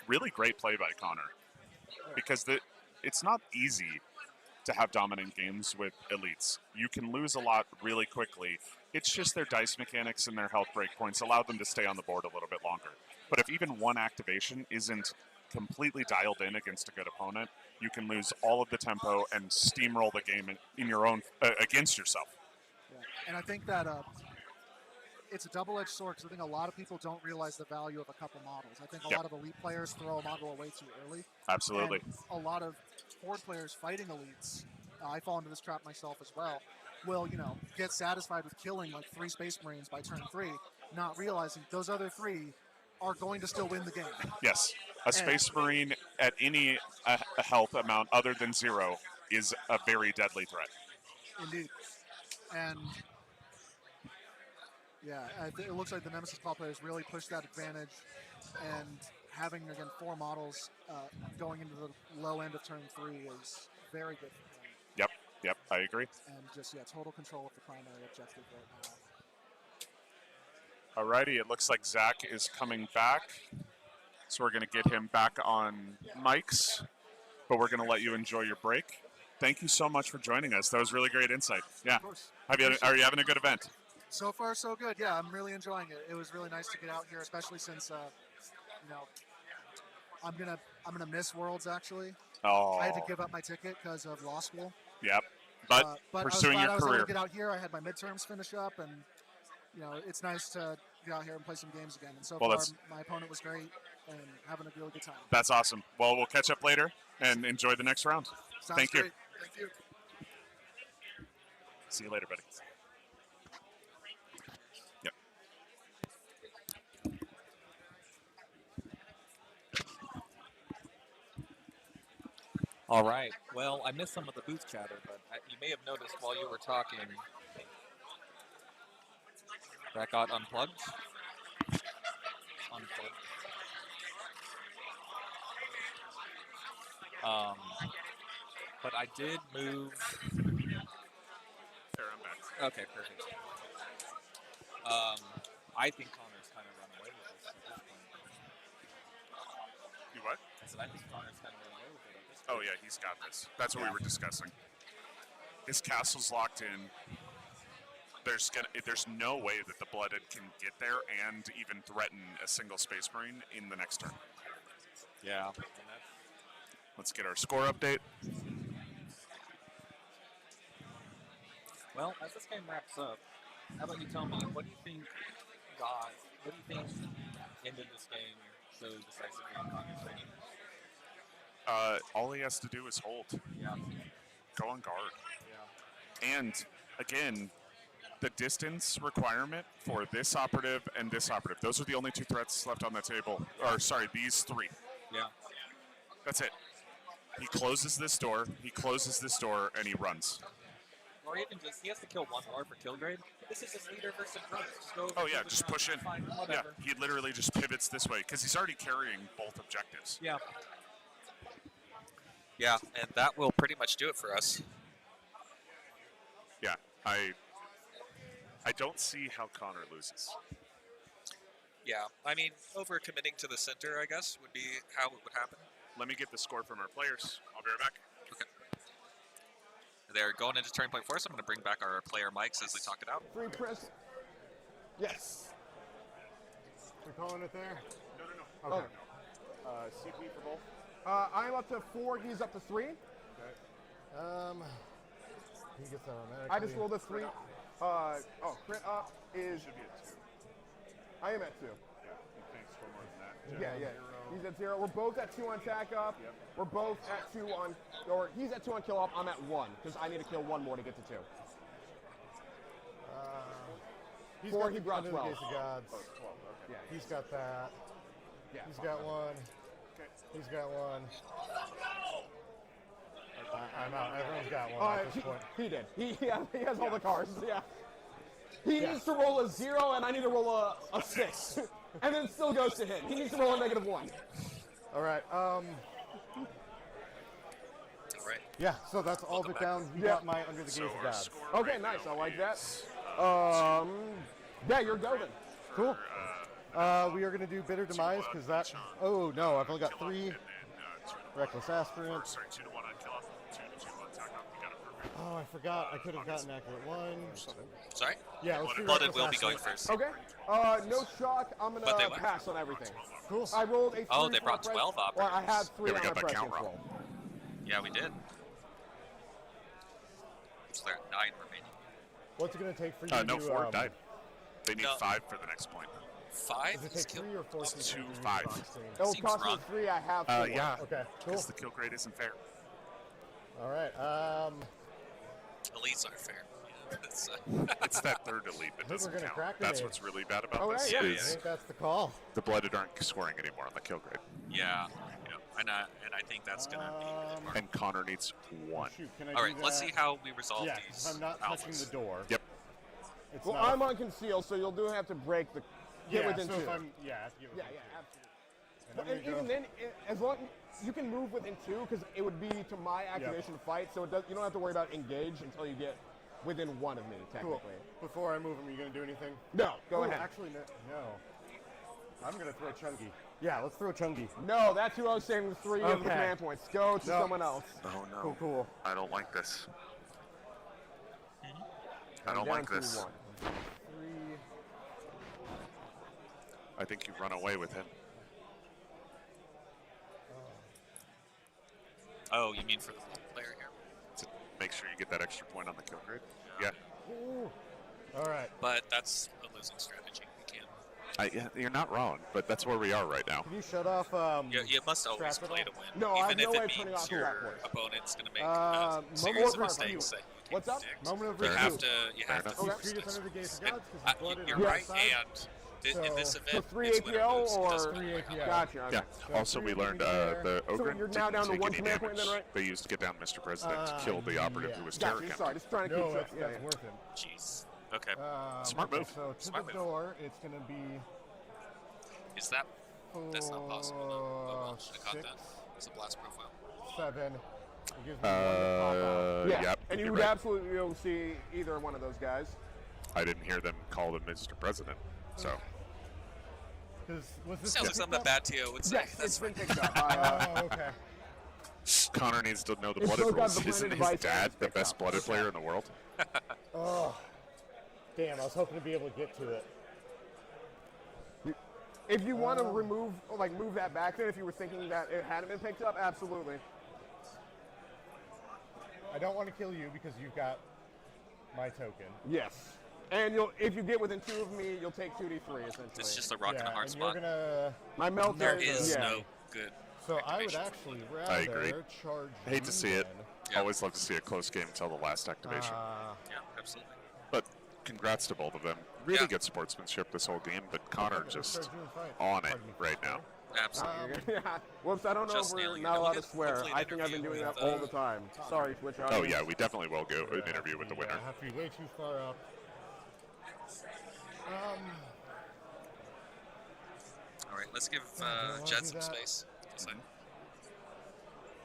Really great play by Connor because it's not easy to have dominant games with elites. You can lose a lot really quickly. It's just their dice mechanics and their health breakpoints allow them to stay on the board a little bit longer. But if even one activation isn't completely dialed in against a good opponent, you can lose all of the tempo and steamroll the game in your own against yourself. Yeah. And I think that it's a double-edged sword because I think a lot of people don't realize the value of a couple models. I think a lot of elite players throw a model away too early. Absolutely. And a lot of horde players fighting elites, I fall into this trap myself as well, will, get satisfied with killing like 3 Space Marines by turn 3, not realizing those other 3 are going to still win the game. Yes. A Space Marine at any health amount other than 0 is a very deadly threat. Indeed. And yeah, it looks like the Nemesis Claw players really pushed that advantage, and having, again, 4 models going into the low end of turn 3 is very good for them. Yep, I agree. And just, total control of the primary objective right now. Alrighty, it looks like Zach is coming back, so we're going to get him back on mics, but we're going to let you enjoy your break. Thank you so much for joining us. That was really great insight. Yeah. Of course. Are you having a good event? So far, so good. Yeah, I'm really enjoying it. It was really nice to get out here, especially since, I'm gonna miss Worlds actually. Oh. I had to give up my ticket because of law school. Yep. But pursuing your I was able career. to get out here. I had my midterms finish up, and it's nice to get out here and play some games again. And so far, my opponent was great and having a really good time. That's awesome. Well, we'll catch up later and enjoy the next round. Sounds great. Thank you. See you later, buddy. Yep. All right. Well, I missed some of the booth chatter, but you may have noticed while you were talking that got unplugged. But I did move. There, I'm back. Okay, perfect. I think Connor's kind of run away with this at this point. You what? I said I think Connor's kind of run away with it at this point. Oh, yeah, he's got this. That's what we were discussing. His castle's locked in. There's no way that the Blooded can get there and even threaten a single Space Marine in the next turn. Yeah. Let's get our score update. Well, as this game wraps up, how about you tell me, what do you think ended this game so decisively in Connor's favor? All he has to do is hold. Yeah. Go on guard. Yeah. And, again, the distance requirement for this operative and this operative, those are the only 2 threats left on the table. Or, sorry, these 3. Yeah. That's it. He closes this door, and he runs. Or even just, he has to kill 1 more for kill grade. This is just leader versus grunts. Just go over Oh, yeah, the just ground, push in. find Yeah, whatever. he literally just pivots this way, because he's already carrying both objectives. Yeah. Yeah, and that will pretty much do it for us. Yeah, I don't see how Connor loses. Yeah, I mean, over-committing to the center, I guess, would be how it would happen. Let me get the score from our players. I'll be right back. Okay. They're going into turn point 4, so I'm going to bring back our player mics as we talk it out. 3 press. Yes. We're calling it there? No. Okay. CP for both? I'm up to 4. He's up to 3. Okay. He gets that automatically. I just rolled a 3. Crit up is. Should be at 2. I am at 2. Yeah, you can't score more than that. Yeah. He's at 0. We're both at 2 on tack up. Yep. We're both at 2 on, or he's at 2 on kill up. I'm at 1 because I need to kill 1 more to get to 2. He's 4, got he the brought Under the 12. Gates of Gods. Oh, 12, okay. Yeah, He's got that. Yeah. He's got 1. Okay. He's got 1. I'm out. Everyone's got 1 at this point. He did. He has all the cards. Yeah. He needs to roll a 0, and I need to roll a 6, and then it still goes to him. He needs to roll a -1. All right. All right. Yeah. So that's all of it down. You got my Under the Gates of our Gods. score Okay, right nice. now I like that. is, Yeah, you're golden. Cool. We are going to do Bitter Demise because that. Oh no, I've only got 3 Reckless Aspirant. Sorry, 2 to 1 on kill off, 2 to 2 on attack up. You Oh, I forgot. I could have gotten accurate one. Sorry? Yeah, let's do Blooded reckless will be going action. first. Okay. No shock. I'm But gonna they went. pass on everything. Cool. I rolled a 3 Oh, they for brought my 12 Well, I have operators. 3 Yeah, we on got my that count prescience wrong. roll. Yeah, we did. So there are 9 remaining. What's it going to take for you No, to... 4 died. They need no. 5 for the next point. 5 Does it is take kill. 3 or 4? 2, 5. It'll Seems cost me wrong. 3. I have 4. Yeah. Okay, cool. Because the kill grade isn't fair. All right. Elites aren't fair. It's, It's that third elite that we're doesn't gonna count. crack That's grenades. what's really bad about Oh, this. yeah, I Is think that's the call. the blooded aren't scoring anymore on the kill grade. yeah. And I think that's going to be... And Connor needs 1. Shoot, can I All do right, let's that? see how we resolve Yeah, these if I'm not touching alphas. the door. Yep. It's Well, not I'm on conceal, so you'll do have to break the. Get yeah, within so 2. if I'm, yeah, if you Yeah, absolutely. And But, I'm and gonna even go- then, as long you can move within 2, because it would be to my activation to fight, so you don't have to worry about engage until you get within 1 of me, technically. Cool. Before I move him, are you going to do anything? No, go Ooh, ahead. Actually, no. I'm going to throw Chunky. Yeah, let's throw Chunky. No, that's who I was saving 3 of the Okay. command points. Go to No. someone else. Oh no. Cool, cool. I don't like this. I I'm don't down like to this. 1. 3. I think you run away with him. Oh, you mean for the player here? To make sure you get that extra point on the kill grade. Yeah. Ooh. All right. But that's a losing strategy. You can't. Yeah, you're not wrong, but that's where we are right now. Can you shut off? You must always Strap it play on? to win. No, I have even no if way it of turning means off the your backwards. opponent's going to make moment serious of mistakes review. that you can't What's up? predict. Moment of Fair You review. have to. You have to. enough. He's force treated this. under the gates of And, gods because he's blooded you're on the right, outside. and in this So- event, So 3 it's win or APL lose. It or doesn't 3 matter. APL. Gotcha. Okay. Yeah. Also, we learned the So Ogre you're now didn't down to take 1 any command point damage. then, right? They used to get down Mr. President to kill the operative yeah. who was terror Gotcha. Sorry, just trying to No, keep that's, track. that's worth it. Jeez. Okay. Smart okay, move. So to Smart the move. door, it's going to be Is that? That's not possible. No. Oh, well, should have caught 6, that. It's a blast profile. 7. It gives me 1 to pop out. Yeah, Yep. and you you're would right. absolutely be able to see either one of those guys. I didn't hear them call him Mr. President, so. 'Cause was this Sounds like picked something up? that Batio would say. Yes, That's it's been fine. picked up. Oh, okay. Connor needs to know the It's blooded still got rules. the blended Isn't his device dad and the it's best picked up. blooded player in the world? Oh, damn! I was hoping to be able to get to it. If you want to move that back then, if you were thinking that it hadn't been picked up, absolutely. I don't want to kill you because you've got my token. Yes. And if you get within 2 of me, you'll take 2d3 essentially. It's just a rock and a hard and spot. you're gonna. My melt There is is yeah. no good. So I would activation actually for rather I agree. charge. I hate to see it. Yeah. Always love to see a close game until the last activation. Yeah, absolutely. But congrats to both of them. Really Yeah. good sportsmanship this whole game, but Connor just Charge you and fight. on it Pardon me. right now. Absolutely. Yeah. Whoops, I don't know Just if we're nailing it. not And we'll allowed to get swear. hopefully an I think I've been interview doing that with, all the time. Sorry, Twitch Oh audience. yeah, we definitely will go an interview with the winner. I have to be way too far up. All right, let's give do I wanna Jed do some that? space.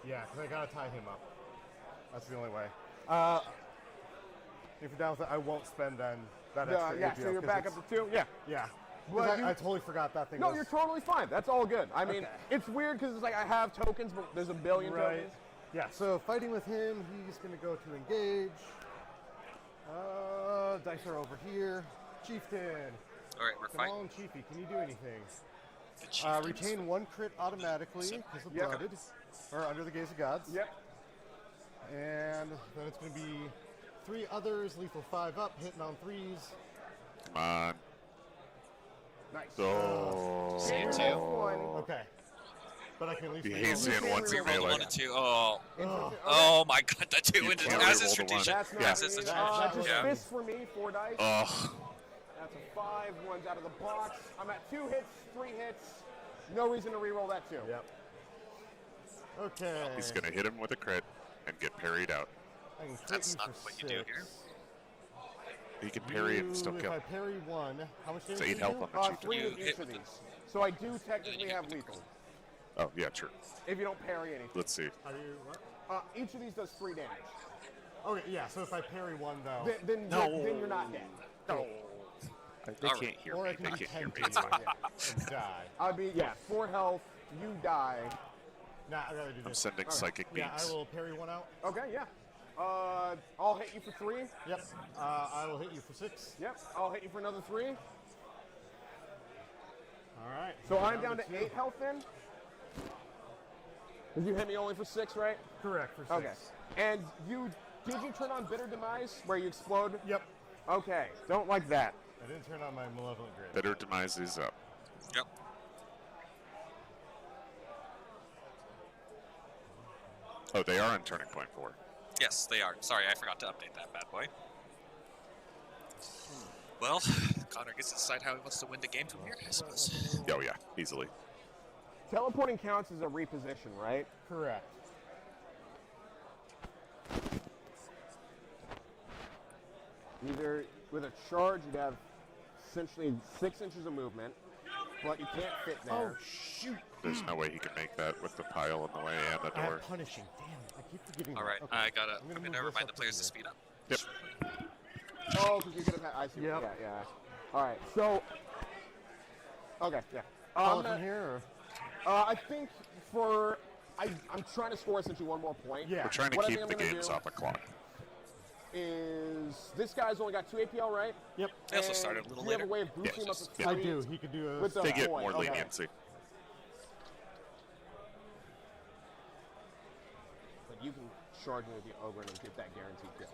Yeah, because I gotta tie him up. That's the only way. If you're down with it, I won't spend then that extra Yeah, APL, so you're 'cause back it's- up to 2? Yeah. Yeah. Well, Because you- I totally forgot that thing. No, was, you're totally fine. That's all good. I mean, Okay. it's weird because it's like I have tokens, but there's a billion right. tokens. Yeah. So fighting with him, he's gonna go to engage. Dice are over here. Chieftain. All right, we're Come fighting. on, Chiefy. Can you do anything? The chieftains. Retain 1 crit automatically because of Yep. blooded, or under the gaze of gods. Yep. And then it's going to be 3 others, lethal 5 up, hitting on 3s. Come on. Nice. Oh. See you Roll too. 1. Okay. But I can at least He make hates roll. seeing one Reroll Reroll melee. 1 and 2. Oh, Ugh. oh my God, that 2 You into can't as reroll a the strategic. one. That's not Yeah. As a me. strategic. That's just Yeah. fists for me. 4 dice. Ugh. That's a 5. 1's out of the box. I'm at 2 hits, 3 hits. No reason to reroll that 2. Yep. Okay. He's gonna hit him with a crit and get parried out. I can crit That's you not for what you do 6. here. He can parry it and still If kill. I parry 1, how much damage It's do 8 you health do? on the chieftain. 3 You with hit each of with these. So I do technically hit have with the lethal Oh yeah, true. if you don't parry anything. Let's see. How do you, what? Each of these does 3 damage. Okay, yeah, so if I parry 1, though. Then you're not dead. No. They All can't hear or me. I can They do can't 10 hear me. to It's fine. and die. I'd be 4 health. You die. Nah, I'd rather do I'm this. sending psychic Yeah, beams. I will parry 1 out. Okay, yeah. I'll hit you for 3. Yep. I will hit you for 6. Yep. I'll hit you for another 3. All right. So I'm down to 8 health then. Did you hit me only for 6, right? Correct, for 6. Okay. And did you turn on Bitter Demise where you explode? Yep. Okay. Don't like that. I didn't turn on my Malevolent Grid. Bitter Demise is up. Yep. Oh, they are on Turning Point 4. Yes, they are. Sorry, I forgot to update that bad boy. Well, Connor gets to decide how he wants to win the game from here, I suppose. Oh, yeah, easily. Teleporting counts as a reposition, right? Correct. Either with a charge, you'd have essentially 6 inches of movement, but you can't fit there. Oh, shoot. There's no way he can make that with the pile in the way and the I door. have punishing. Damn, I keep forgetting. All right, that. Okay. I'm gonna move remind this the players to up speed up. Yep. Oh, because you're gonna have. I see. Yep. Yeah. All right. So. Okay. Yeah. Call it from here, I think I'm trying to score essentially one more point. Yeah. We're trying to What I keep think the I'm gonna games do off the clock. Is this guy's only got 2 APL, right? Yep. They also And started a little do you have later. a way of boosting Yes. him up to Yeah. I 3? do. He could do a. With the They get point, more okay. leniency. But you can charge me with the ogre and get that guaranteed kill.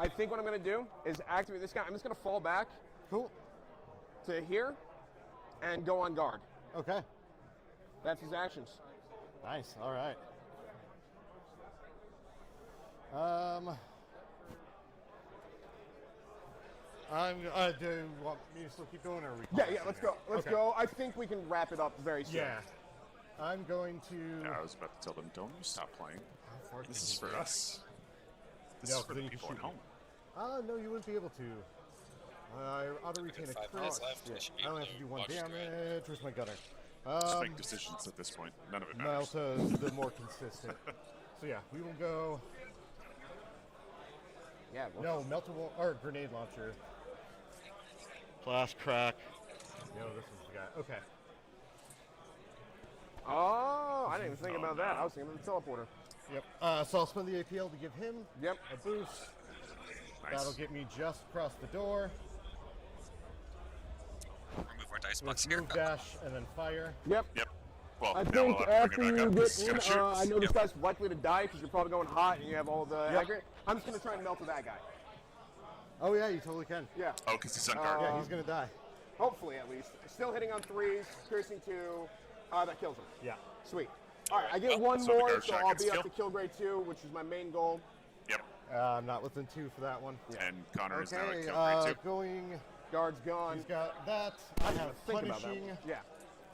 I think what I'm going to do is activate this guy. I'm just going to fall back Cool. to here and go on guard. Okay. That's his actions. Nice. All right. Do you want me to still keep going, or are we? Yeah, let's go. Let's go. I think we can wrap it up very soon. Yeah. I'm going to. Yeah, I was about to tell them, don't you stop playing. This is for us. This No, is for the then you can people at shoot me. home. No, you wouldn't be able to. I auto retain a 5 crit. minutes left. Yeah. I should be I only able have to do to 1 watch the damage. Where's my gunner? Just make decisions at this point. None of it matters. Malta's the more consistent. So yeah, we will go. Yeah. No, Melta won't. Or grenade launcher. Flash crack. No, this is the guy. Okay. Oh, I didn't even think about that. I was thinking of the teleporter. Yep. So I'll spend the APL to give him Yep. a boost. Nice. That'll get me just across the door. Remove our dice With box here. move dash and then fire. Yep. Yep. Well, I now think we'll after bring it you back up. get This is in, gonna shoot. I know this guy's likely to die because you're probably going hot and you have all the aggregate. I'm just going to try and melt to that guy. Oh yeah, you totally can. Yeah. Oh, because he's on guard. Yeah, he's gonna die. Hopefully, at least. Still hitting on 3s, piercing 2. That kills him. Yeah. Sweet. All right, I get Well, one so the more, guard so shot I'll gets be up killed. to kill grade 2, which is my main goal. Yep. I'm not within 2 for that one. And Connor is now at Okay, kill grade 2. going. Guard's gone. He's got that. I have Think about that punishing, one. Yeah.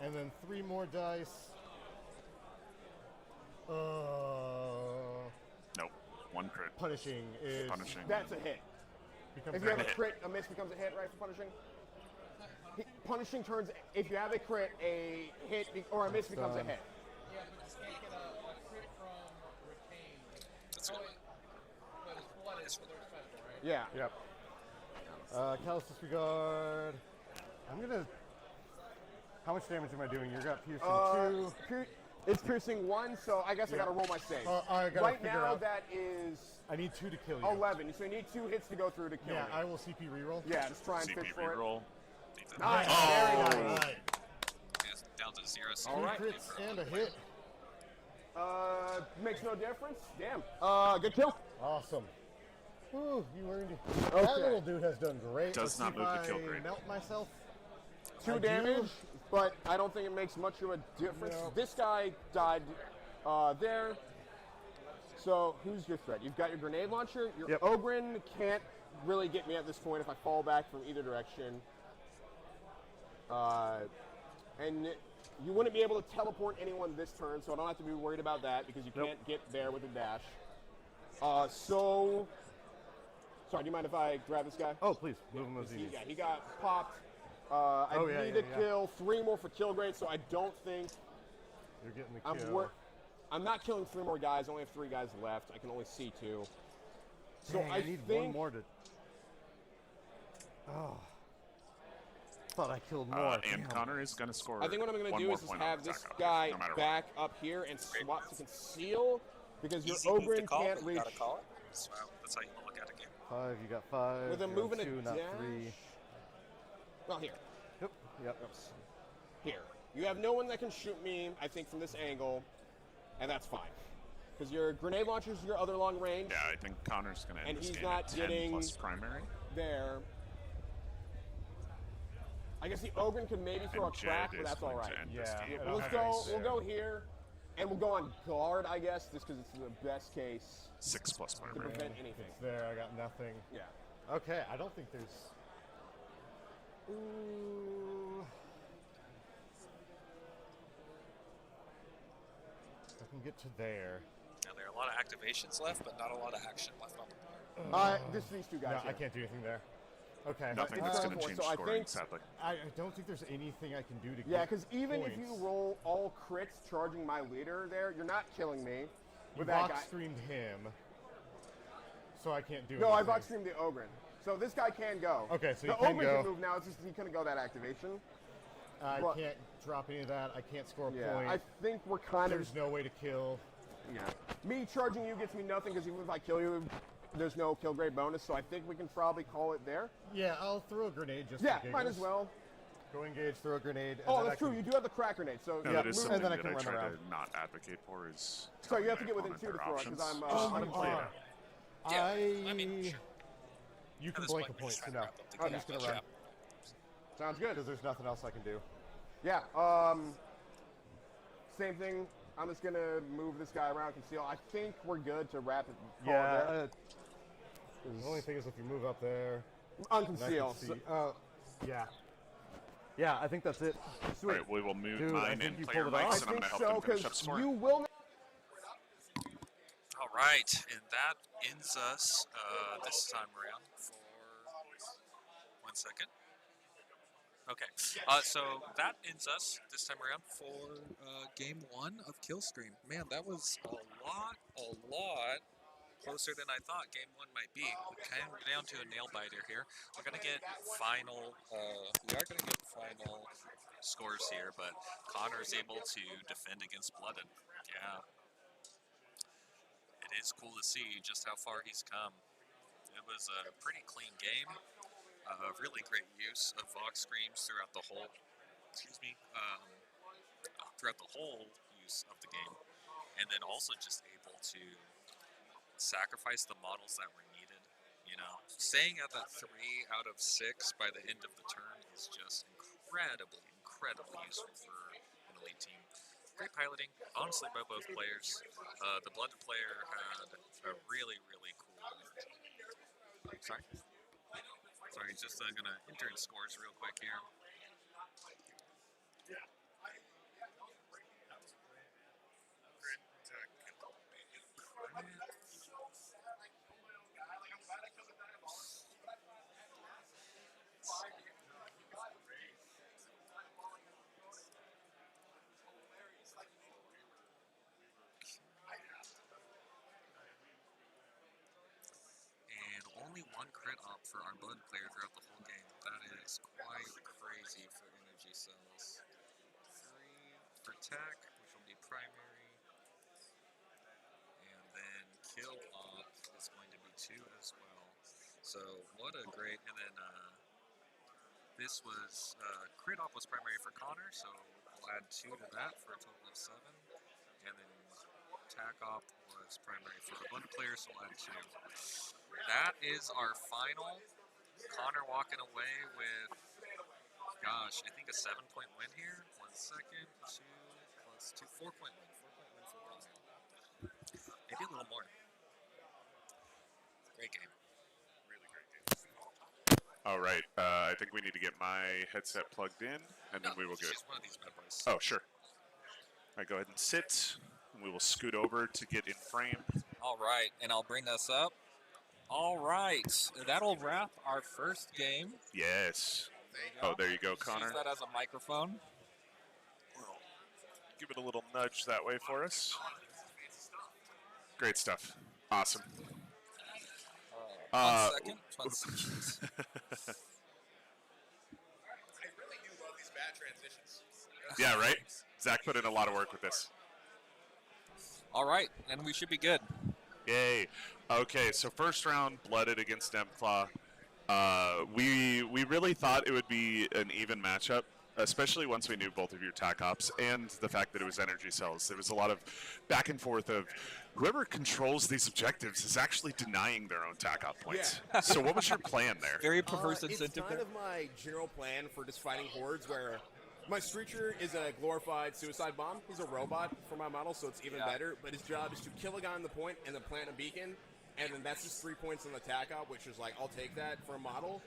and then 3 more dice. Nope. 1 crit. Punishing is Punishing. That's a hit. becomes If you have a hit. crit, a miss becomes a hit, right, for punishing? Punishing turns, if you have a crit, a hit or a miss becomes a hit. Yeah, but you can't get a crit from retain. That's good. But it's blooded, so they're special, right? Yeah. Yep. Callous Disregard. I'm gonna. How much damage am I doing? You got piercing 2. It's piercing 1, so I guess I gotta roll my save. I gotta Right figure now, out. that is I need 2 to kill you. 11, so you need 2 hits to go through to kill Yeah, me. I will CP reroll. Yeah, just try and CP fish for it. reroll. Nice, Oh. very nice. Alright. Yes, down to 0. So 2 Alright. crits and a hit. Makes no difference. Damn. Good kill. Awesome. Woo, you earned it. Okay. That little dude has done great. Does Let's not see move if the kill I grade. Melt myself. 2 I damage, do. but I don't think it makes much of a difference. No. This guy died there. So who's your threat? You've got your grenade launcher. Your Yep. Ogren can't really get me at this point if I fall back from either direction. And you wouldn't be able to teleport anyone this turn, so I don't have to be worried about that because you can't get there with a dash. Sorry, do you mind if I grab this guy? Oh, please. Move him as Yeah, he got popped. I yeah, need yeah, to yeah. kill 3 more for kill grade, so I don't think You're getting the kill. I'm not killing 3 more guys. I only have 3 guys left. I can only see 2. So Dang, I need think one more to. Oh. thought I killed more. And Damn. Connor is going to score. I think what I'm going to do is just have this guy back up here and swap to conceal because your Easy move to Ogren call, can't but you reach. gotta call it. So that's how you look at a game. 5, you got 5. With a you're move and a 2, not dash. 3. Well, here. Yep. Oops. Here. You have no one that can shoot me, I think, from this angle, and that's fine. Because your grenade launcher is your other long range. Yeah, I think Connor's going to end And this he's game not at 10 getting plus primary. there. I guess the Ogren could maybe throw a crack, but that's all right. Yeah. We'll go here, and we'll go on guard, I guess, just because it's the best case 6 plus to primary. prevent anything. It's there. I got nothing. Yeah. Okay, I don't think there's. Ooh. I can get to there. Now, there are a lot of activations left, but not a lot of action left on the board. These two guys. No, here. I can't do anything there. Okay. Nothing that's going to change so I scoring, think- sadly. I don't think there's anything I can do to Yeah, get because even if you points. roll all crits charging my leader there, you're not killing me You with that guy. box streamed him, so I can't do No, I anything. box streamed the Ogren. So this guy can go. Okay, so the he can Ogren go. can move now. It's just he couldn't go that activation. I but- can't drop any of that. I can't score a Yeah, point. I think we're kind There's of. no way to kill. Yeah. Me charging you gets me nothing because even if I kill you, there's no kill grade bonus. So I think we can probably call it there. Yeah, I'll throw a grenade just Yeah, for might as giggles. well. Go engage, throw a grenade. And Oh, then that's I true. can- You do have the crack grenade. So No, yeah, that is move- something and then I that can I run try around. to not advocate for is So you have to telling get my within opponent 2 to their throw it because options. I'm Oh, unemployed. Yeah, I I mean, sure. You At can this blank a point, we're point, just so trying no. to wrap up the I'm game. just gonna Yeah. run Sounds good. because there's nothing else I can do. Yeah. Same thing. I'm just gonna move this guy around, conceal. I think we're good to wrap it. Call it there. The only thing is if you move up there, and I can Unconceal. see. Yeah. Yeah, I think that's it. All right, we will move Dude, I mine think and you player pulled it off. mics, I and I'm think going to help so them finish up because score. you will. All right, and that ends us this time around for 1 second. Okay, so that ends us this time around for game 1 of Killscream. Man, that was a lot closer than I thought game 1 might be. Kind of down to a nail biter here. We're gonna get final. We are gonna get final scores here, but Connor's able to defend against Blooded. Yeah. It is cool to see just how far he's come. It was a pretty clean game. Really great use of Vox Screams throughout the whole, throughout the whole use of the game. And then also just able to sacrifice the models that were needed. You know, staying at that 3 out of 6 by the end of the turn is just incredibly useful for an elite team. Great piloting, honestly, by both players. The Blooded player had a really cool. Sorry, just gonna enter in scores real quick here. And only 1 crit up for our Blood player throughout the whole game. That is quite crazy for energy cells. 3 for tech, which will be primary. And then kill up is going to be 2 as well. So what a great, and then this was, crit op was primary for Connor, so we'll add 2 to that for a total of 7. And then tac op was primary for the Blood player, so we'll add 2. That is our final. Connor walking away with, gosh, I think a 7-point win here. 1 second, 2 plus 2, 4-point win. 4-point win for Connor. Maybe a little more. Great game. Really great game. All right, I think we need to get my headset plugged in, and then we will get. Choose one of these bad boys. Oh, sure. All right, go ahead and sit. We will scoot over to get in frame. All right, and I'll bring this up. All right, that'll wrap our first game. Yes. There you go. Oh, there you go, Just Connor. Use that as a microphone. Give it a little nudge that way for us. Great stuff. Awesome. 1 second. 1 second. Yeah, right? Zach put in a lot of work with this. All right, and we should be good. Yay. Okay, so first round, Blooded against Dempclaw. We really thought it would be an even matchup, especially once we knew both of your tac ops and the fact that it was energy cells. There was a lot of back and forth of whoever controls these objectives is actually denying their own tac op points. Yeah. So what was your plan there? Very perverse It's incentive kind there. of my general plan for just fighting hordes where my Streacher is a glorified suicide bomb. He's a robot for my model, so it's even better. But his job is to kill a guy on the point and then plant a beacon. And then that's just 3 points on the tac op, which is like, I'll take that for a model.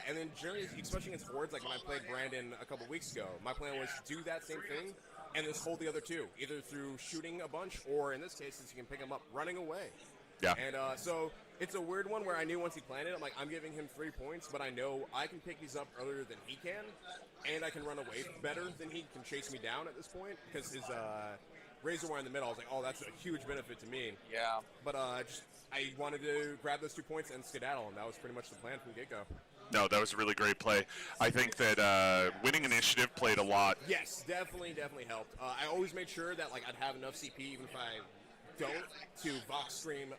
And then generally, especially against hordes, like when I played Brandon a couple weeks ago, my plan was to do that same thing and just hold the other two, either through shooting a bunch or, in this case, since you can pick him up, running away. Yeah. And so it's a weird one where I knew once he planted, I'm like, I'm giving him 3 points, but I know I can pick these up earlier than he can, and I can run away better than he can chase me down at this point, because his razor wire in the middle, I was like, oh, that's a huge benefit to me. Yeah. But I wanted to grab those 2 points and skedaddle, and that was pretty much the plan from the get-go. No, that was a really great play. I think that winning initiative played a lot. Yes, definitely helped. I always made sure that like I'd have enough CP, even if I don't, to Killscream,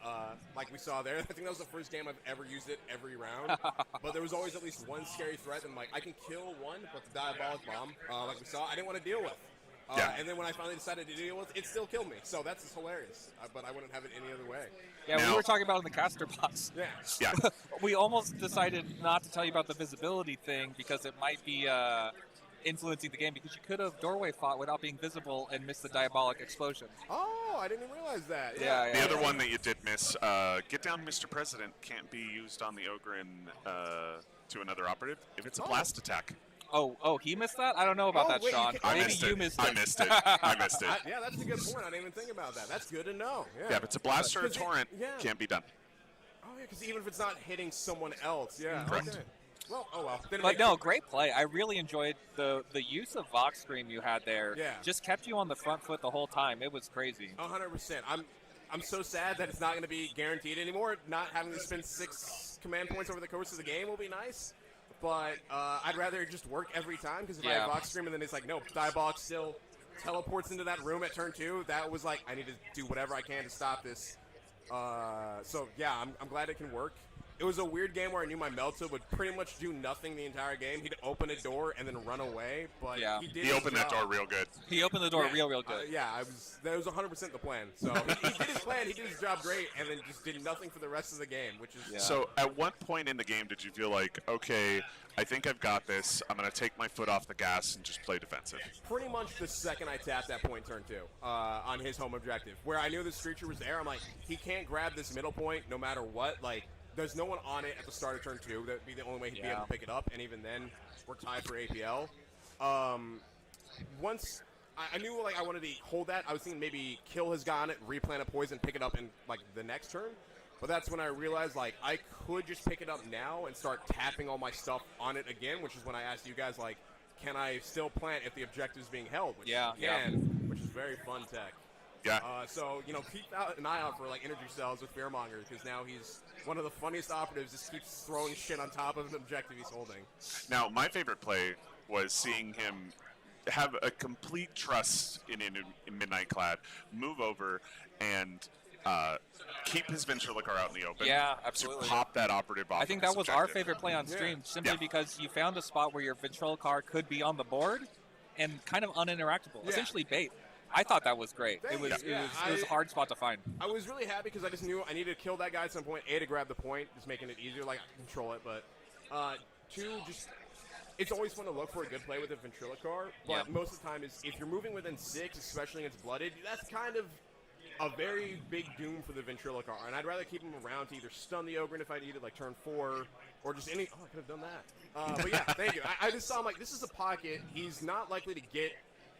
like we saw there. I think that was the first game I've ever used it every round. But there was always at least one scary threat, and like I can kill one, but the diabolic bomb, like we saw, I didn't want to deal with. And then when I finally decided to deal with it, it still killed me. So that's just hilarious. But I wouldn't have it any other way. Yeah, Now- we were talking about in the caster box. Yeah. Yeah. We almost decided not to tell you about the visibility thing because it might be influencing the game, because you could have doorway fought without being visible and missed the diabolic explosion. Oh, I didn't even realize that. Yeah, The other one that you did miss, Get Down Mr. President can't be used on the Ogren to another operative if it's a blast attack. Oh, he missed that? I don't know about Oh, that, wait, you Sean. can- I Maybe missed you it. missed I it. missed it. I missed it. Yeah, that's a good point. I didn't even think about that. That's good to know. Yeah, Yeah, if it's a blast or a 'Cause it- torrent, yeah. can't be done. Oh, yeah, because even if it's not hitting someone else, yeah. Correct. Okay. Well, oh well. Then it But makes- no, great play. I really enjoyed the use of Killscream you had there. Yeah. Just kept you on the front foot the whole time. It was crazy. 100%. I'm so sad that it's not going to be guaranteed anymore. Not having to spend 6 command points over the course of the game will be nice. But I'd rather it just work every time, because if I have Killscream and then it's like, no, Diabolic still teleports into that room at turn 2, that was like, I need to do whatever I can to stop this. So yeah, I'm glad it can work. It was a weird game where I knew my Melta would pretty much do nothing the entire game. He'd open a door and then run away, but Yeah. he did He his opened that job. door real good. He opened the door real good. Yeah, that was 100% the plan. So he did his plan, he did his job great, and then just did nothing for the rest of the game, which is Yeah. So at what point in the game did you feel like, okay, I think I've got this. I'm going to take my foot off the gas and just play defensive? pretty much the second I tapped that point turn 2 on his home objective, where I knew the Streacher was there. I'm like, he can't grab this middle point no matter what. Like, there's no one on it at the start of turn 2. That would be the only way he'd be able to pick it up, and even then, we're tied for APL. Once I knew like I wanted to hold that, I was thinking maybe kill his guy on it, replant a poison, pick it up in like the next turn. But that's when I realized like I could just pick it up now and start tapping all my stuff on it again, which is when I asked you guys like, can I still plant if the objective is being held? Which Yeah, you can, which is very fun tech. Yeah. So, keep an eye out for like energy cells with Fearmonger, because now he's one of the funniest operatives, just keeps throwing shit on top of an objective he's holding. Now, my favorite play was seeing him have a complete trust in Midnight Clad, move over and keep his Ventriloquar out in the open. Yeah, absolutely. To pop that operative off. I think of that his was our objective. favorite play on stream, simply Yeah. because you found a spot where your Ventriloquar could be on the board and kind of uninteractable, Yeah. essentially bait. I thought that was great. Thank It was you. it was a hard spot to find. I was really happy because I just knew I needed to kill that guy at some point. A, to grab the point, just making it easier, like I can control it. But 2, just it's always fun to look for a good play with a Ventriloquar. But Yeah. most of the time, is if you're moving within 6, especially against Blooded, that's kind of a very big doom for the Ventriloquar. And I'd rather keep him around to either stun the Ogre if I needed, like turn 4, or just any. Oh, I could have done that. But yeah, thank you. I just saw him like, this is a pocket. He's not likely to get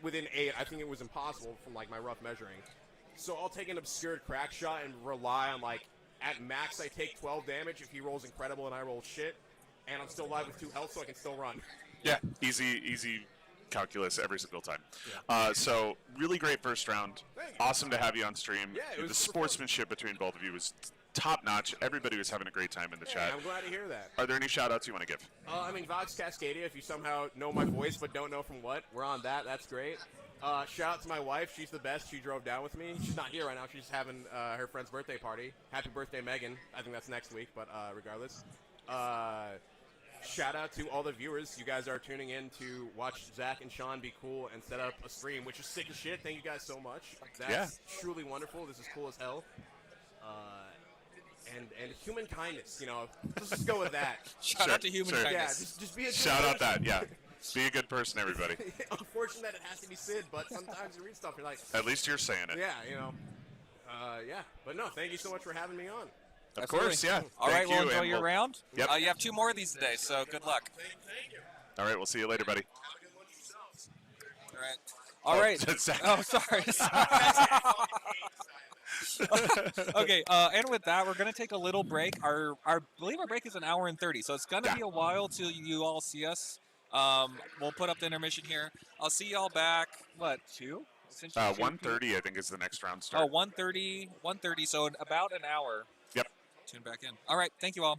within 8. I think it was impossible from like my rough measuring. So I'll take an obscured crack shot and rely on like, at max I take 12 damage if he rolls incredible and I roll shit, and I'm still alive with 2 health, so I can still run. Yeah, easy calculus every single time. So really great first round. Thank you. Awesome to have you on stream. Yeah, it was The super sportsmanship between both of you was top notch. Everybody was having a great time in the chat. I'm glad to hear that. Are there any shout outs you want to give? I mean, Vox Cascadia, if you somehow know my voice but don't know from what, we're on that. That's great. Shout out to my wife. She's the best. She drove down with me. She's not here right now. She's having her friend's birthday party. Happy birthday, Megan. I think that's next week, but regardless. Shout out to all the viewers. You guys are tuning in to watch Zach and Sean be cool and set up a stream, which is sick as shit. Thank you guys so much. That's truly wonderful. This is cool as hell. And human kindness, let's just go with that. Shout out to human kindness. Yeah, just be a good Shout person. out that, yeah. Be a good person, everybody. Unfortunate that it has to be Sid, but sometimes you read stuff, you're like... At least you're saying it. Yeah, yeah. But no, thank you so much for having me on. Of course, yeah. All right, Thank well, you, enjoy and your round. Yep. You have 2 more of these today, so good luck. All right, we'll see you later, buddy. All right. Zach. Oh, sorry. Okay, and with that, we're going to take a little break. I believe our break is 1 hour and 30, so it's going to be a while till you all see us. We'll put up the intermission here. I'll see y'all back, 2? 1:30, I think, is the next round start. 1:30, so in about an hour. Yep. Tune back in. All right, thank you all.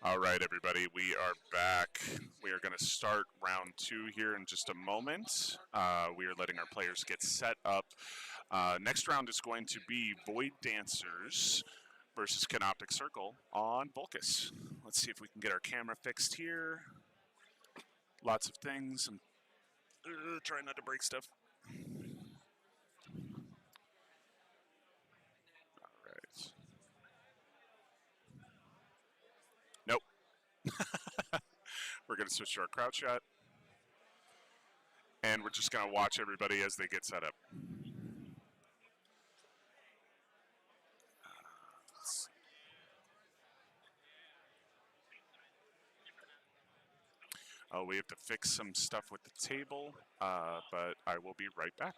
All right, everybody, we are back. We are going to start round 2 here in just a moment. We are letting our players get set up. Next round is going to be Void Dancers versus Canoptic Circle on Volcus. Let's see if we can get our camera fixed here. Lots of things. I'm trying not to break stuff. All right. Nope. We're going to switch to our crowd shot. And we're just going to watch everybody as they get set up. Oh, we have to fix some stuff with the table, but I will be right back.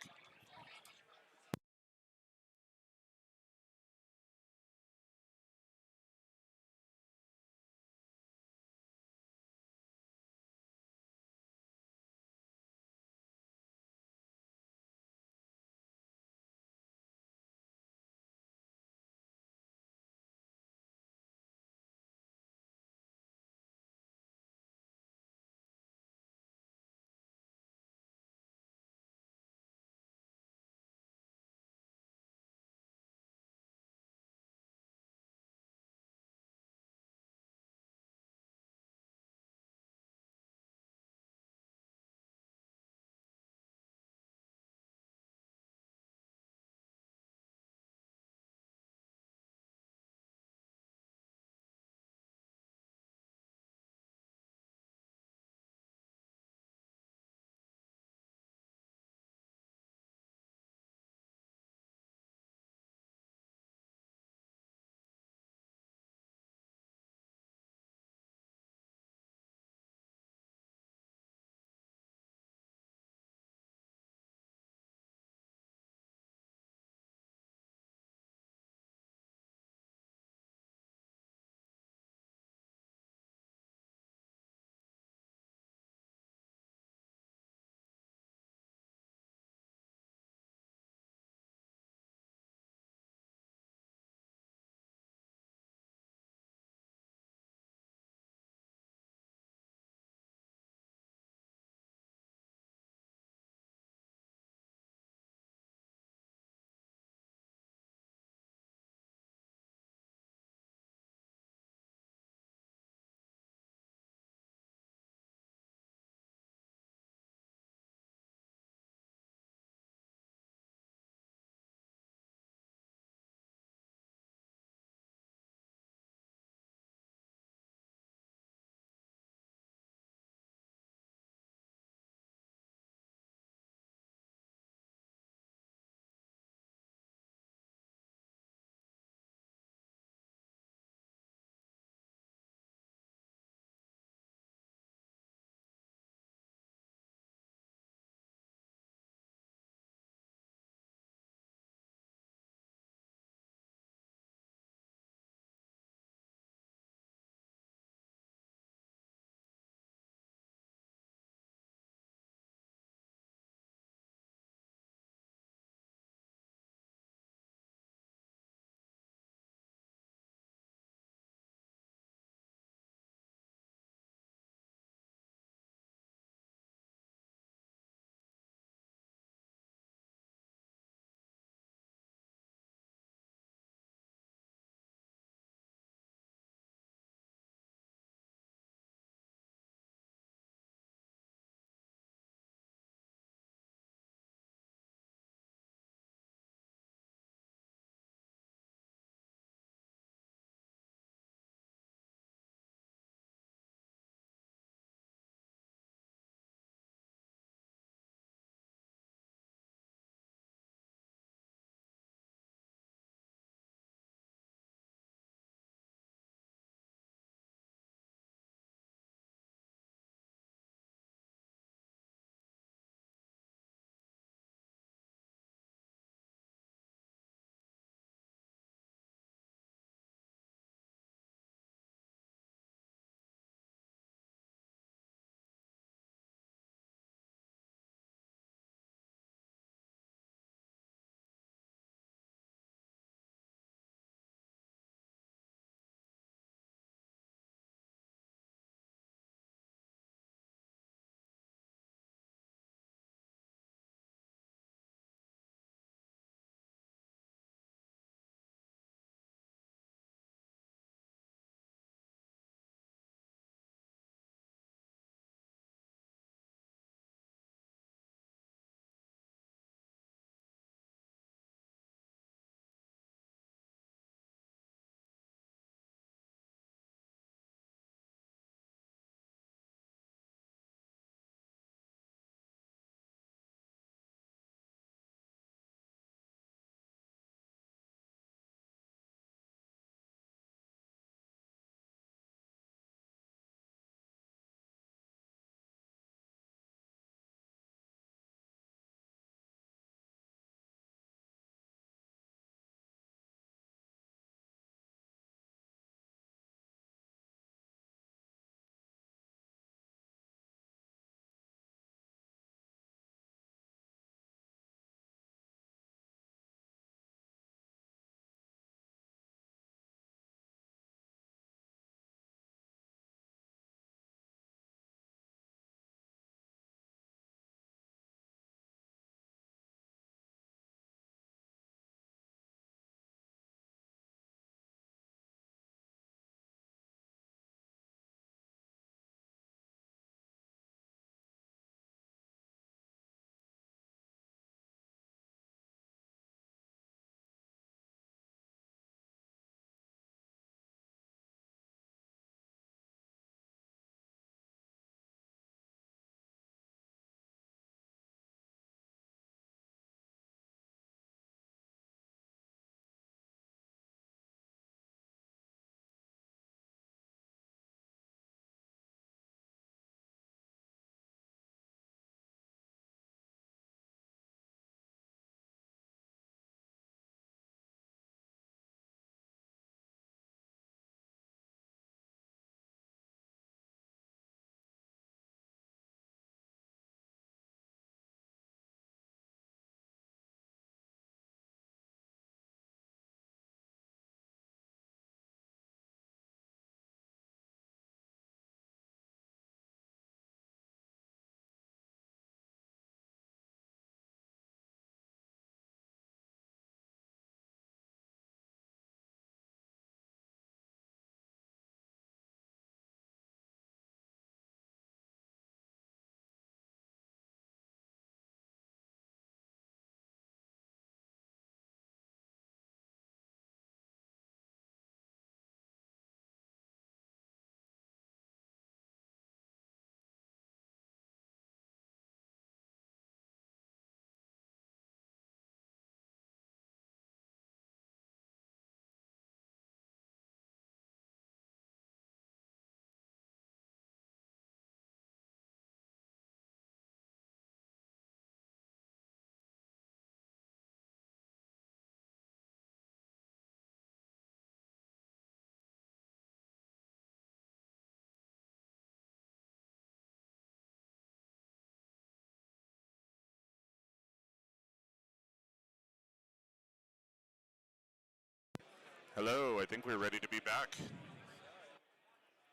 Hello, I think we're ready to be back.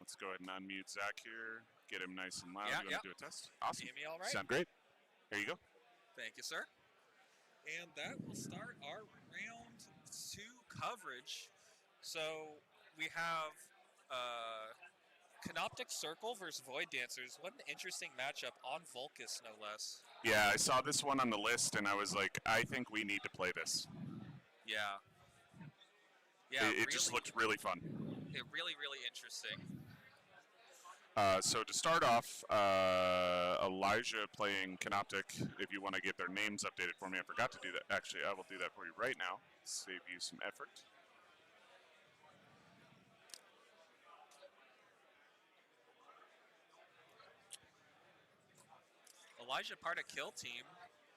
Let's go ahead and unmute Zach here. Get him nice and loud. Yeah, You want to do a test? Can Awesome. you hear me all right? Sound great. Here you go. Thank you, sir. And that will start our round 2 coverage. So we have Canoptic Circle versus Void Dancers. What an interesting matchup on Vulcus, no less. Yeah, I saw this one on the list, and I was like, I think we need to play this. Yeah. Yeah, It just looked really fun. really, really interesting. So to start off, Elijah playing Canoptic. If you want to get their names updated for me, I forgot to do that. Actually, I will do that for you right now. Save you some effort. Elijah part of Kill Team.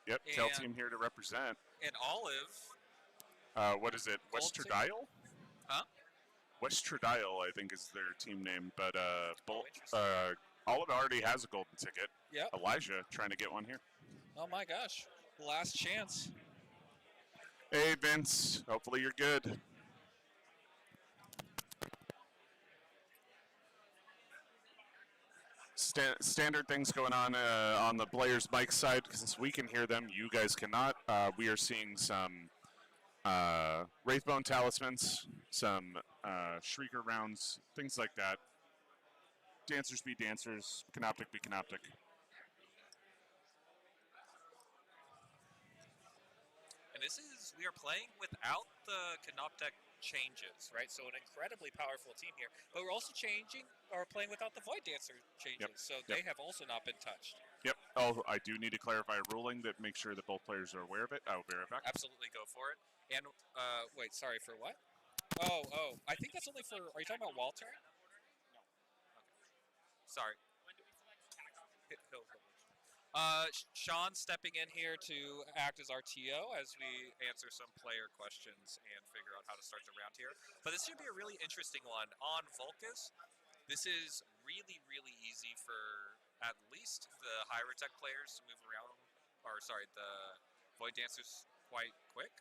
Yep, Kel Team here to represent. And Olive. What is it? Gold Westradial? Huh? Westradial, I think, is their team name. But interesting. Olive already has a golden ticket. Yep. Elijah trying to get one here. Oh my gosh. Last chance. Hey, Vince. Hopefully you're good. Standard things going on the players' mic side, since we can hear them, you guys cannot. We are seeing some Wraithbone talismans, some Shrieker rounds, things like that. Dancers be dancers, Canoptic be Canoptic. And we are playing without the Canoptech changes, right? So an incredibly powerful team here. But we're also playing without the Void Dancer changes. Yep. So they have also not been touched. Yep. Oh, I do need to clarify a ruling that makes sure that both players are aware of it. I will be right back. Absolutely, go for it. And wait, sorry, for what? Oh, I think that's only for. Are you talking about Walter? No. Okay. Sorry. Sean stepping in here to act as our TO as we answer some player questions and figure out how to start the round here. But this should be a really interesting one. On Vulcus, this is really, really easy for at least the higher tech players to move around, the Void Dancers quite quick.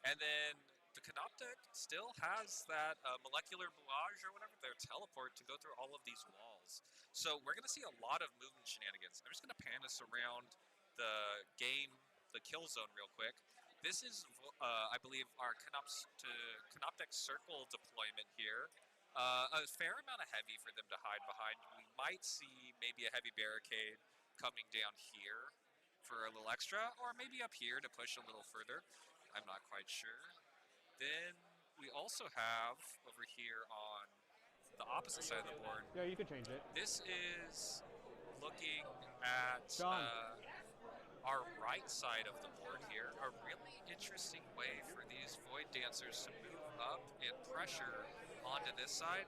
And then the Canoptic still has that molecular barrage or whatever, their teleport to go through all of these walls. So we're going to see a lot of movement shenanigans. I'm just going to pan us around the kill zone real quick. This is, I believe, our Canoptic Circle deployment here. A fair amount of heavy for them to hide behind. We might see maybe a heavy barricade coming down here for a little extra, or maybe up here to push a little further. I'm not quite sure. Then we also have over here on the opposite side of the board. Yeah, you could change it. This is looking at our right side of the board here. A really interesting way for these Void Dancers to move up and pressure onto this side.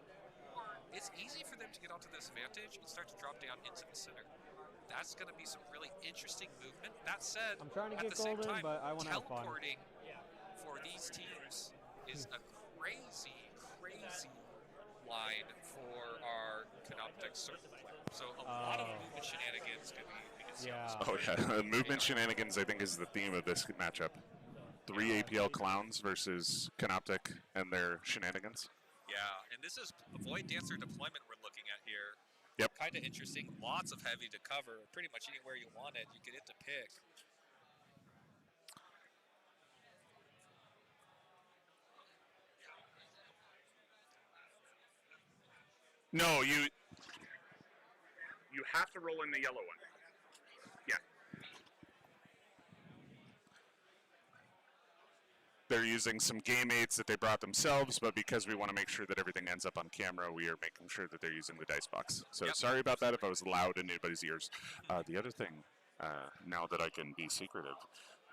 It's easy for them to get onto this vantage and start to drop down into the center. That's going to be some really interesting movement. That said, I'm trying to at get the same golden, time, but I want to have fun. teleporting for these teams is a crazy, crazy line for our Canoptic Circle player. So a lot of movement shenanigans we can see on this board. Oh yeah, movement shenanigans I think is the theme of this matchup. 3 APL clowns versus Canoptic and their shenanigans. Yeah, and this is the Void Dancer deployment we're looking at here. Yep. Kind of interesting. Lots of heavy to cover. Pretty much anywhere you want it, you get it to pick. No, you have to roll in the yellow one. Yeah. They're using some game aids that they brought themselves, but because we want to make sure that everything ends up on camera, we are making sure that they're using the dice box. So sorry about that if I was loud in anybody's ears. The other thing, now that I can be secretive,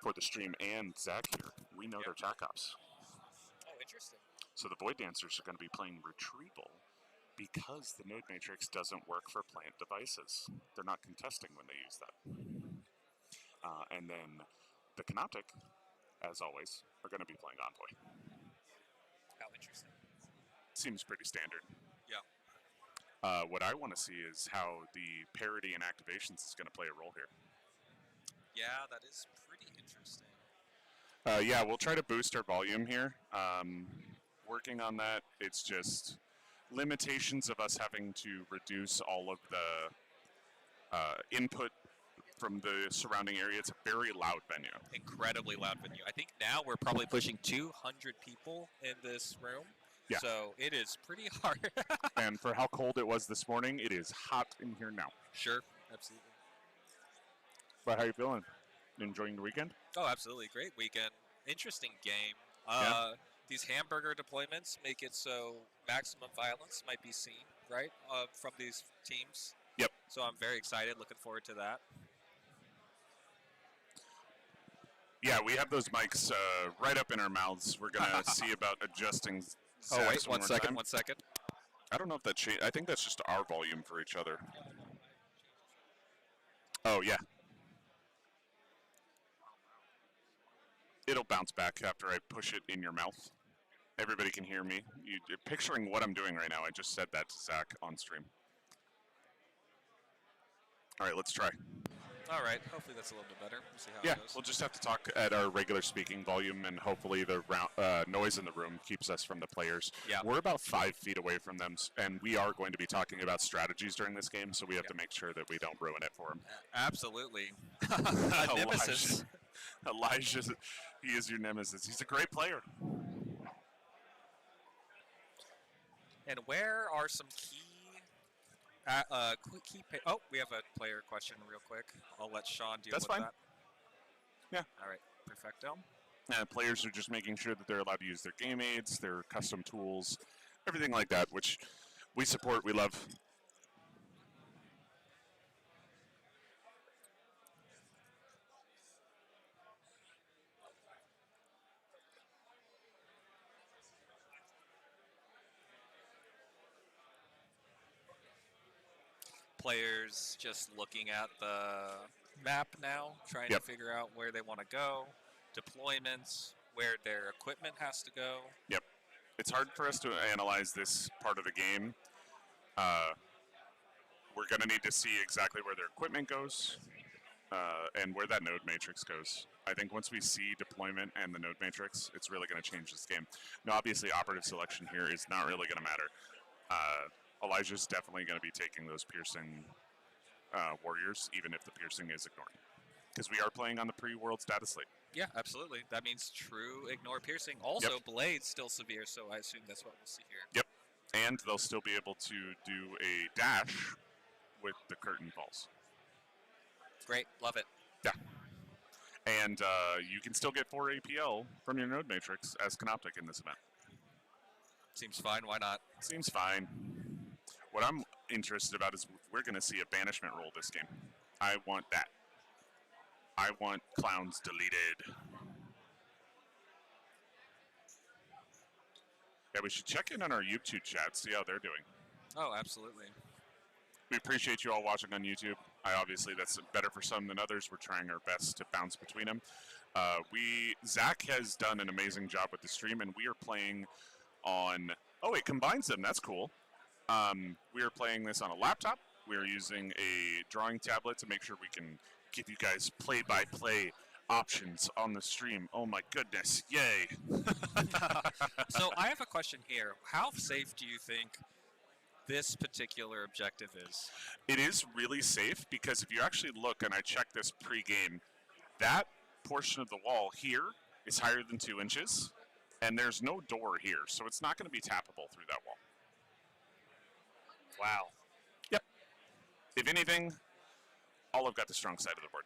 for the stream and Zach here, we know they're Jack Ops. Oh, interesting. So the Void Dancers are going to be playing Retrieval because the Node Matrix doesn't work for plant devices. They're not contesting when they use that. And then the Canoptic, as always, are going to be playing Envoy. How interesting. Seems pretty standard. Yeah. What I want to see is how the parity and activations is going to play a role here. Yeah, that is pretty interesting. Yeah, we'll try to boost our volume here. working on that. It's just limitations of us having to reduce all of the input from the surrounding area. It's a very loud venue. Incredibly loud venue. I think now we're probably pushing 200 people in this room. Yeah. So it is pretty hard. And for how cold it was this morning, it is hot in here now. Sure, absolutely. But how you feeling? Enjoying the weekend? Oh, absolutely. Great weekend. Interesting game. Yeah. These hamburger deployments make it so maximum violence might be seen, right, from these teams. Yep. So I'm very excited. Looking forward to that. Yeah, we have those mics right up in our mouths. We're going to see about adjusting Oh, wait, Zach's one more second, time. 1 second. I don't know if that changed. I think that's just our volume for each other. Oh, yeah. It'll bounce back after I push it in your mouth. Everybody can hear me. You're picturing what I'm doing right now. I just said that to Zach on stream. All right, let's try. All right. Hopefully that's a little bit better. We'll see how Yeah, it goes. we'll just have to talk at our regular speaking volume, and hopefully the noise in the room keeps us from the players. Yeah. We're about 5 feet away from them, and we are going to be talking about strategies during this game, so we have to make sure that we don't ruin it for them. Absolutely. A nemesis. Elijah, he is your nemesis. He's a great player. And where are some key oh, we have a player question real quick. I'll let Sean deal That's with fine. that. Yeah. All right. Perfecto. Players are just making sure that they're allowed to use their game aids, their custom tools, everything like that, which we support, we love. Players just looking at the map now, trying Yep. to figure out where they want to go, deployments, where their equipment has to go. Yep. It's hard for us to analyze this part of the game. We're going to need to see exactly where their equipment goes and where that node matrix goes. I think once we see deployment and the node matrix, it's really going to change this game. Now, obviously, operative selection here is not really going to matter. Elijah's definitely going to be taking those piercing warriors, even if the piercing is ignored. Because we are playing on the pre-world status slate. Yeah, absolutely. That means true ignore piercing. Also, Yep. Blade's still severe, so I assume that's what we'll see here. Yep. And they'll still be able to do a dash with the curtain falls. Great, love it. Yeah. And you can still get 4 APL from your node matrix as Canoptic in this event. Seems fine, why not? Seems fine. What I'm interested about is we're going to see a banishment roll this game. I want that. I want clowns deleted. Yeah, we should check in on our YouTube chat, see how they're doing. Oh, absolutely. We appreciate you all watching on YouTube. Obviously, that's better for some than others. We're trying our best to bounce between them. Zach has done an amazing job with the stream, and we are playing on... Oh, it combines them. That's cool. We are playing this on a laptop. We are using a drawing tablet to make sure we can give you guys play-by-play options on the stream. Oh my goodness, yay. So I have a question here. How safe do you think this particular objective is? It is really safe because if you actually look, and I checked this pre-game, that portion of the wall here is higher than 2 inches, and there's no door here, so it's not going to be tappable through that wall. Wow. Yep. If anything, Olive got the strong side of the board.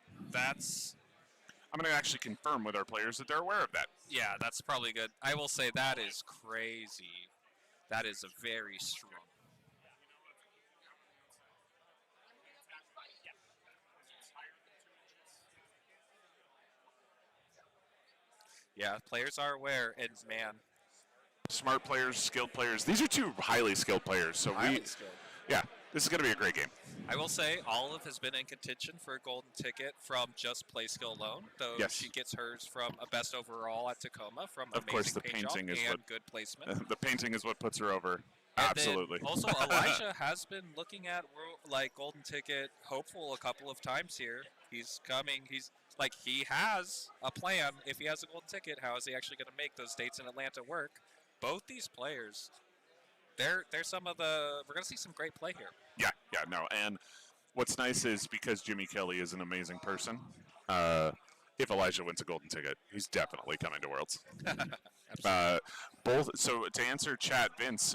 I'm going to actually confirm with our players that they're aware of that. Yeah, that's probably good. I will say that is crazy. That is a very strong. Yeah, players are aware, and man, Smart players, skilled players. These are 2 highly skilled players, so highly skilled. yeah, this is going to be a great game. I will say Olive has been in contention for a golden ticket from just play skill alone, though Yes. she gets hers from a best overall at Tacoma from Of course, amazing the paint job painting is and what- good placement. The painting is what puts her over. And Absolutely. then also, Elijah has been looking at golden ticket hopeful a couple of times here. He's coming. He has a plan. If he has a golden ticket, how is he actually going to make those dates in Atlanta work? both these players, they're some of the. We're gonna see some great play here. Yeah, no. And what's nice is because Jimmy Kelly is an amazing person. If Elijah wins a golden ticket, he's definitely coming to Worlds. Both. So to answer chat, Vince,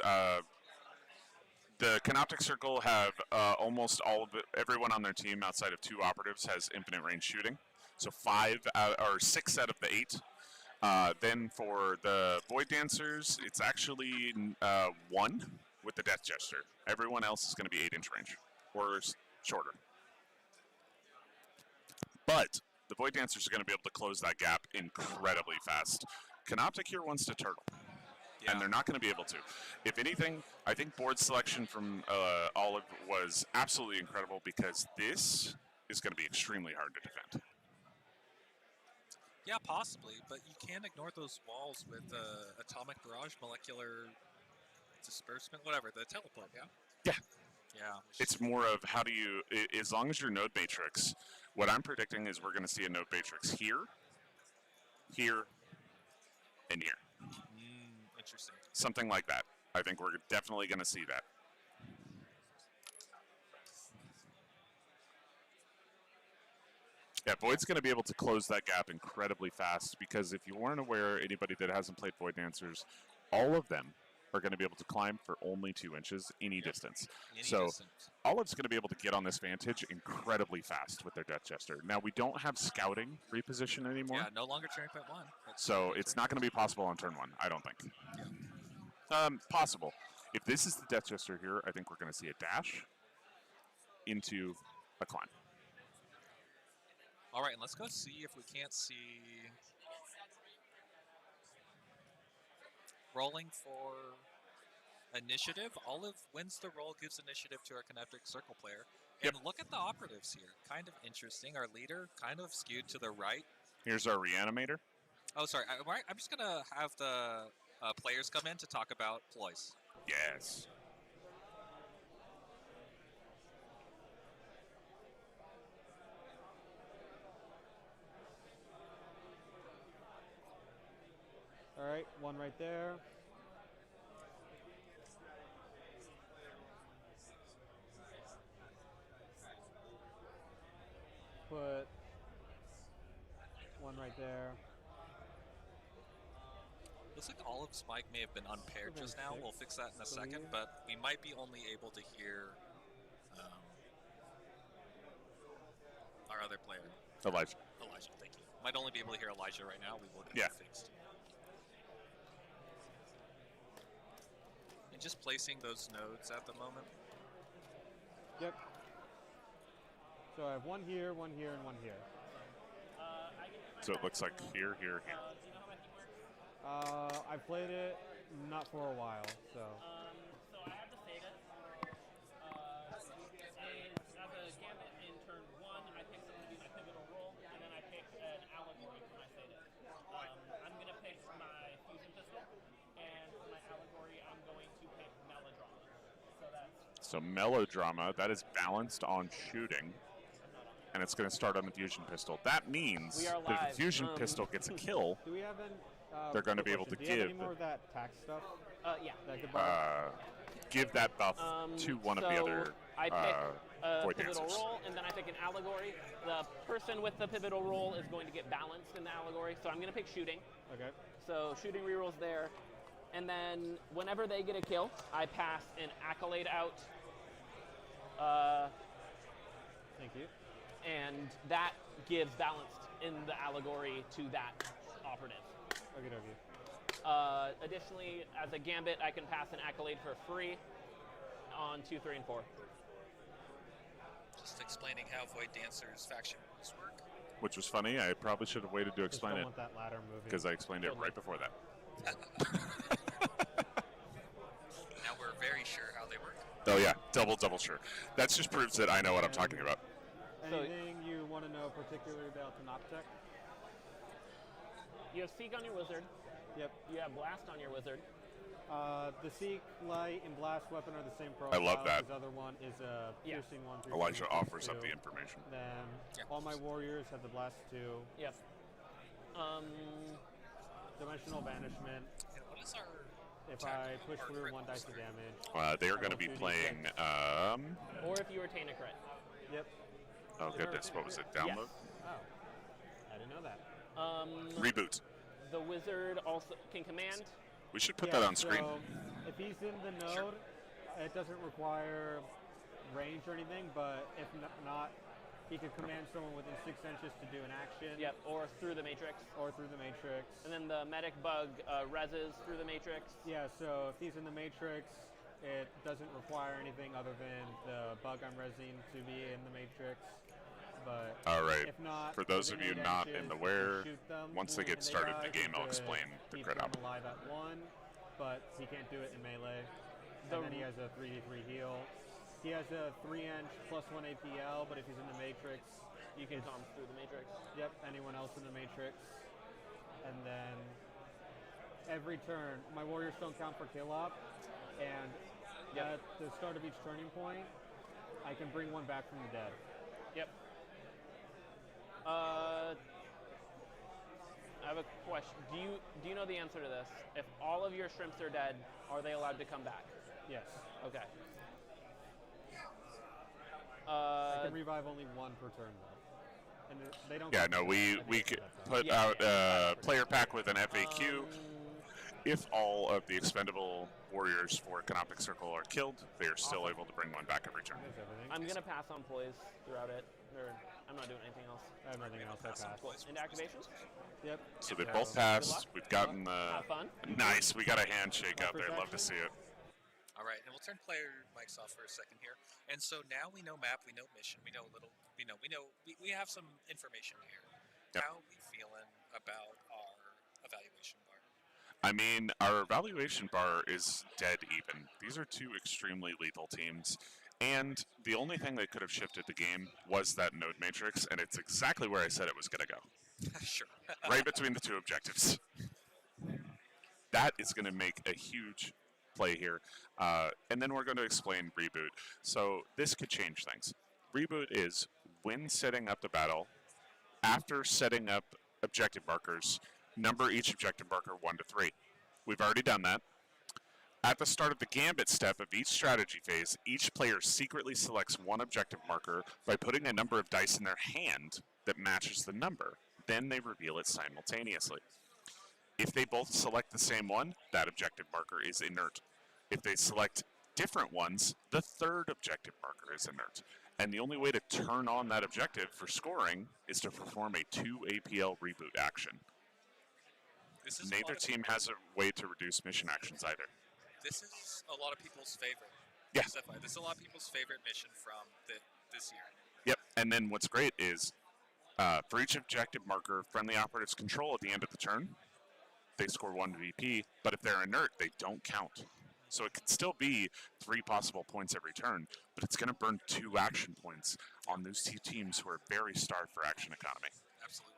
the Canoptic Circle have almost all of everyone on their team outside of 2 operatives has infinite range shooting. So 6 out of the 8. Then for the Void Dancers, it's actually 1 with the Death Gesture. Everyone else is going to be 8-inch range or shorter. But the Void Dancers are going to be able to close that gap incredibly fast. Canoptic here wants to turtle. Yeah. And they're not going to be able to. If anything, I think board selection from Olive was absolutely incredible because this is going to be extremely hard to defend. Yeah, possibly, but you can't ignore those walls with atomic barrage, molecular disbursement, whatever, the teleport, yeah? Yeah. Yeah. It's more of how do you, as long as your node matrix, what I'm predicting is we're going to see a node matrix here, here, and here. Interesting. Something like that. I think we're definitely going to see that. Yeah, Void's going to be able to close that gap incredibly fast because if you weren't aware, anybody that hasn't played Void Dancers, all of them are going to be able to climb for only 2 inches any distance. Olive's going to be able to get on this vantage incredibly fast with their Death Jester. Now, we don't have scouting reposition anymore. Yeah, no longer turning point 1. So it's not going to be possible on turn 1, I don't think. Yeah. Possible. If this is the Death Jester here, I think we're going to see a dash into a climb. All right, and let's go see if we can't see rolling for initiative. Olive wins the roll, gives initiative to our Canoptic Circle player. And look at the operatives here. Kind of interesting. Our leader kind of skewed to the right. Here's our reanimator. Oh, sorry. I'm just going to have the players come in to talk about ploys. Yes. All right, 1 right there. Put 1 right there. Looks like Olive's mic may have been unpaired just now. We'll fix that in a second, but we might be only able to hear our other player. Elijah, thank you. Might only be able to hear Elijah right now. We will get that fixed. And just placing those nodes at the moment. Yep. So I have 1 here, 1 here, and 1 here. So it looks like here, here, here. I've played it not for a while, so. So I have to say this. As a gambit in turn 1, I pick something to be my pivotal role, and then I pick an allegory for my Satan. I'm going to pick my fusion pistol, and for my allegory, I'm going to pick melodrama. So melodrama, that is balanced on shooting. And it's going to start on the fusion pistol. That means if the fusion pistol gets a kill, do we have they're going to be able to give. Any more of that tax stuff? Yeah. Give that buff to one of the other I pick a Void pivotal Dancers. roll, and then I pick an allegory. The person with the pivotal roll is going to get balanced in the allegory, so I'm going to pick shooting. Okay. So shooting rerolls there. And then whenever they get a kill, I pass an accolade out. Thank you. And that gives balanced in the allegory to that operative. Okay, okay. Additionally, as a gambit, I can pass an accolade for free on 2, 3, and 4. Just explaining how Void Dancers faction rules work. Which was funny. I probably should have waited to explain it. Want that ladder moving. Because I explained it right before that. Now we're very sure how they work. Oh yeah, double sure. That just proves that I know what I'm talking about. Anything you want to know particularly about Canoptech? You have Seek on your wizard. Yep. You have Blast on your wizard. The Seek, Light, and Blast weapon are the same profile. I love that. His other one is a piercing one. Elijah offers two. up the information. Then all my warriors have the Blast 2. Yep. Dimensional Banishment. And what is our If I push through 1 dice of damage. They are I going to roll be 2d6. playing. Or if you retain a crit. Yep. Oh goodness, what was it? Download. Yes. Oh, I didn't know that. Reboot. The wizard also can command. We should put that on screen. So if he's in the node, it doesn't require range or anything, but if not, he could command someone within 6 inches to do an action. Yep, or through the matrix. Or through the matrix. And then the medic bug reses through the matrix. Yeah, so if he's in the matrix, it doesn't require anything other than the bug I'm resing to be in the matrix. But All right. if not, For those of you within 8 not inches, in the you where, shoot them, once they get and started in die, the game, you I'll could explain the keep crit them out. alive at 1, but he can't do it in melee. And then he has a 3d3 heal. He has a 3-inch plus 1 APL, but if he's in the matrix, You can come through the matrix. yep, anyone else in the matrix. And then every turn, my warriors don't count for kill op, and at the start of each turning point, I can bring one back from the dead. Yep. I have a question. Do you know the answer to this? If all of your shrimps are dead, are they allowed to come back? Yes. Okay. I can revive only 1 per turn though. And they don't. Yeah, no, we could put out a player pack with an FAQ. If all of the expendable warriors for Canoptic Circle are killed, they are still able to bring one back every turn. I'm gonna pass on poise throughout it. Or I'm not doing anything else. I have nothing else. I pass. Into activations? Yep. So they both passed. We've gotten the Have fun. nice. We got a handshake out there. Love to see it. All right, and we'll turn player mics off for a second here. And so now we know map, we know mission, we know a little, we have some information here. Yep. How are we feeling about our evaluation bar? I mean, our evaluation bar is dead even. These are 2 extremely lethal teams, and the only thing that could have shifted the game was that node matrix, and it's exactly where I said it was going to go. Sure. Right between the 2 objectives. That is going to make a huge play here. And then we're going to explain reboot. So this could change things. Reboot is when setting up the battle, after setting up objective markers, number each objective marker 1 to 3. We've already done that. At the start of the gambit step of each strategy phase, each player secretly selects 1 objective marker by putting a number of dice in their hand that matches the number. Then they reveal it simultaneously. If they both select the same one, that objective marker is inert. If they select different ones, the 3rd objective marker is inert. And the only way to turn on that objective for scoring is to perform a 2 APL reboot action. Neither team has a way to reduce mission actions either. This is a lot of people's favorite. Yeah. This is a lot of people's favorite mission from this year. Yep, and then what's great is for each objective marker, friendly operatives control at the end of the turn. They score 1 VP, but if they're inert, they don't count. So it could still be 3 possible points every turn, but it's going to burn 2 action points on those 2 teams who are very starved for action economy. Absolutely.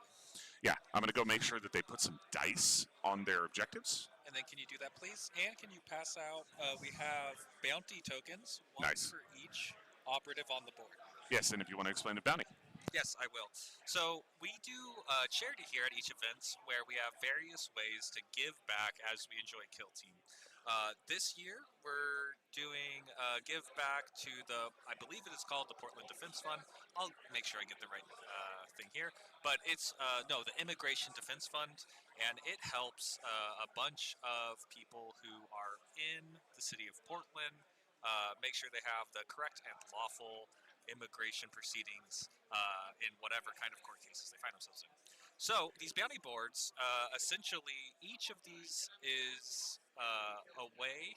Yeah, I'm going to go make sure that they put some dice on their objectives. And then can you do that, please? And can you pass out, we have bounty tokens, 1 Nice. for each operative on the board. Yes, and if you want to explain the bounty. Yes, I will. So we do charity here at each event where we have various ways to give back as we enjoy Kill Team. This year we're doing give back to I believe it is called the Portland Defense Fund. I'll make sure I get the right thing here. But it's, the Immigration Defense Fund, and it helps a bunch of people who are in the city of Portland make sure they have the correct and lawful immigration proceedings in whatever kind of court cases they find themselves in. So these bounty boards, essentially, each of these is a way.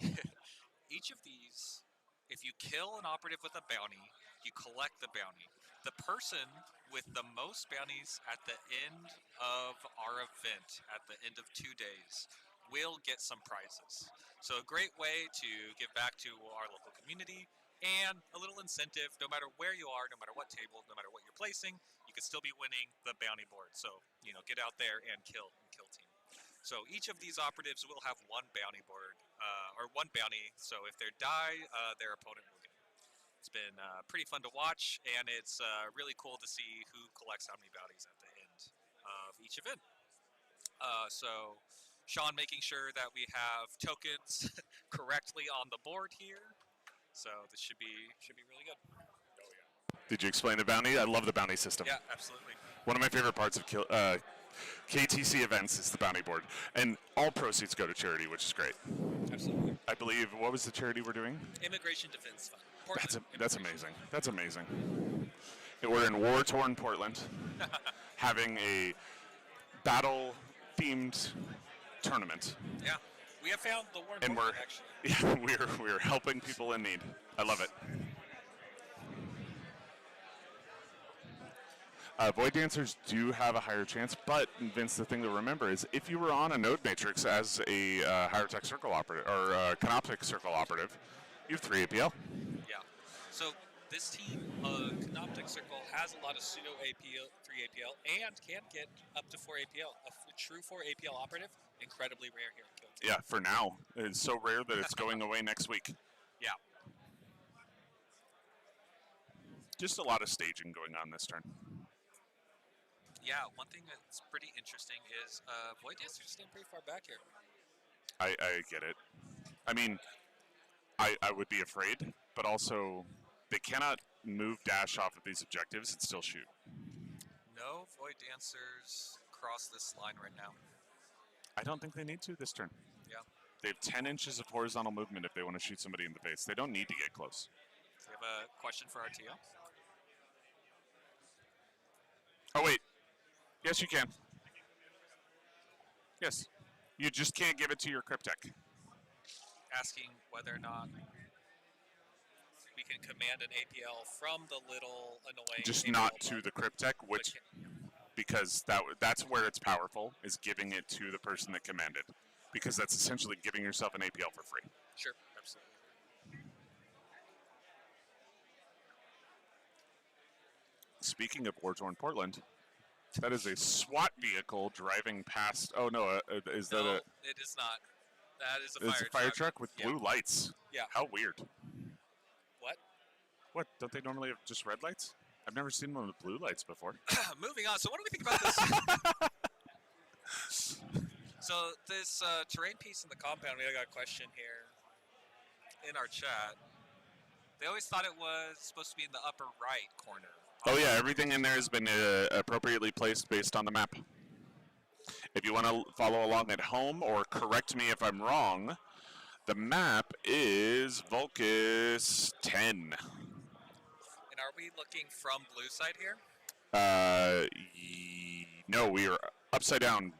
Each of these, if you kill an operative with a bounty, you collect the bounty. The person with the most bounties at the end of our event, at the end of 2 days, will get some prizes. So a great way to give back to our local community, and a little incentive, no matter where you are, no matter what table, no matter what you're placing, you could still be winning the bounty board. So, get out there and kill team. So each of these operatives will have 1 bounty board, or 1 bounty, so if they die, their opponent will get it. It's been pretty fun to watch, and it's really cool to see who collects how many bounties at the end of each event. So Sean making sure that we have tokens correctly on the board here. So this should be really good. Did you explain the bounty? I love the bounty system. Yeah, absolutely. One of my favorite parts of KTC events is the bounty board, and all proceeds go to charity, which is great. Absolutely. I believe, what was the charity we're doing? Immigration Defense Fund. Portland. That's amazing. That's amazing. We're in war-torn Portland, having a battle-themed tournament. Yeah, we have found the war And Portland, actually. Yeah, we're helping people in need. I love it. Void Dancers do have a higher chance, but Vince, the thing to remember is if you were on a node matrix as a higher tech circle operative or canoptic circle operative, you have 3 APL. Yeah. So this team, Canoptic Circle, has a lot of pseudo APL, 3 APL, and can get up to 4 APL. A true 4 APL operative, incredibly rare here in Kill Team. Yeah, for now. It's so rare that it's going away next week. Yeah. Just a lot of staging going on this turn. Yeah, one thing that's pretty interesting is Void Dancers staying pretty far back here. I get it. I mean, I would be afraid, but also they cannot move dash off of these objectives and still shoot. No Void Dancers cross this line right now. I don't think they need to this turn. Yeah. They have 10 inches of horizontal movement if they want to shoot somebody in the face. They don't need to get close. We have a question for RTO. Oh, wait. Yes, you can. Yes. You just can't give it to your Cryptech. Asking whether or not we can command an APL from the little annoying. Just APL not bug. to the Cryptech, which because that's where it's powerful, is giving it to the person that commanded. Because that's essentially giving yourself an APL for free. Sure, absolutely. Speaking of war-torn Portland, that is a SWAT vehicle driving past. Oh no, is that No, a? it is not. That is a It's fire a fire truck with Yeah. blue lights. Yeah. How weird. What? What? Don't they normally have just red lights? I've never seen one with blue lights before. Moving on. So what do we think about this? So this terrain piece in the compound, we got a question here in our chat. They always thought it was supposed to be in the upper right corner. Oh yeah, everything in there has been appropriately placed based on the map. If you want to follow along at home or correct me if I'm wrong, the map is Vulcus 10. And are we looking from blue side here? No, we are upside down.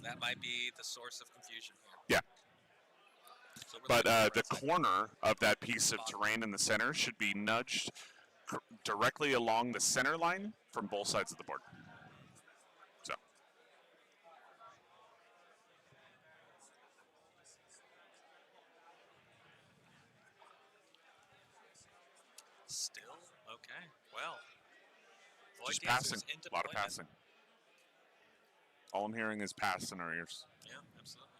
That might be the source of confusion here. Yeah. So But the corner of that piece of terrain in the center should be nudged directly along the center line from both sides of the board. So. Still? Okay. Well. Void Just Dancers passing. in A lot of deployment. passing. All I'm hearing is pass in our ears. Yeah, absolutely.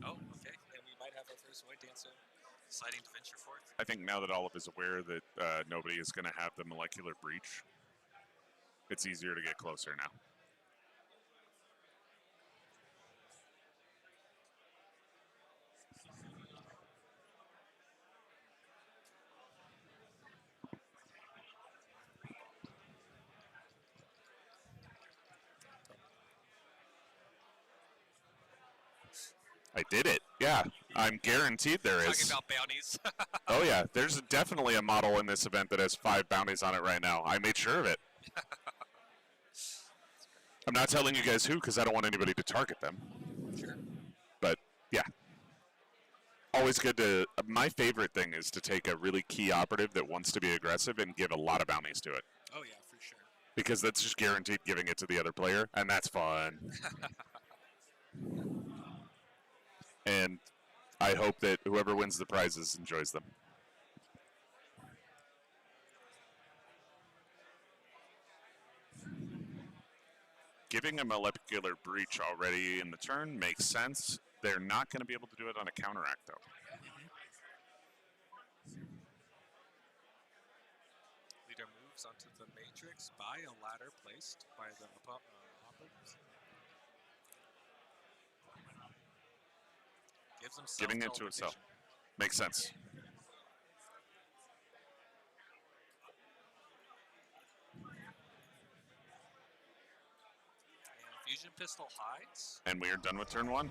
Oh, okay. And we might have our first Void Dancer deciding to venture forth. I think now that Olive is aware that nobody is going to have the molecular breach, it's easier to get closer now. I did it. Yeah, I'm guaranteed there is. Talking about bounties. Oh yeah, there's definitely a model in this event that has 5 bounties on it right now. I made sure of it. I'm not telling you guys who because I don't want anybody to target them. Sure. But yeah, always good to. My favorite thing is to take a really key operative that wants to be aggressive and give a lot of bounties to it. Oh yeah, for sure. Because that's just guaranteed giving it to the other player, and that's fun. And I hope that whoever wins the prizes enjoys them. Giving a molecular breach already in the turn makes sense. They're not going to be able to do it on a counteract, though. Leader moves onto the matrix by a ladder placed by the operators. Gives himself Giving it to himself. teleportation. Makes sense. And fusion pistol hides. And we are done with turn 1.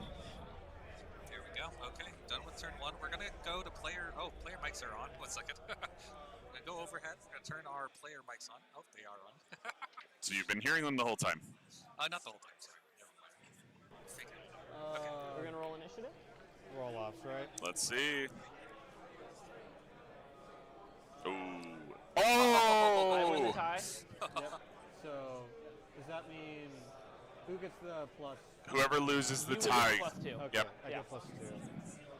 There we go. Okay, done with turn 1. We're gonna go to player. Oh, player mics are on. 1 second. We're gonna go overhead. We're gonna turn our player mics on. Oh, they are on. So you've been hearing them the whole time. Not the whole time. Sorry. Never mind. Fake it. We're gonna roll initiative. Roll offs, right? Let's see. Ooh. I win the Oh! tie. Yep. So, does that mean who gets the plus? Whoever loses the You will get tie. plus 2. Okay, Yep. I Yeah. get plus 2.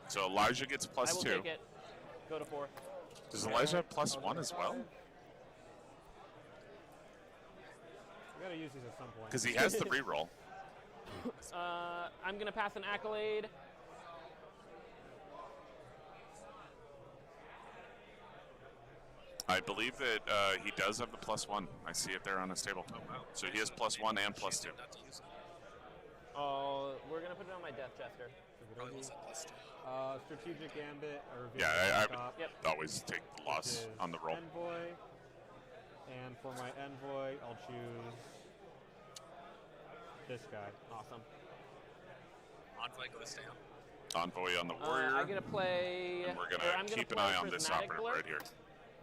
So Elijah gets I plus will 2. take it. Go to 4. Does Elijah have plus 1 as well? We gotta use these at some point. Because he has the reroll. I'm gonna pass an accolade. I believe that he does have the plus 1. I see it there on his table. Oh, wow. So he has plus 1 and plus 2. Not to use it. Oh, we're gonna put it on my Death Jester. Probably was at plus 2. Strategic Gambit or Yeah, I top, Yep. always take the which loss is on the roll. Envoy. And for my Envoy, I'll choose this guy. Awesome. Envoy goes down. Envoy on the warrior. I'm gonna play. and we're or going I'm to gonna keep an play eye on this Prismatic operative Blur. right here.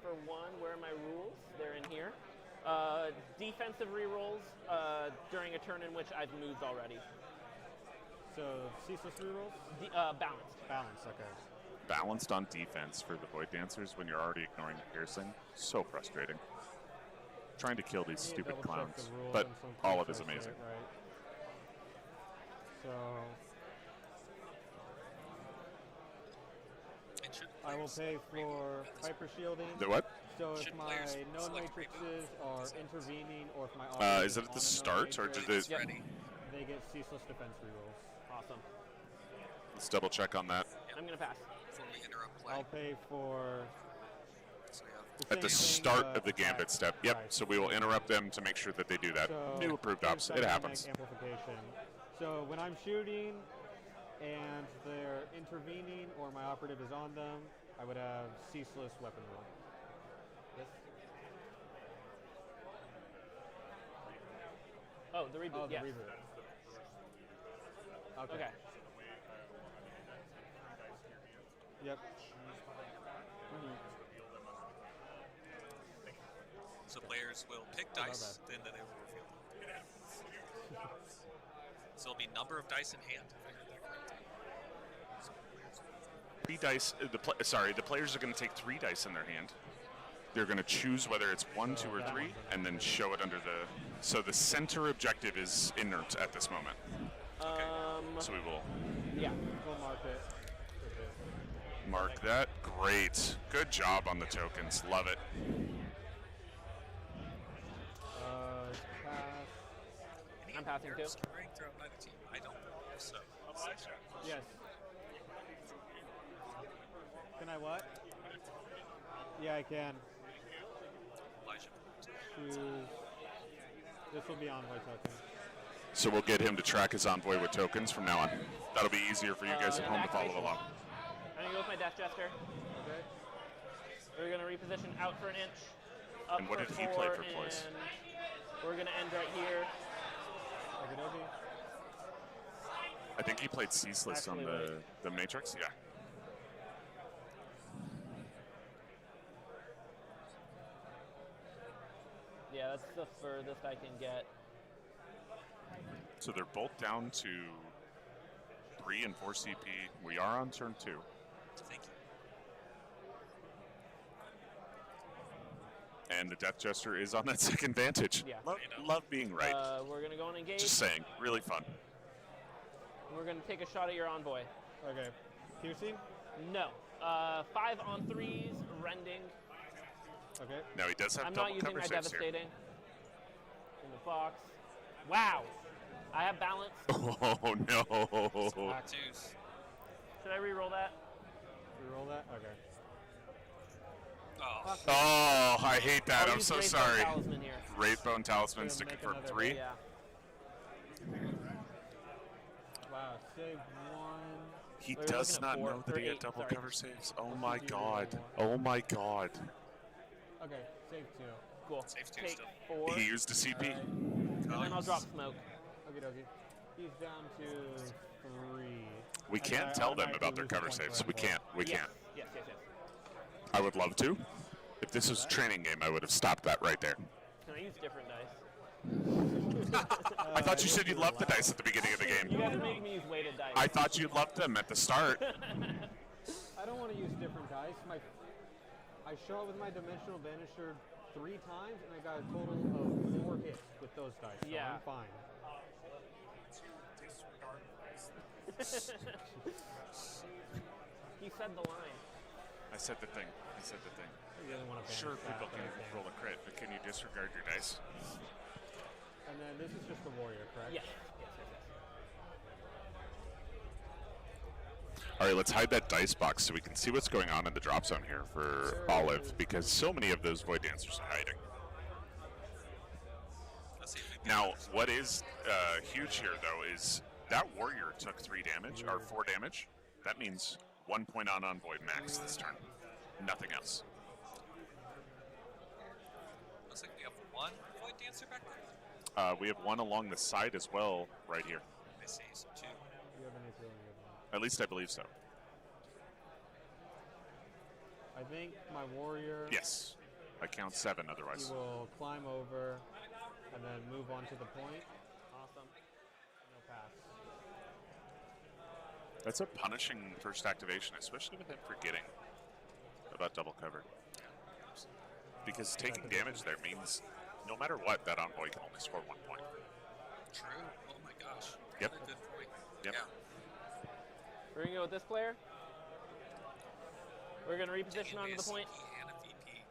For 1, where are my rules? They're in here. Defensive rerolls during a turn in which I've moved already. So, ceaseless rerolls? Balanced. Balance, okay. Balanced on defense for the Void Dancers when you're already ignoring the piercing. So frustrating. Trying to kill these Let me stupid double check clowns. the rules But and some all of things it is I say amazing. it right. So, And should I will players pay reboot for at this hyper shielding. The what? So if Should my players known select matrices reboot? are Is it- intervening, or if my Is it at the on a known start, or matrix, did It's it? ready. they get ceaseless defense rerolls. Awesome. Let's double check on that. I'm gonna pass. Before we interrupt play. I'll pay for So we have At the same thing, start but of the gambit right, step. Yep. right. So we will interrupt them to make sure that they do that. So New approved there's ops. It dynamic happens. Amplification. So when I'm shooting and they're intervening or my operative is on them, I would have ceaseless weapon roll. Yes. Oh, the reboot. Oh, the yes. reboot. Okay. Okay. Yep. So players will pick my dice, then they will reveal them. So there'll be number of dice in hand. If I heard that correctly. So players will 3 dice. The players are going to take 3 dice in their hand. They're going to choose whether it's 1, 2, or 3, and then show it under the. So the center objective is inert at this moment. So we will Yeah. We'll mark it. for this. mark that. Great. Good job on the tokens. Love it. Pass. I'm passing too. Players carrying throughout neither team. I don't believe so. Yes. Can I what? Yeah, I can. Elijah. Choose. This will be envoy token. So we'll get him to track his envoy with tokens from now on. That'll be easier for you guys at home to follow activation. along. I'm gonna go with my Death Jester. Okay. We're gonna reposition out for an inch. Up And what for did he play 4, for poise? and we're gonna end right here. Okie I think he played ceaseless on Actually, the Matrix. Yeah. Yeah, that's the furthest I can get. So they're both down to 3 and 4 CP. We are on turn 2. Thank you. And the Death Jester is on that second vantage. Yeah. Love being right. We're gonna go and engage. Just saying. Really fun. We're gonna take a shot at your envoy. Okay. Piercing? No. 5 on 3s, rending. Okay. Now he does have I'm double not using cover my saves here. devastating. In the box. Wow. I have balance. Oh no. Twos. Should I re-roll that? Reroll that? Okay. Oh, Oh, I hate that. I'll I'm use so Wraithbone sorry. Talisman here. Wraithbone Talismans to Gonna make confirm another 3. Yeah. Wow. Save 1. He We're does looking at not four- know that or he had eight, double sorry. cover saves. Oh my god. Oh my god. Okay, save 2. Cool. Save 2 Take still. 4, He used a CP. and then I'll drop smoke. Okay, dokie. He's down to 3. We And can't I tell them automatically about their lose a cover point saves. for We that can't. We yes. can't. Yes, yes, yes. I would love to. If this was training game, I would have stopped that right there. Can I use different dice? I thought you said you loved the dice at the beginning of the You game. guys are making me use weighted dice. I thought you loved them at the start. I don't want to use different dice. I show up with my Dimensional Vanisher 3 times, and I got a total of 4 hits with those dice. So Yeah. I'm fine. He said the line. I said the thing. I said the thing. I really want to Sure, banish that, people but can I can't. roll a crit, but can you disregard your dice? And then this is just the warrior, correct? Yes. Yes, yes, yes. All right, let's hide that dice box so we can see what's going on in the drop zone here for Olive, because so many of those Void Dancers are hiding. Let's see if we can Now, what is huge here, though, is that warrior took 3 damage, or 4 damage. That means 1 point on Void max this turn. Nothing else. Looks like we have 1 Void Dancer back there. We have 1 along the side as well, right here. I see, so 2. You have any feeling good one? At least I believe so. I think my warrior. Yes. I count 7 He otherwise. will climb over and then move on to the point. Awesome. No pass. That's a punishing first activation, especially with him forgetting about double cover. Because taking damage there means no matter what, that envoy can only score 1 point. True. Oh my gosh. Yep. Another good point. Yep. Yeah. We're going to go with this player. We're going to reposition Taking onto away the a point, CP and a VP.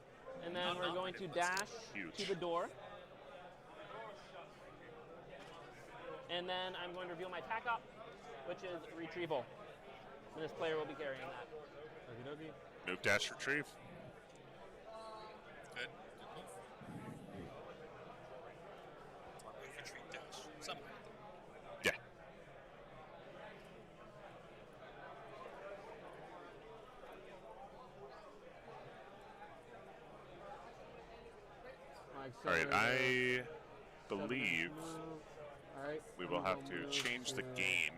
and then we're going to dash Huge. to the door. And then I'm going to reveal my tack up, which is retrieval. And this player will be carrying that. Okie dokie. Move, dash, retrieve. Good. Good move. Or move, retreat, dash. Something like that. Yeah. My All right, accelerator, I 7-inch believe move. All right. we will have to move change the to gain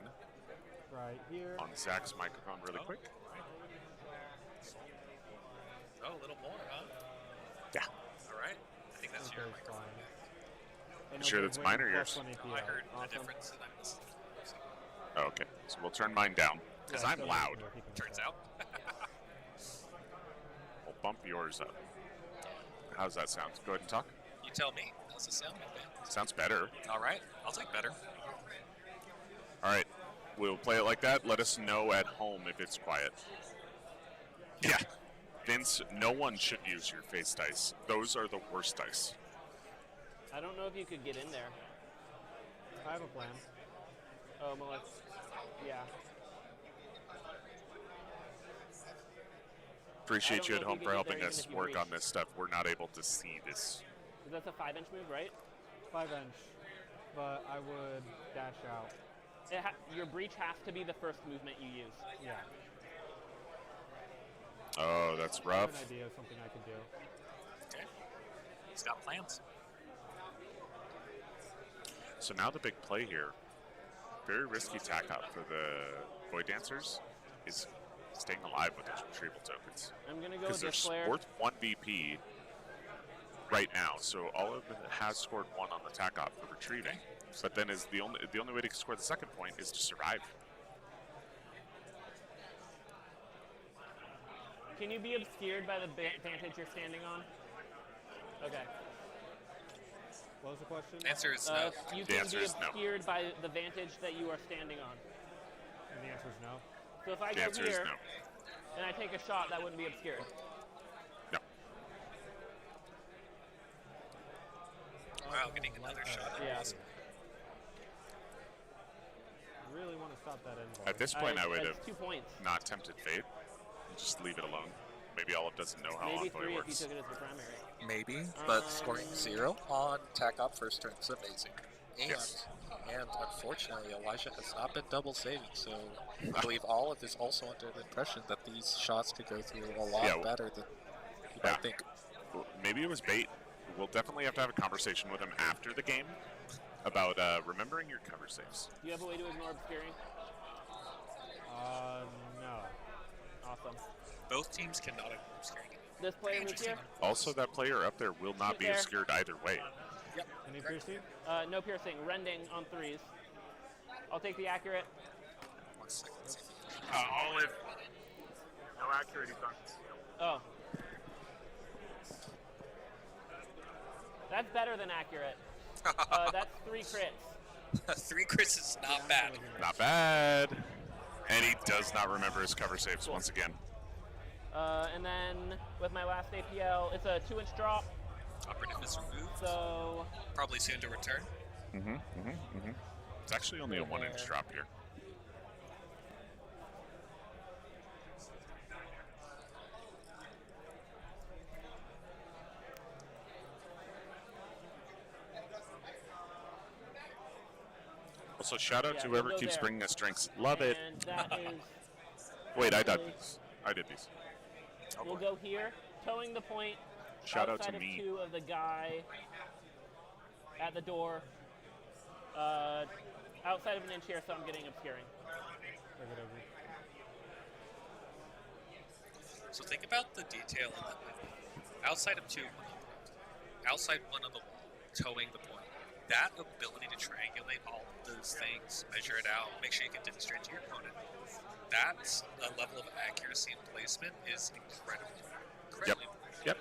right here. on Zach's microphone really quick. Oh, a little more, huh? Yeah. All right. I think that's your Okay, microphone. fine. And Sure I'll that's give mine or Wayne yours? +1 Oh, APL. I heard Awesome. the difference and I missed. Oh, okay. So we'll turn mine down because Yeah, I'm so loud. if you can Turns set. out. We'll bump yours up. How's that sound? Go ahead and talk. You tell me. How's it sound, my man? Sounds better. All right. I'll take better. All right. We'll play it like that. Let us know at home if it's quiet. Yeah. Vince, no one should use your face dice. Those are the worst dice. I don't know if you could get in there. I have a plan. Oh, Melissa. Yeah. Appreciate you at know if home you for could get helping there us even if you work on reached. this stuff. We're not able to see this. That's a 5-inch move, right? 5-inch. But I would dash out. Your breach has to be the first movement you use. Yeah. Oh, that's I have rough. an idea of something I can do. Okay. He's got plans. So now the big play here, very risky tack up for the Void Dancers, is staying alive with those retrieval tokens. I'm going to go Because with they're this player. worth 1 VP right now, so Olive has scored 1 on the tack op for retrieving. But then is the only way to score the second point is to survive. Can you be obscured by the vantage you're standing on? Okay. What was the question? Answer is no. You The can answer be is no. obscured by the vantage that you are standing on. And the answer is no. So if I The go answer is here no. and I take a shot, that wouldn't be obscured. No. Wow, getting another shot. At Yeah. this. I really want to stop that involve. At this point, I would it's have 2 points. not tempted fate and just leave it alone. Maybe Olive doesn't know how Maybe Envoy 3 if you works. took it as the primary. Maybe, but scoring 0 on tack op first turn is amazing. And unfortunately, Elijah has not been double saving, so I believe Olive is also under the impression that these shots could go through a lot better than you might think. Well, maybe it was bait. We'll definitely have to have a conversation with him after the game about remembering your cover saves. Do you have a way to ignore obscuring? No. Awesome. Both teams cannot ignore obscuring. This player meets here? Also, that player up there will not be There. obscured either way. Yep. Any piercing? No piercing. Rending on 3s. I'll take the accurate. 1 second. Olive. No accurate, he's on conceal. Oh. That's better than accurate. That's 3 crits. 3 crits is not bad. Not bad. And he does not remember his cover saves once again. And then with my last APL, it's a 2-inch drop. Operative is removed. So Probably soon to return. It's actually only a 1-inch drop here. Also, shout out to whoever keeps bringing us drinks. Love it. and that is Wait, I did these. I did these. we'll go here, towing the point. Shout out outside to of me. 2 of the guy at the door. Outside of 1 inch here, so I'm getting obscuring. So think about the detail in that movie. Outside of 2, outside 1 of the wall, towing the point. That ability to triangulate all of those things, measure it out, make sure you can demonstrate to your opponent. That's a level of accuracy and placement is incredible. Incredibly important. Yep.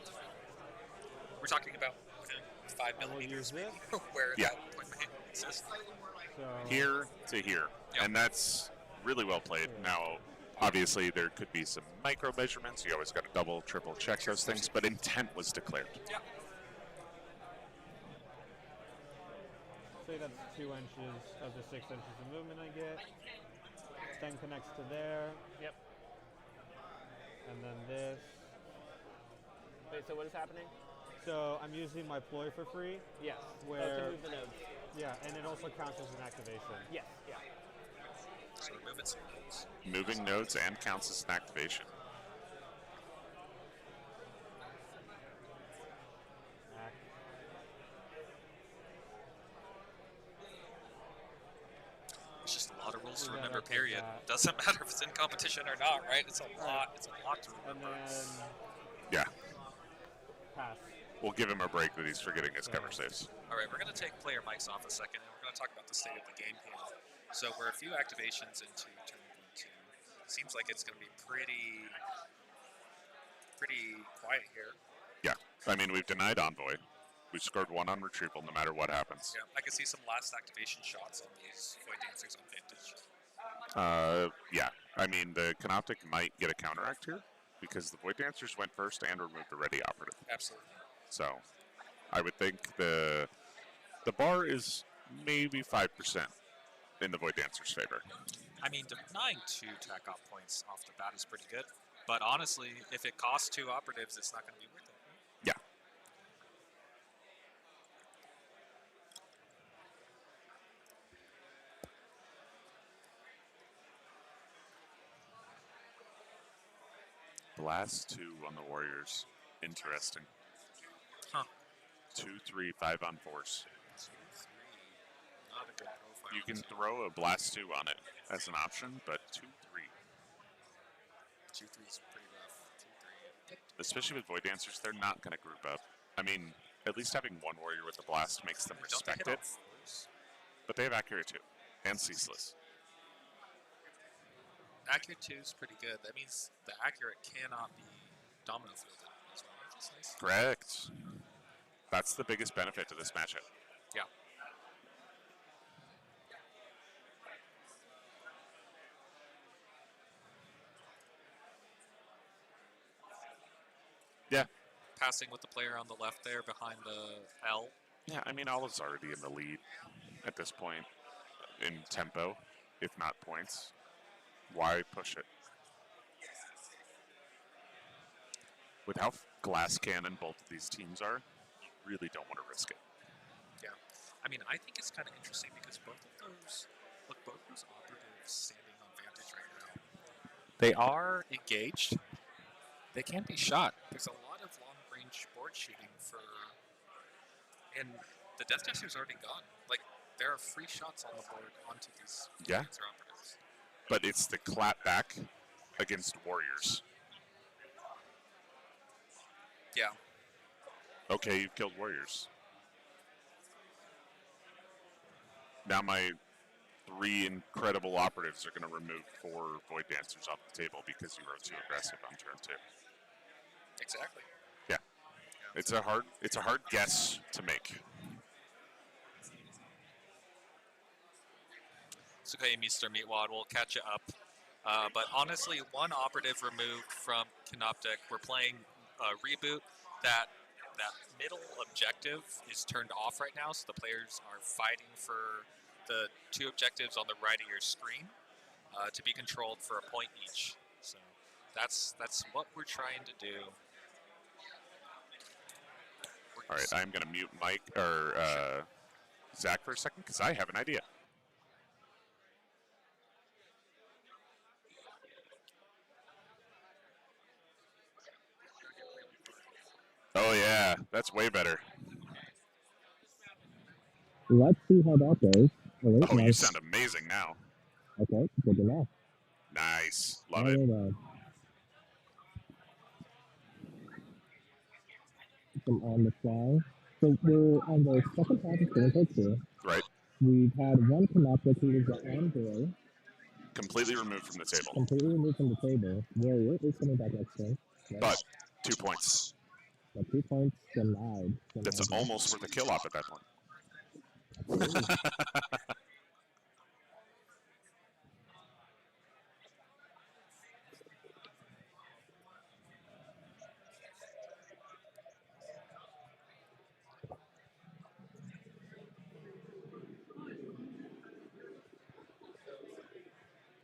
We're talking about within 5 millimeters maybe, where that point may exist. So Here to here. Yep. And that's really well played. Now, obviously, there could be some micro measurements. You always got to double, triple check those things, but intent was declared. Yeah. say that's 2 inches of the 6 inches of movement I get. 10 connects to there. Yep. And then this. Wait, so what is happening? So I'm using my ploy for free. Yes. Where to move the nodes. Yeah, and it also counts as an activation. Yes. Yeah. So we're moving some nodes. Moving nodes and counts as an activation. Act. It's just a lot of rules to Yeah, remember, that's like period. that. Doesn't matter if it's in competition or not, right? It's a lot. It's a lot to And remember. then Yeah, pass. we'll give him a break that he's forgetting his cover saves. All right, we're going to take player mics off a second, and we're going to talk about the state of the game here. So we're a few activations into turn 1-2. Seems like it's going to be pretty quiet here. Yeah, I mean, we've denied Envoy. We've scored 1 on retrieval no matter what happens. Yeah, I can see some last activation shots on these Void Dancers on Vintage. Yeah, I mean, the Canoptic might get a counteract here because the Void Dancers went first and removed the ready operative. Absolutely. So I would think the bar is maybe 5% in the Void Dancer's favor. I mean, denying 2 tack off points off the bat is pretty good. But honestly, if it costs 2 operatives, it's not going to be worth it. Yeah. Blast 2 on the Warriors. Interesting. Huh. 2, 3, 5 on force. 2, 3. Not a good profile. You can throw a Blast 2 on it as an option, but 2, 3. 2, 3 is pretty rough. 2, 3. Especially with Void Dancers, they're not going to group up. I mean, at least having one Warrior with the Blast makes them Don't they respect hit it. on fours? But they have Accurate 2 and Ceaseless. Accurate 2 is pretty good. That means the accurate cannot be domino fielded as well, which is nice. Correct. That's the biggest benefit to this matchup. Yeah. Yeah. Passing with the player on the left there behind the L. Yeah, I mean, Olive's already in the lead at this point in tempo, if not points. Why push it? With how glass cannon both of these teams are, you really don't want to risk it. Yeah. I mean, I think it's kind of interesting because both those operatives standing on Vantage right now, they are engaged. They can be shot. There's a lot of long-range board shooting and the Death Dancer's already gone. Like, there are free shots on the board onto these Yeah. Dancer operatives. But it's the clap back against warriors. Yeah. Okay, you've killed warriors. Now my 3 incredible operatives are going to remove 4 Void Dancers off the table because you were too aggressive on turn 2. Exactly. Yeah. It's a hard guess to make. It's okay, Mr. Meatwad. We'll catch you up. But honestly, one operative removed from Canoptic. We're playing Reboot. That middle objective is turned off right now, so the players are fighting for the 2 objectives on the right of your screen to be controlled for a point each. So that's what we're trying to do. All right, I'm going to mute Mike or Zach for a second because I have an idea. Oh yeah, that's way better. Let's see how that goes. Oh, you sound amazing now. Okay, good enough. Nice, love All it. right, some on the fly. So we're on the second half of Gameplay 2. Right. We've had one Canoptic who is the envoy. Completely removed from the table. Completely removed from the table. Warrior is coming back next turn. Right? But 2 points. But 2 points denied. That's almost worth a kill off at that point.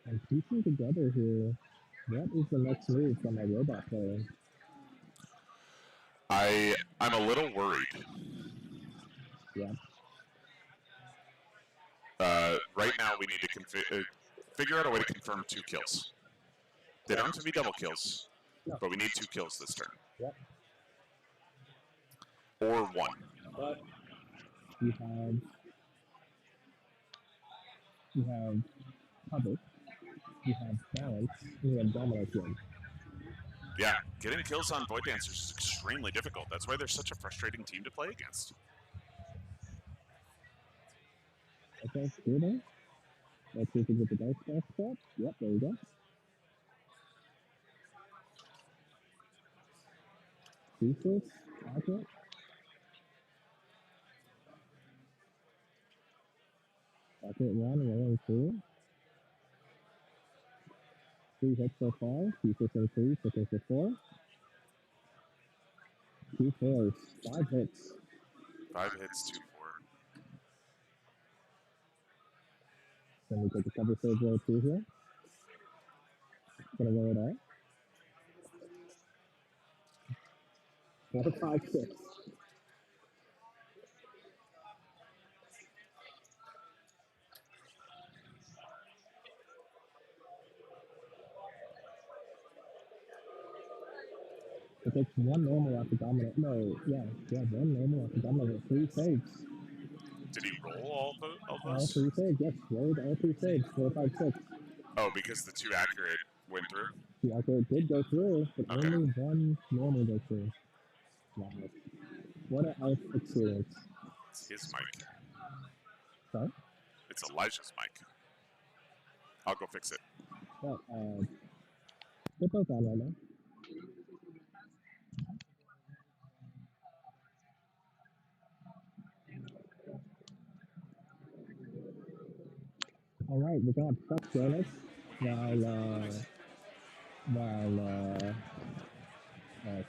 And piecing together here, what is the next move from my robot player? I'm a little worried. Yeah. Right now, we need to figure out a way to confirm 2 kills. They don't have to be double kills, but we need 2 kills this turn. Yep. Or 1. But you have cover, you have balance, and you have domination. Yeah, getting kills on Void Dancers is extremely difficult. That's why they're such a frustrating team to play against. Okay, good. Let's see if we get the dice back up. Yep, there we go. Pieces, pocket. Pocket 1, rolling 2. 3 hits so far. Pieces in 3, sticking for 4. 2 fours, 5 hits. 5 hits, 2 4. Then we take a cover save roll 2 here. Gonna roll it out. 4, 5, 6. It takes 1 normal off the dominant. No, yeah, 1 normal off the dominant with 3 saves. Did he roll all All those? 3 saves, yes. Rolled all 3 saves. 4, 5, 6. Oh, because the 2 accurate went through? The accurate did go through, but Okay. only 1 normal goes through. Wow. What an elf experience. It's his mic. Sorry? It's Elijah's mic. I'll go fix it. Well, they're both on right now. All right, we're going to have Chuck join us while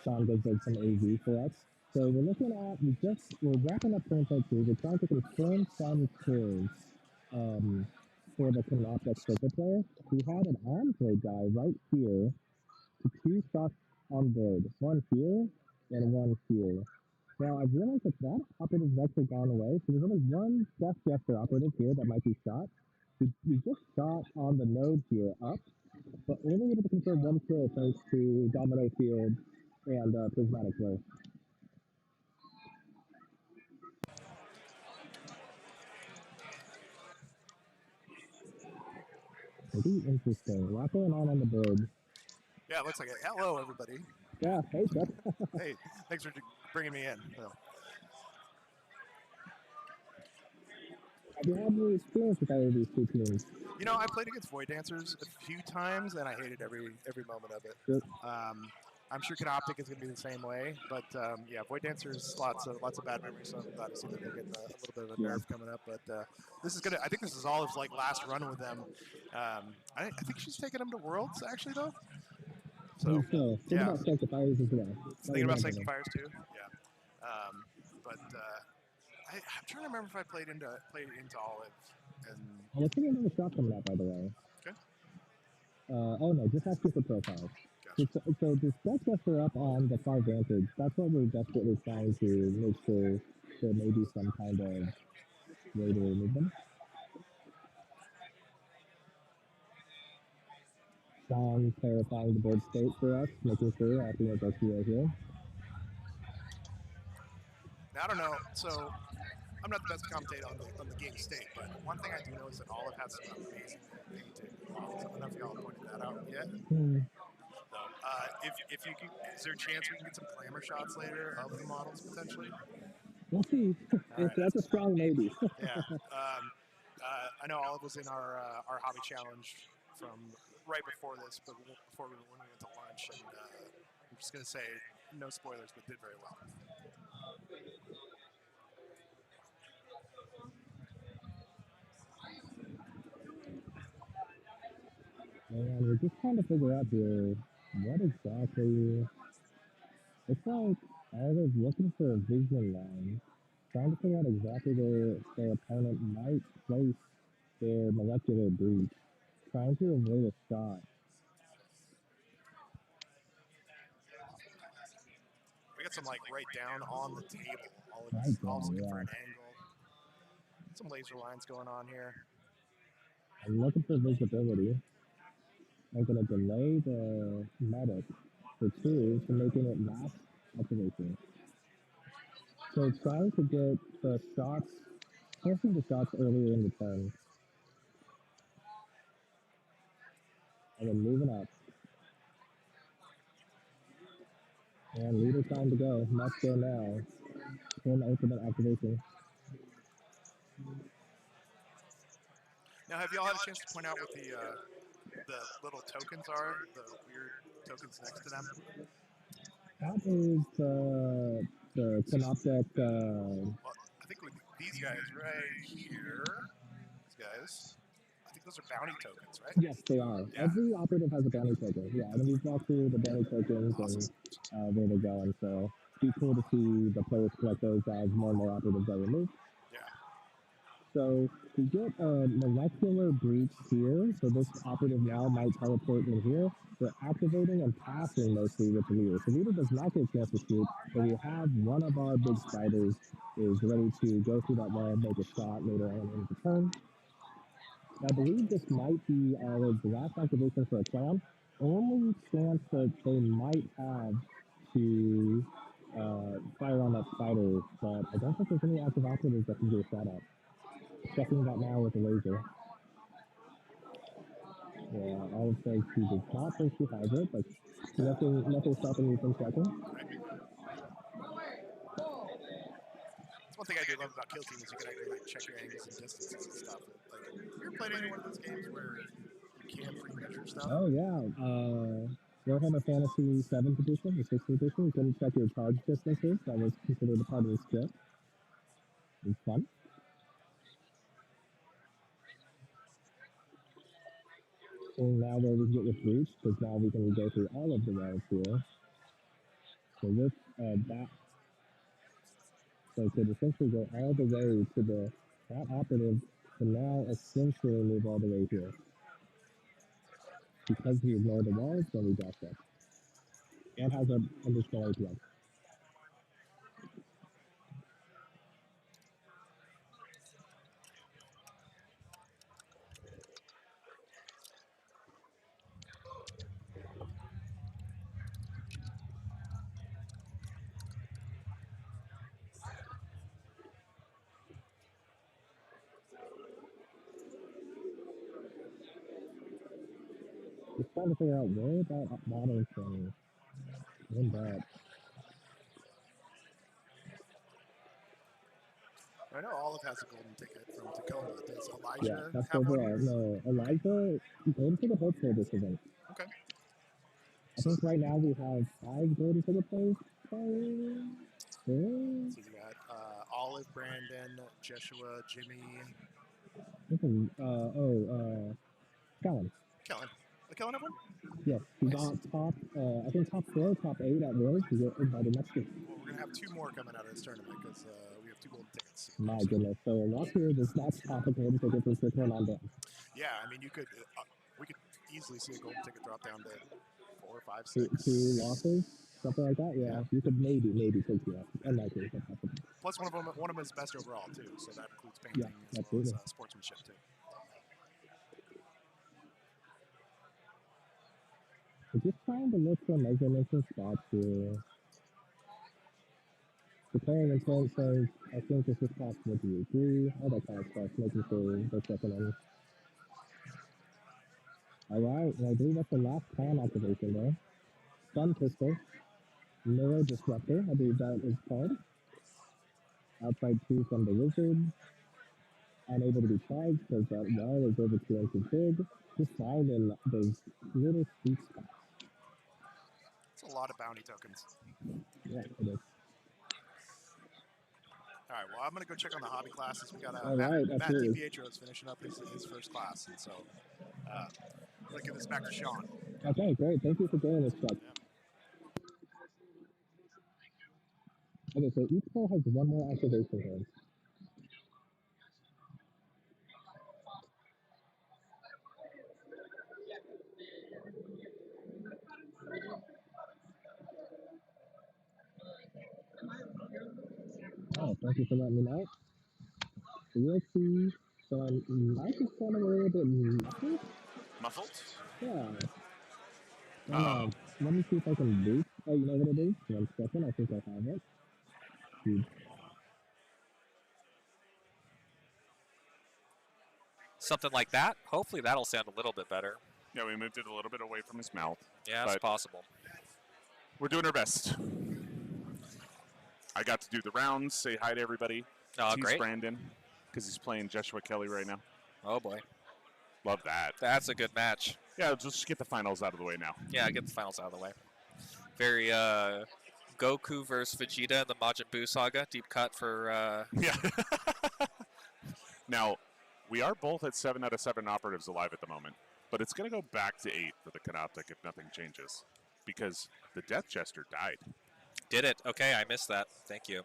Sean gives us some AV for us. So we're looking at, we're wrapping up Gameplay 2. We're trying to confirm some kills for the Canoptic Circle player. We had an Andre guy right here to 2 shots on board. 1 here and 1 here. Now, I've realized that that operative has actually gone away, so there's only one Death Gesture operative here that might be shot. We just shot on the node here up, but only able to confirm one kill thanks to Domino Field and Prismatic Blur. Pretty interesting. A lot going on the board. Yeah, it looks like it. Hello, everybody. Yeah, hey, Seth. Hey, thanks for bringing me in. So. Have you had any experience with either of these two teams? You know, I played against Void Dancers a few times, and I hated every moment of it. Sure. I'm sure Canoptic is going to be the same way, but yeah, Void Dancers, lots of bad memories. So I'm glad to see that they're getting a little bit of a nerf coming up. But this is gonna. I think this is Olive's like last run with them. I think she's taking them to Worlds actually, though. So Think about Sanctifiers as well. Thinking about Sanctifiers too. Yeah. But I'm trying to remember if I played into Olive. And I'm thinking of a shot coming out, by the way. Okay. Oh no, just asking for profiles. Gotcha. So this Death Gesture up on the far vantage, that's what we're desperately trying to make sure there may be some kind of way to remove them. Sean clarifying the board state for us, making sure acting as our CEO here. Now, I don't know, so I'm not the best commentator on the game state, but one thing I do know is that Olive has some amazing painted models. I don't know if y'all pointed that out yet. So, if you can, is there a chance we can get some glamour shots later of the models potentially? We'll see. Right, that's a strong maybe. Yeah. I know Olive was in our hobby challenge from right before this, but when we went to lunch, and I'm just gonna say no spoilers, but did very well. And we're just trying to figure out here what exactly. It's like Olive looking for a vision line, trying to figure out exactly where their opponent might place their molecular breach, trying to avoid a shot. We got some like right down on the table. Right Olive's looking for yeah. an angle. Some laser lines going on here. I'm looking for visibility. I'm going to delay the medic for 2 for making it last activation. So trying to get the shots, forcing the shots earlier in the turn. And then moving up. And leader time to go. Must go now. Turn ultimate activation. Now, have y'all had a chance to point out what the little tokens are? The weird tokens next to them? That is the Synoptic. Well, I think with these guys right here, these guys, I think those are bounty tokens, right? Yes, they are. Yeah. Every operative has a bounty token. Yeah, and we've walked through the bounty tokens and where they're going. So it'd be cool to see the players collect those as more and more operatives are removed. Yeah. So we get a molecular breach here. So this operative now might teleport in here. We're activating and passing mostly with the leader. So leader does not get a chance to shoot, but we have one of our big spiders is ready to go through that wall, make a shot later on in the turn. I believe this might be Olive's last activation for a clown. Only chance that they might have to fire on that spider, but I don't think there's any active operatives that can get a shot at. Checking that now with a laser. Yeah, Olive says she does not think she has it, but nothing stopping you from checking. That's one thing I do love about Kill Team is you can actually like check your angles and distances and stuff. Like, you ever played any one of those games where you can pre-measure stuff? Oh yeah, Warhammer Fantasy 7th edition, or 6th edition, you couldn't check your charge distances. That was considered a part of the script. It was fun. So now where we get with breach, because now we can go through all of the routes here. So this that so could essentially go all the way to that operative to now essentially move all the way here. Because we ignored the walls, then we got that. And has an additional APM. trying to figure out where that model can win that. I know Olive has a golden ticket from Tacoma. Does Elijah Yeah, that's have one? overall. No, Elijah, golden ticket holds for this event. Okay. I think right now we have 5 golden ticket players. So you got Olive, Brandon, Joshua, Jimmy. Kellen. Kellen. Kellen have one? Yes, he's on top, I think top 4, top 8 at Worlds to get invited next year. Well, we're going to have 2 more coming out of this tournament because we have 2 golden tickets. My goodness. So last year, this last top of golden tickets was return on down. Yeah, I mean, you could, we could easily see a golden ticket drop down to 4, 5, 6. 2 losses, something like that. Yeah, you could maybe take 2 losses. Unlikely, but possible. Plus, one of them is best overall too, so that includes painting as well as sportsmanship too. I'm just trying to look for measurements and spots here. The player intent says, I think this is possible. Do you agree? All that kind of stuff, making sure they're checking in. Alright, and I believe that's the last plan activation there. Stun pistol. Mirror disruptor, I believe that is called. Outside 2 from the wizard. Unable to be charged because that wall is over 2 inches big. Just finding those little sweet spots. It's a lot of bounty tokens. Yeah, it is. All right, well, I'm going to go check on the hobby classes. We got Matt DiPietro is finishing up his first class, and so I'm going to give this back to Sean. Okay, great. Thank you for doing this, Chuck. Yeah. Okay, so each player has 1 more activation here. Oh, thank you for letting me know. We'll see. So I just sound a little bit muffled. Muffled? Yeah. Let me see if I can boost. Oh, you know what it is? 1 second. I think I have it. Dude. Something like that. Hopefully that'll sound a little bit better. Yeah, we moved it a little bit away from his mouth. Yeah, it's possible. We're doing our best. I got to do the rounds, say hi to everybody. Oh, great. Brandon, because he's playing Joshua Kelly right now. Oh, boy. Love that. That's a good match. Yeah, just get the finals out of the way now. Yeah, get the finals out of the way. Very Goku versus Vegeta in the Majin Buu saga. Deep cut for... Yeah. Now, we are both at 7 out of 7 operatives alive at the moment, but it's going to go back to 8 for the Canoptic if nothing changes, because the Death Jester died. Did it? Okay, I missed that. Thank you.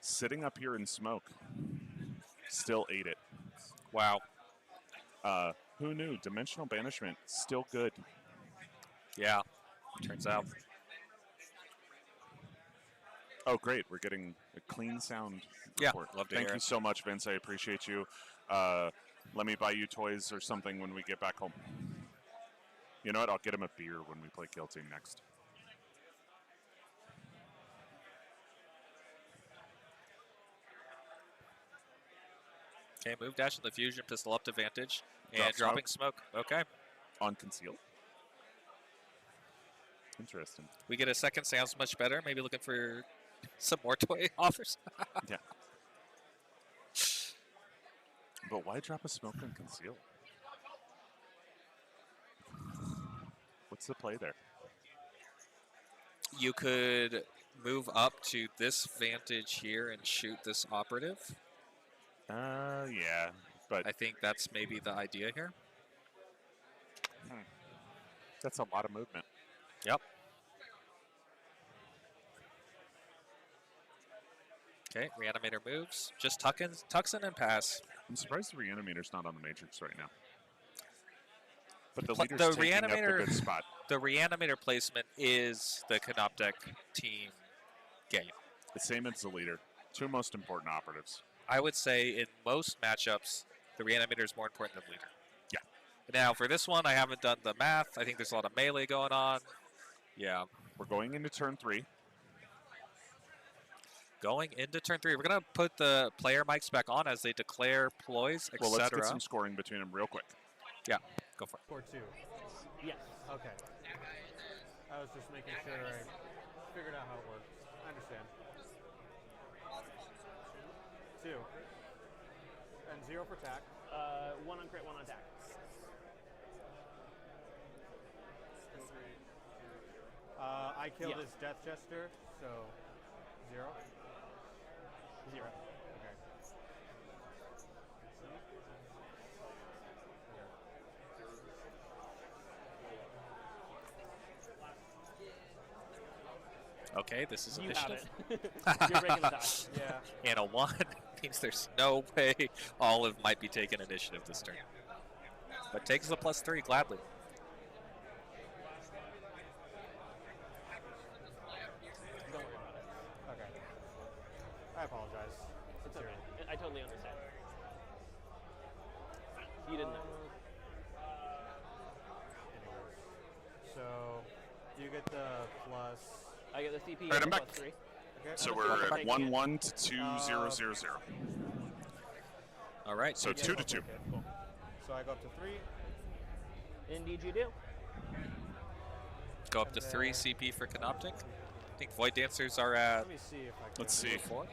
Sitting up here in smoke. Still ate it. Wow. Who knew? Dimensional Banishment, still good. Yeah, turns out. Oh, great. We're getting a clean sound report. Yeah, love to Thank hear you it. so much, Vince. I appreciate you. Let me buy you toys or something when we get back home. You know what? I'll get him a beer when we play Kill Team next. Okay, move dash in the fusion pistol up to vantage. And Drop dropping smoke. Okay. On conceal. Interesting. We get a second, sounds much better. Maybe looking for some more toy offers. Yeah. But why drop a smoke on conceal? What's the play there? You could move up to this vantage here and shoot this operative. Yeah, but I think that's maybe the idea here. That's a lot of movement. Yep. Okay, Reanimator moves. Just tucks in and pass. I'm surprised the Reanimator's not on the Matrix right now. But the Pl- leader's the taking up Reanimator- the good spot. The Reanimator placement is the Canoptic team game. The same as the leader. 2 most important operatives. I would say in most matchups, the Reanimator is more important than the leader. Yeah. Now, for this one, I haven't done the math. I think there's a lot of melee going on. Yeah. We're going into turn 3. Going into turn 3. We're going to put the player mics back on as they declare ploys, etc. Well, let's get some scoring between them real quick. Yeah, go for it. Score 2. Yes. Okay. I was just making sure I figured out how it works. I understand. 2. And 0 for attack. 1 on crit, 1 on attack. I killed Yeah. his Death Jester, so 0. 0. Okay. Okay, this is You initiative. have it. You're breaking the tie. Yeah. And a 1 means there's no way Olive might be taking initiative this turn. But takes the +3 gladly. Don't worry about it. Okay. I apologize. It's okay. I totally understand. You didn't know. Anyways. So, you get the plus. I get the CP Alright, I'm plus back. 3. Okay. So I'm we're just at taking 1-1 to 2-0-0-0. All right. So Yes, 2 I'll to 2. take it. Cool. So I go up to 3. Indeed you do. Go up to 3 CP for Canoptic. I think Void Dancers are at Let me see if I can Let's see. 4. do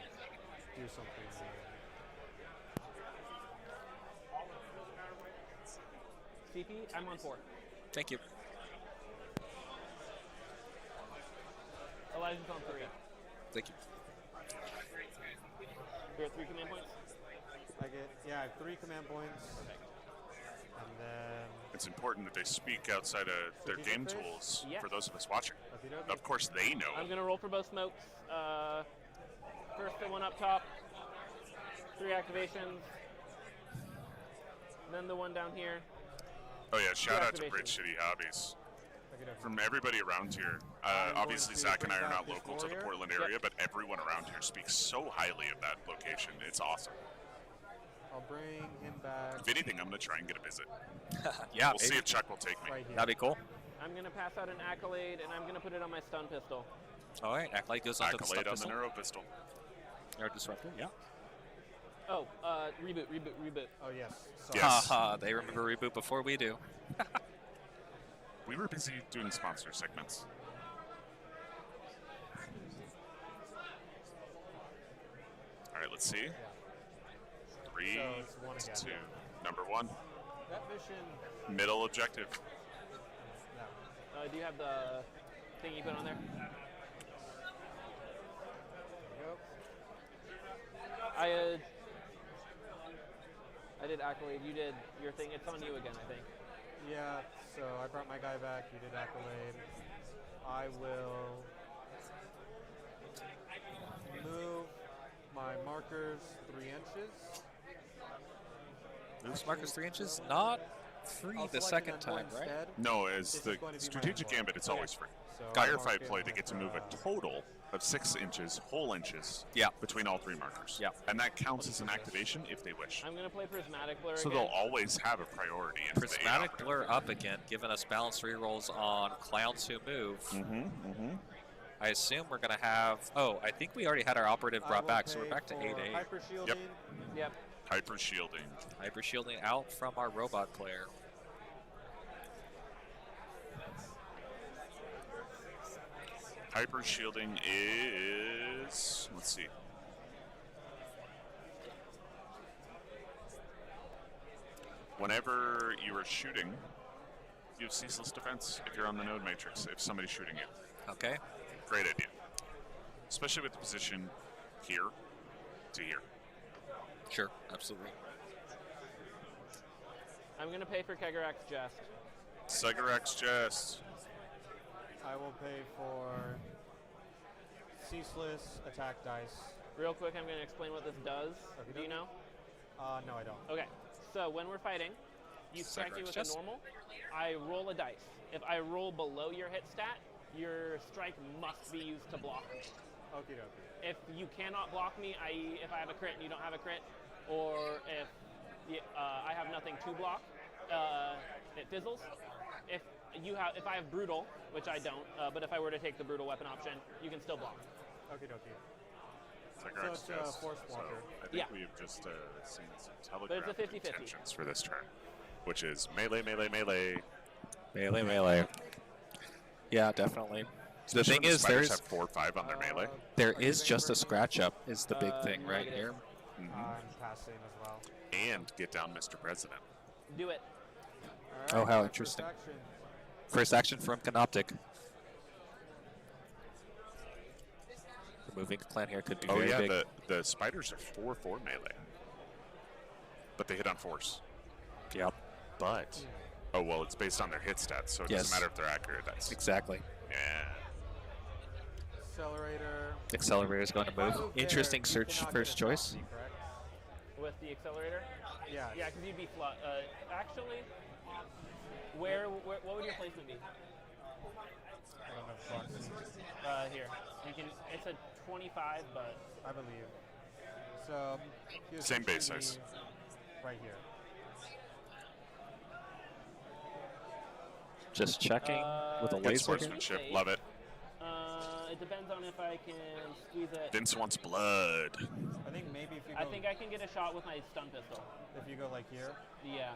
something here. CP, I'm on 4. Thank you. Elijah's on 3. Thank you. You're at 3 command points? I have 3 command points. Perfect. And then It's important that they speak outside of their Strategic game phase? tools Yes. for those of us watching. okey-dokey. Of course, they know. I'm going to roll for both smokes. First the one up top. 3 activations. Then the one down here. Oh yeah, shout out to activations. Brit Shitty Hobbies. Okey-dokey. From everybody around here. I'm going Obviously, to Zach and I bring are back not this local to the warrior. Portland area, but everyone around here speaks so highly of that location. It's awesome. I'll bring him back If anything, I'm going to try and get a visit. Yeah, We'll see if Chuck will take me. right here. that'd be cool. I'm going to pass out an accolade, and I'm going to put it on my stun pistol. All right, Acolyte goes onto the Accolade stun on the pistol. Neuro Pistol. Or Disruptor, yeah. Oh, reboot. Oh, yes. Sorry. Yes. Haha, they remember Reboot before we do. We were busy doing sponsor segments. All right, let's see. 3 So it's 1 to again. 2. Number 1, That mission. middle objective. No. Do you have the thing you put on there? There we go. I did accolade. You did your thing. It's on you again, I think. Yeah, so I brought my guy back. You did accolade. I will move my markers 3 inches. Moves markers 3 inches, not free I'll the select an second time, Envoy right? instead. No, as This the is going to be my strategic Envoy. gambit, it's always free. So I'll Firefight mark play, it they get to with, move a total of 6 inches, whole inches, Yeah. between all 3 markers. Yeah. And that counts as an activation if they wish. I'm going to play Prismatic Blur So again. they'll always have a priority into the Prismatic Blur up again, giving us balanced rerolls on clowns who move. I assume we're going to have... Oh, I think we already had our operative I brought will back, so we're pay back to for 8-8. Hyper shielding. Yep. Hyper shielding. Hyper shielding out from our robot player. Hyper shielding is... Let's see. Whenever you are shooting, you have ceaseless defense if you're on the node matrix, if somebody's shooting you. Okay. Great idea. Especially with the position here to here. Sure, absolutely. I'm going to pay for Kegarak's Jest. Segarex Jest. I will pay for ceaseless attack dice. Real quick, I'm going to explain what this does. Okey Do you dokey. know? No, I don't. Okay. So when we're fighting, you strike me Segarex with Jest. a normal. I roll a dice. If I roll below your hit stat, your strike must be used to block me. Okie dokie. If you cannot block me, i.e. if I have a crit and you don't have a crit, or if I have nothing to block, it fizzles. If I have brutal, which I don't, but if I were to take the brutal weapon option, you can still block. Okie dokie. Segarex it's a Jest. force So blocker. I think Yeah. we've just seen some But it's a telegraphic 50-50. intentions for this turn, which is melee, melee, melee. Melee. Yeah, definitely. The Especially thing when is, spiders there's have 4-5 on their melee. there is just a scratch up is the big thing right negative. here. I'm passing as well. And get down Mr. President. Do it. Oh, how interesting. First action from Canoptic. Removing clan here could be very big. The spiders are 4-4 melee. But they hit on force. Yep. But, oh, well, it's based on their hit stats, so it Yes. doesn't matter if they're accurate. That's Exactly. Yeah. Accelerator. Accelerator is going to move. Move there, Interesting you search cannot first get a choice. proxy, correct? With the accelerator? Yeah. Yeah, because you'd be actually, what would your placement be? I don't know. Proxy. Here. You can. It's a 25, but I believe. So. here's Same what base should size. be Right here. Just checking with a Good laser. sportsmanship. Love it. It depends on if I can squeeze it. Vince wants blood. I think maybe if you go. I think I can get a shot with my stun pistol. If you go like here. Yeah.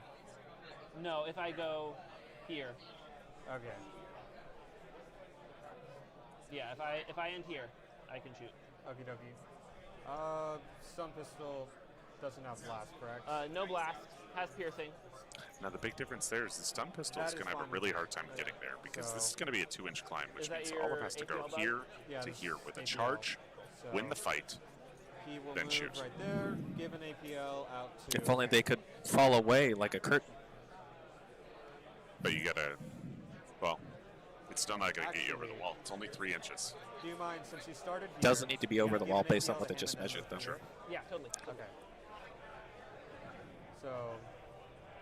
No, if I go here. Okay. Yeah, if I end here, I can shoot. Okie dokie. Stun pistol doesn't have blast, correct? No blast. Has piercing. Now, the big difference there is the stun pistol is That going is to have a fine. really hard time getting there because So- this is going to be a 2-inch climb, which Is that means your Olive has to go APL bug? here Yeah, to this here is with a APL. charge, So win the fight. he will then move shoot. right there, give an APL out to. If only they could fall away like a curtain. But you got to, well, it's still not going to get you over the wall. It's only 3 inches. Do you mind, since he started here, Doesn't need to be over the give wall an based on APL what they to just him and then measured, though. Sure. Yeah, totally. Okay. So,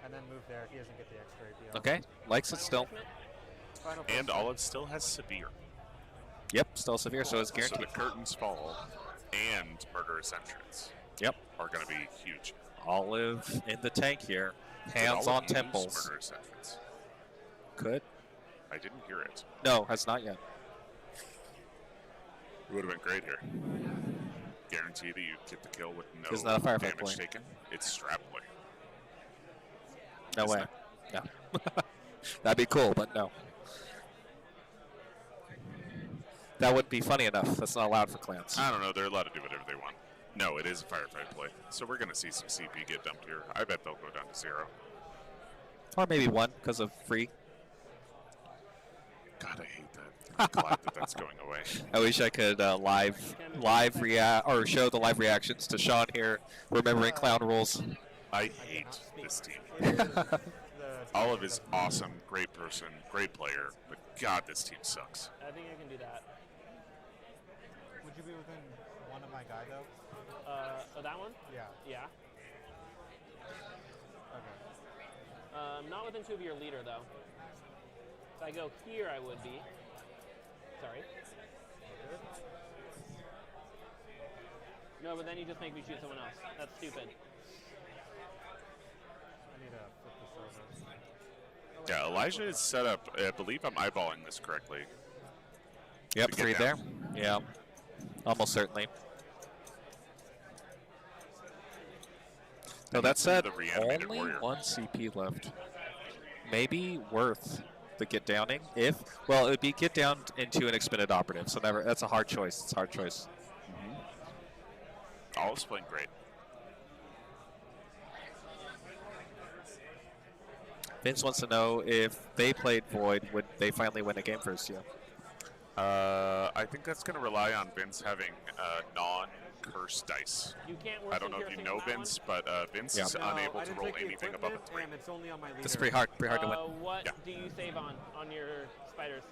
and then move there. He doesn't get the extra APL. Okay, likes it still. Final And placement. Olive still has severe. Yep, still severe, so it's So guaranteed. the curtains fall and murderous entrance Yep. are going to be huge. Olive in the tank here. Did Hands Olive on use temples. Murderous entrance. Could. I didn't hear it. No, has not yet. It would have been great here. Guarantee that you get the kill with no It's not a firefight damage point. taken. It's Strap Boy. No Isn't way. it? No. That'd be cool, but no. That wouldn't be funny enough. That's not allowed for clans. I don't know. They're allowed to do whatever they want. No, it is a firefight play. So we're going to see some CP get dumped here. I bet they'll go down to 0. Or maybe one because of free. God, I hate that. I'm glad that that's going away. I wish I could live react or show the live reactions to Sean here, remembering clown rules. I hate this team. It is the Olive is awesome, great person, great player, but God, this team sucks. I think I can do that. Would you be within one of my guy though? Oh, that one? Yeah. Yeah. Okay. Not within 2 of your leader, though. If I go here, I would be. Sorry. No, but then you just make me shoot someone else. That's stupid. I need to flip this over. Yeah, Elijah is set up. I believe I'm eyeballing this correctly. Yep, To get 3 there. down. Yeah, almost certainly. So that said, the reanimated only warrior. 1 CP left. Maybe worth the get downing if, well, it would be get down into an expended operative. So never, that's a hard choice. It's a hard choice. Olive's playing great. Vince wants to know if they played Void, would they finally win a game first year? I think that's going to rely on Vince having non-cursed dice. You can't work I don't know if you know Vince, but Vince Yeah. is No, unable I to didn't roll take the anything above a equipment, 3. and it's only on my leader. That's pretty hard to win. What Yeah. do you save on your spiders?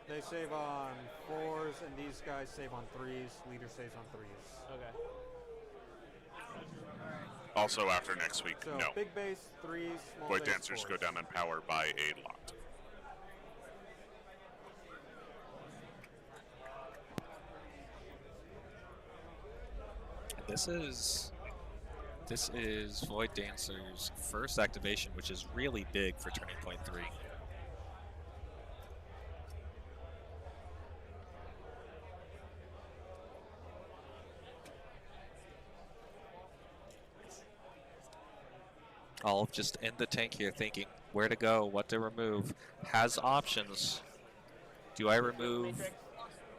They save on 4s, and these guys save on 3s. Leader saves on 3s. Okay. Also, after next week, So no. big base, 3s, small Void base, Dancers 4s. go down in power by a lot. This is Void Dancer's first activation, which is really big for Turning Point 3. Olive just in the tank here thinking, where to go, what to remove, has options. Do I remove Matrix.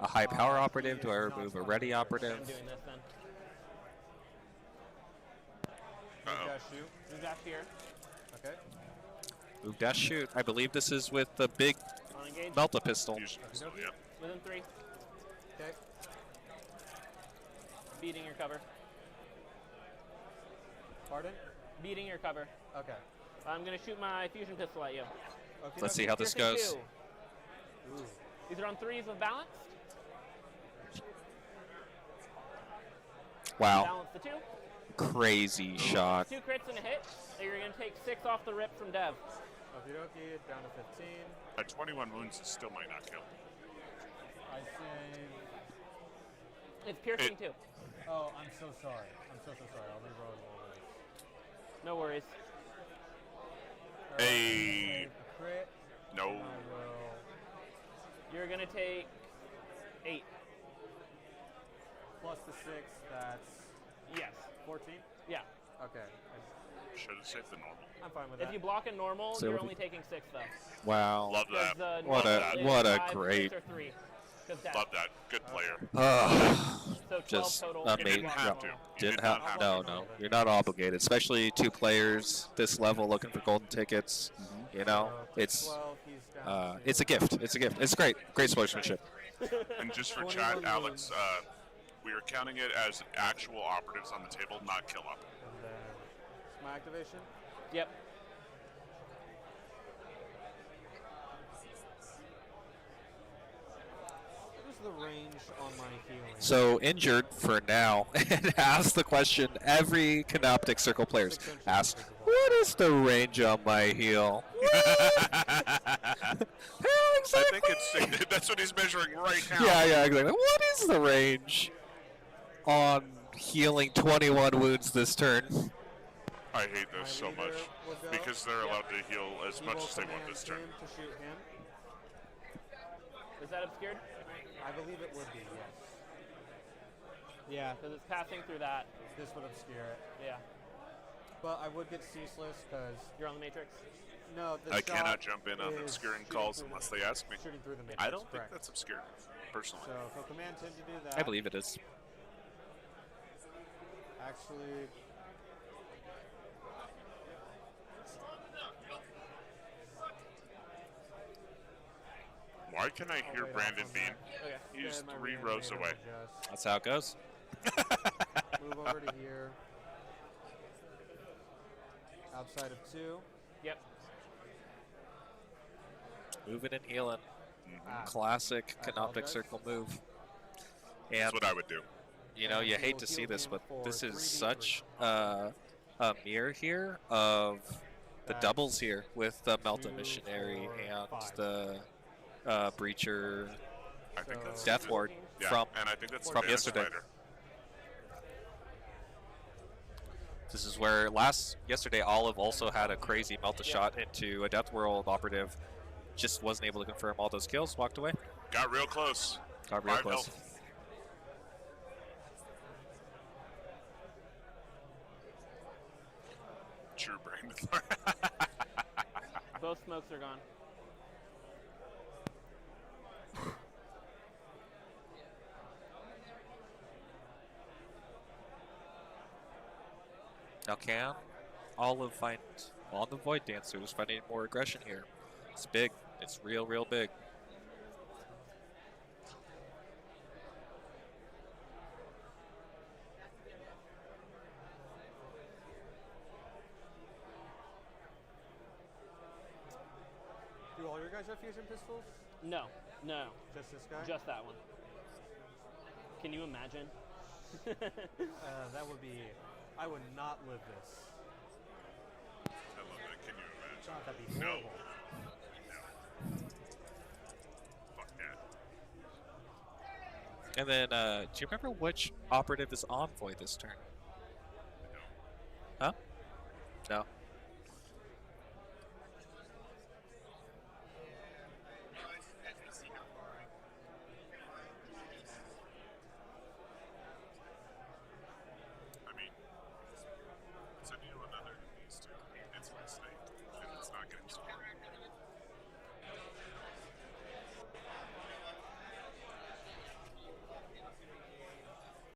a high power operative? Do I remove a ready operative? I'm doing this then. Dash shoot. Move dash here. Okay. Move dash shoot. I believe this is with the big On engage. Melta pistol. So, yeah. Within 3. Okay. Beating your cover. Pardon? Beating your cover. Okay. I'm going to shoot my fusion pistol at you. Okay. Let's see how this Piercing goes. 2. These are on 3s with balance. Wow. Balance the 2. Crazy shot. 2 crits and a hit. So you're going to take 6 off the rip from Dev. Okie dokie, down to 15. At 21 wounds, it still might not kill. I save. It's piercing 2. Oh, I'm so sorry. I'm so sorry. I'll reroll all this. No worries. Hey. A crit. No. And I will. You're going to take 8. Plus the 6, that's Yes. 14? Yeah. Okay. Should have saved the normal. I'm fine with If that. you block a normal, So you're if only taking 6 though. Wow. Love that. What a great. 6 or 3. 'Cause death. Love that. Good player. So 12 Just total. amazing. didn't have to. Didn't did have. not have No, to. no. You're not obligated, especially 2 players this level looking for golden tickets. You know, it's 12, he's down it's a gift. It's a gift. It's great. Great sportsmanship. And just for 21 chat, Alex, we are counting it as actual operatives on the table, not kill up. And then my activation. Yep. What is the range on my healing? So injured for now, and ask the question every Canoptic Circle players ask, what is the range on my heal? I think it's that's what he's measuring right now. Yeah, exactly. What is the range on healing 21 wounds this turn? I hate this so leader much will go. because they're allowed to heal as He much will as they want command this turn. him to shoot him. Is that obscured? I believe it would be, yes. Yeah, because it's passing through that. This would obscure it. Yeah. But I would get ceaseless because You're on the matrix. no, the I shot cannot jump in on is obscuring shooting calls through unless the, they ask me. shooting through the matrix. I don't think correct. that's obscured, personally. So if he'll command him to do that. I believe it is. Actually, Why can I hear wait off Brandon on Bean? that. Okay. He's Then my 3 rows reanimator away. will just That's how it goes. move over to here. Outside of 2. Yep. Moving and healing. Ah, Classic I Canoptic apologize. Circle move. And That's what I would do. you know, And you he hate will to see heal this, him but for this is 3d3. such a mirror here of the That's doubles here with the Melta 2, Missionary 4, and 5. the Breacher I think that's Death Ward yeah, from and I think that's from the yesterday. Spider. This is where yesterday Olive also had a crazy Melta shot into a Death World operative. Just wasn't able to confirm all those kills, walked away. Got real close. Got real 5 close. health. True, Brandon. Both smokes are gone. Now can Olive find on the Void Dancer who's finding more aggression here? It's big. It's real big. do all your guys have fusion pistols? No. No. Just this guy? Just that one. Can you imagine? That would be. I would not live this. I love that. Can you imagine? God, that'd be No. horrible. Fuck that. And then, do you remember which operative is on Void this turn? Huh? No. I mean, send you another of these two. It's a mistake. And it's not getting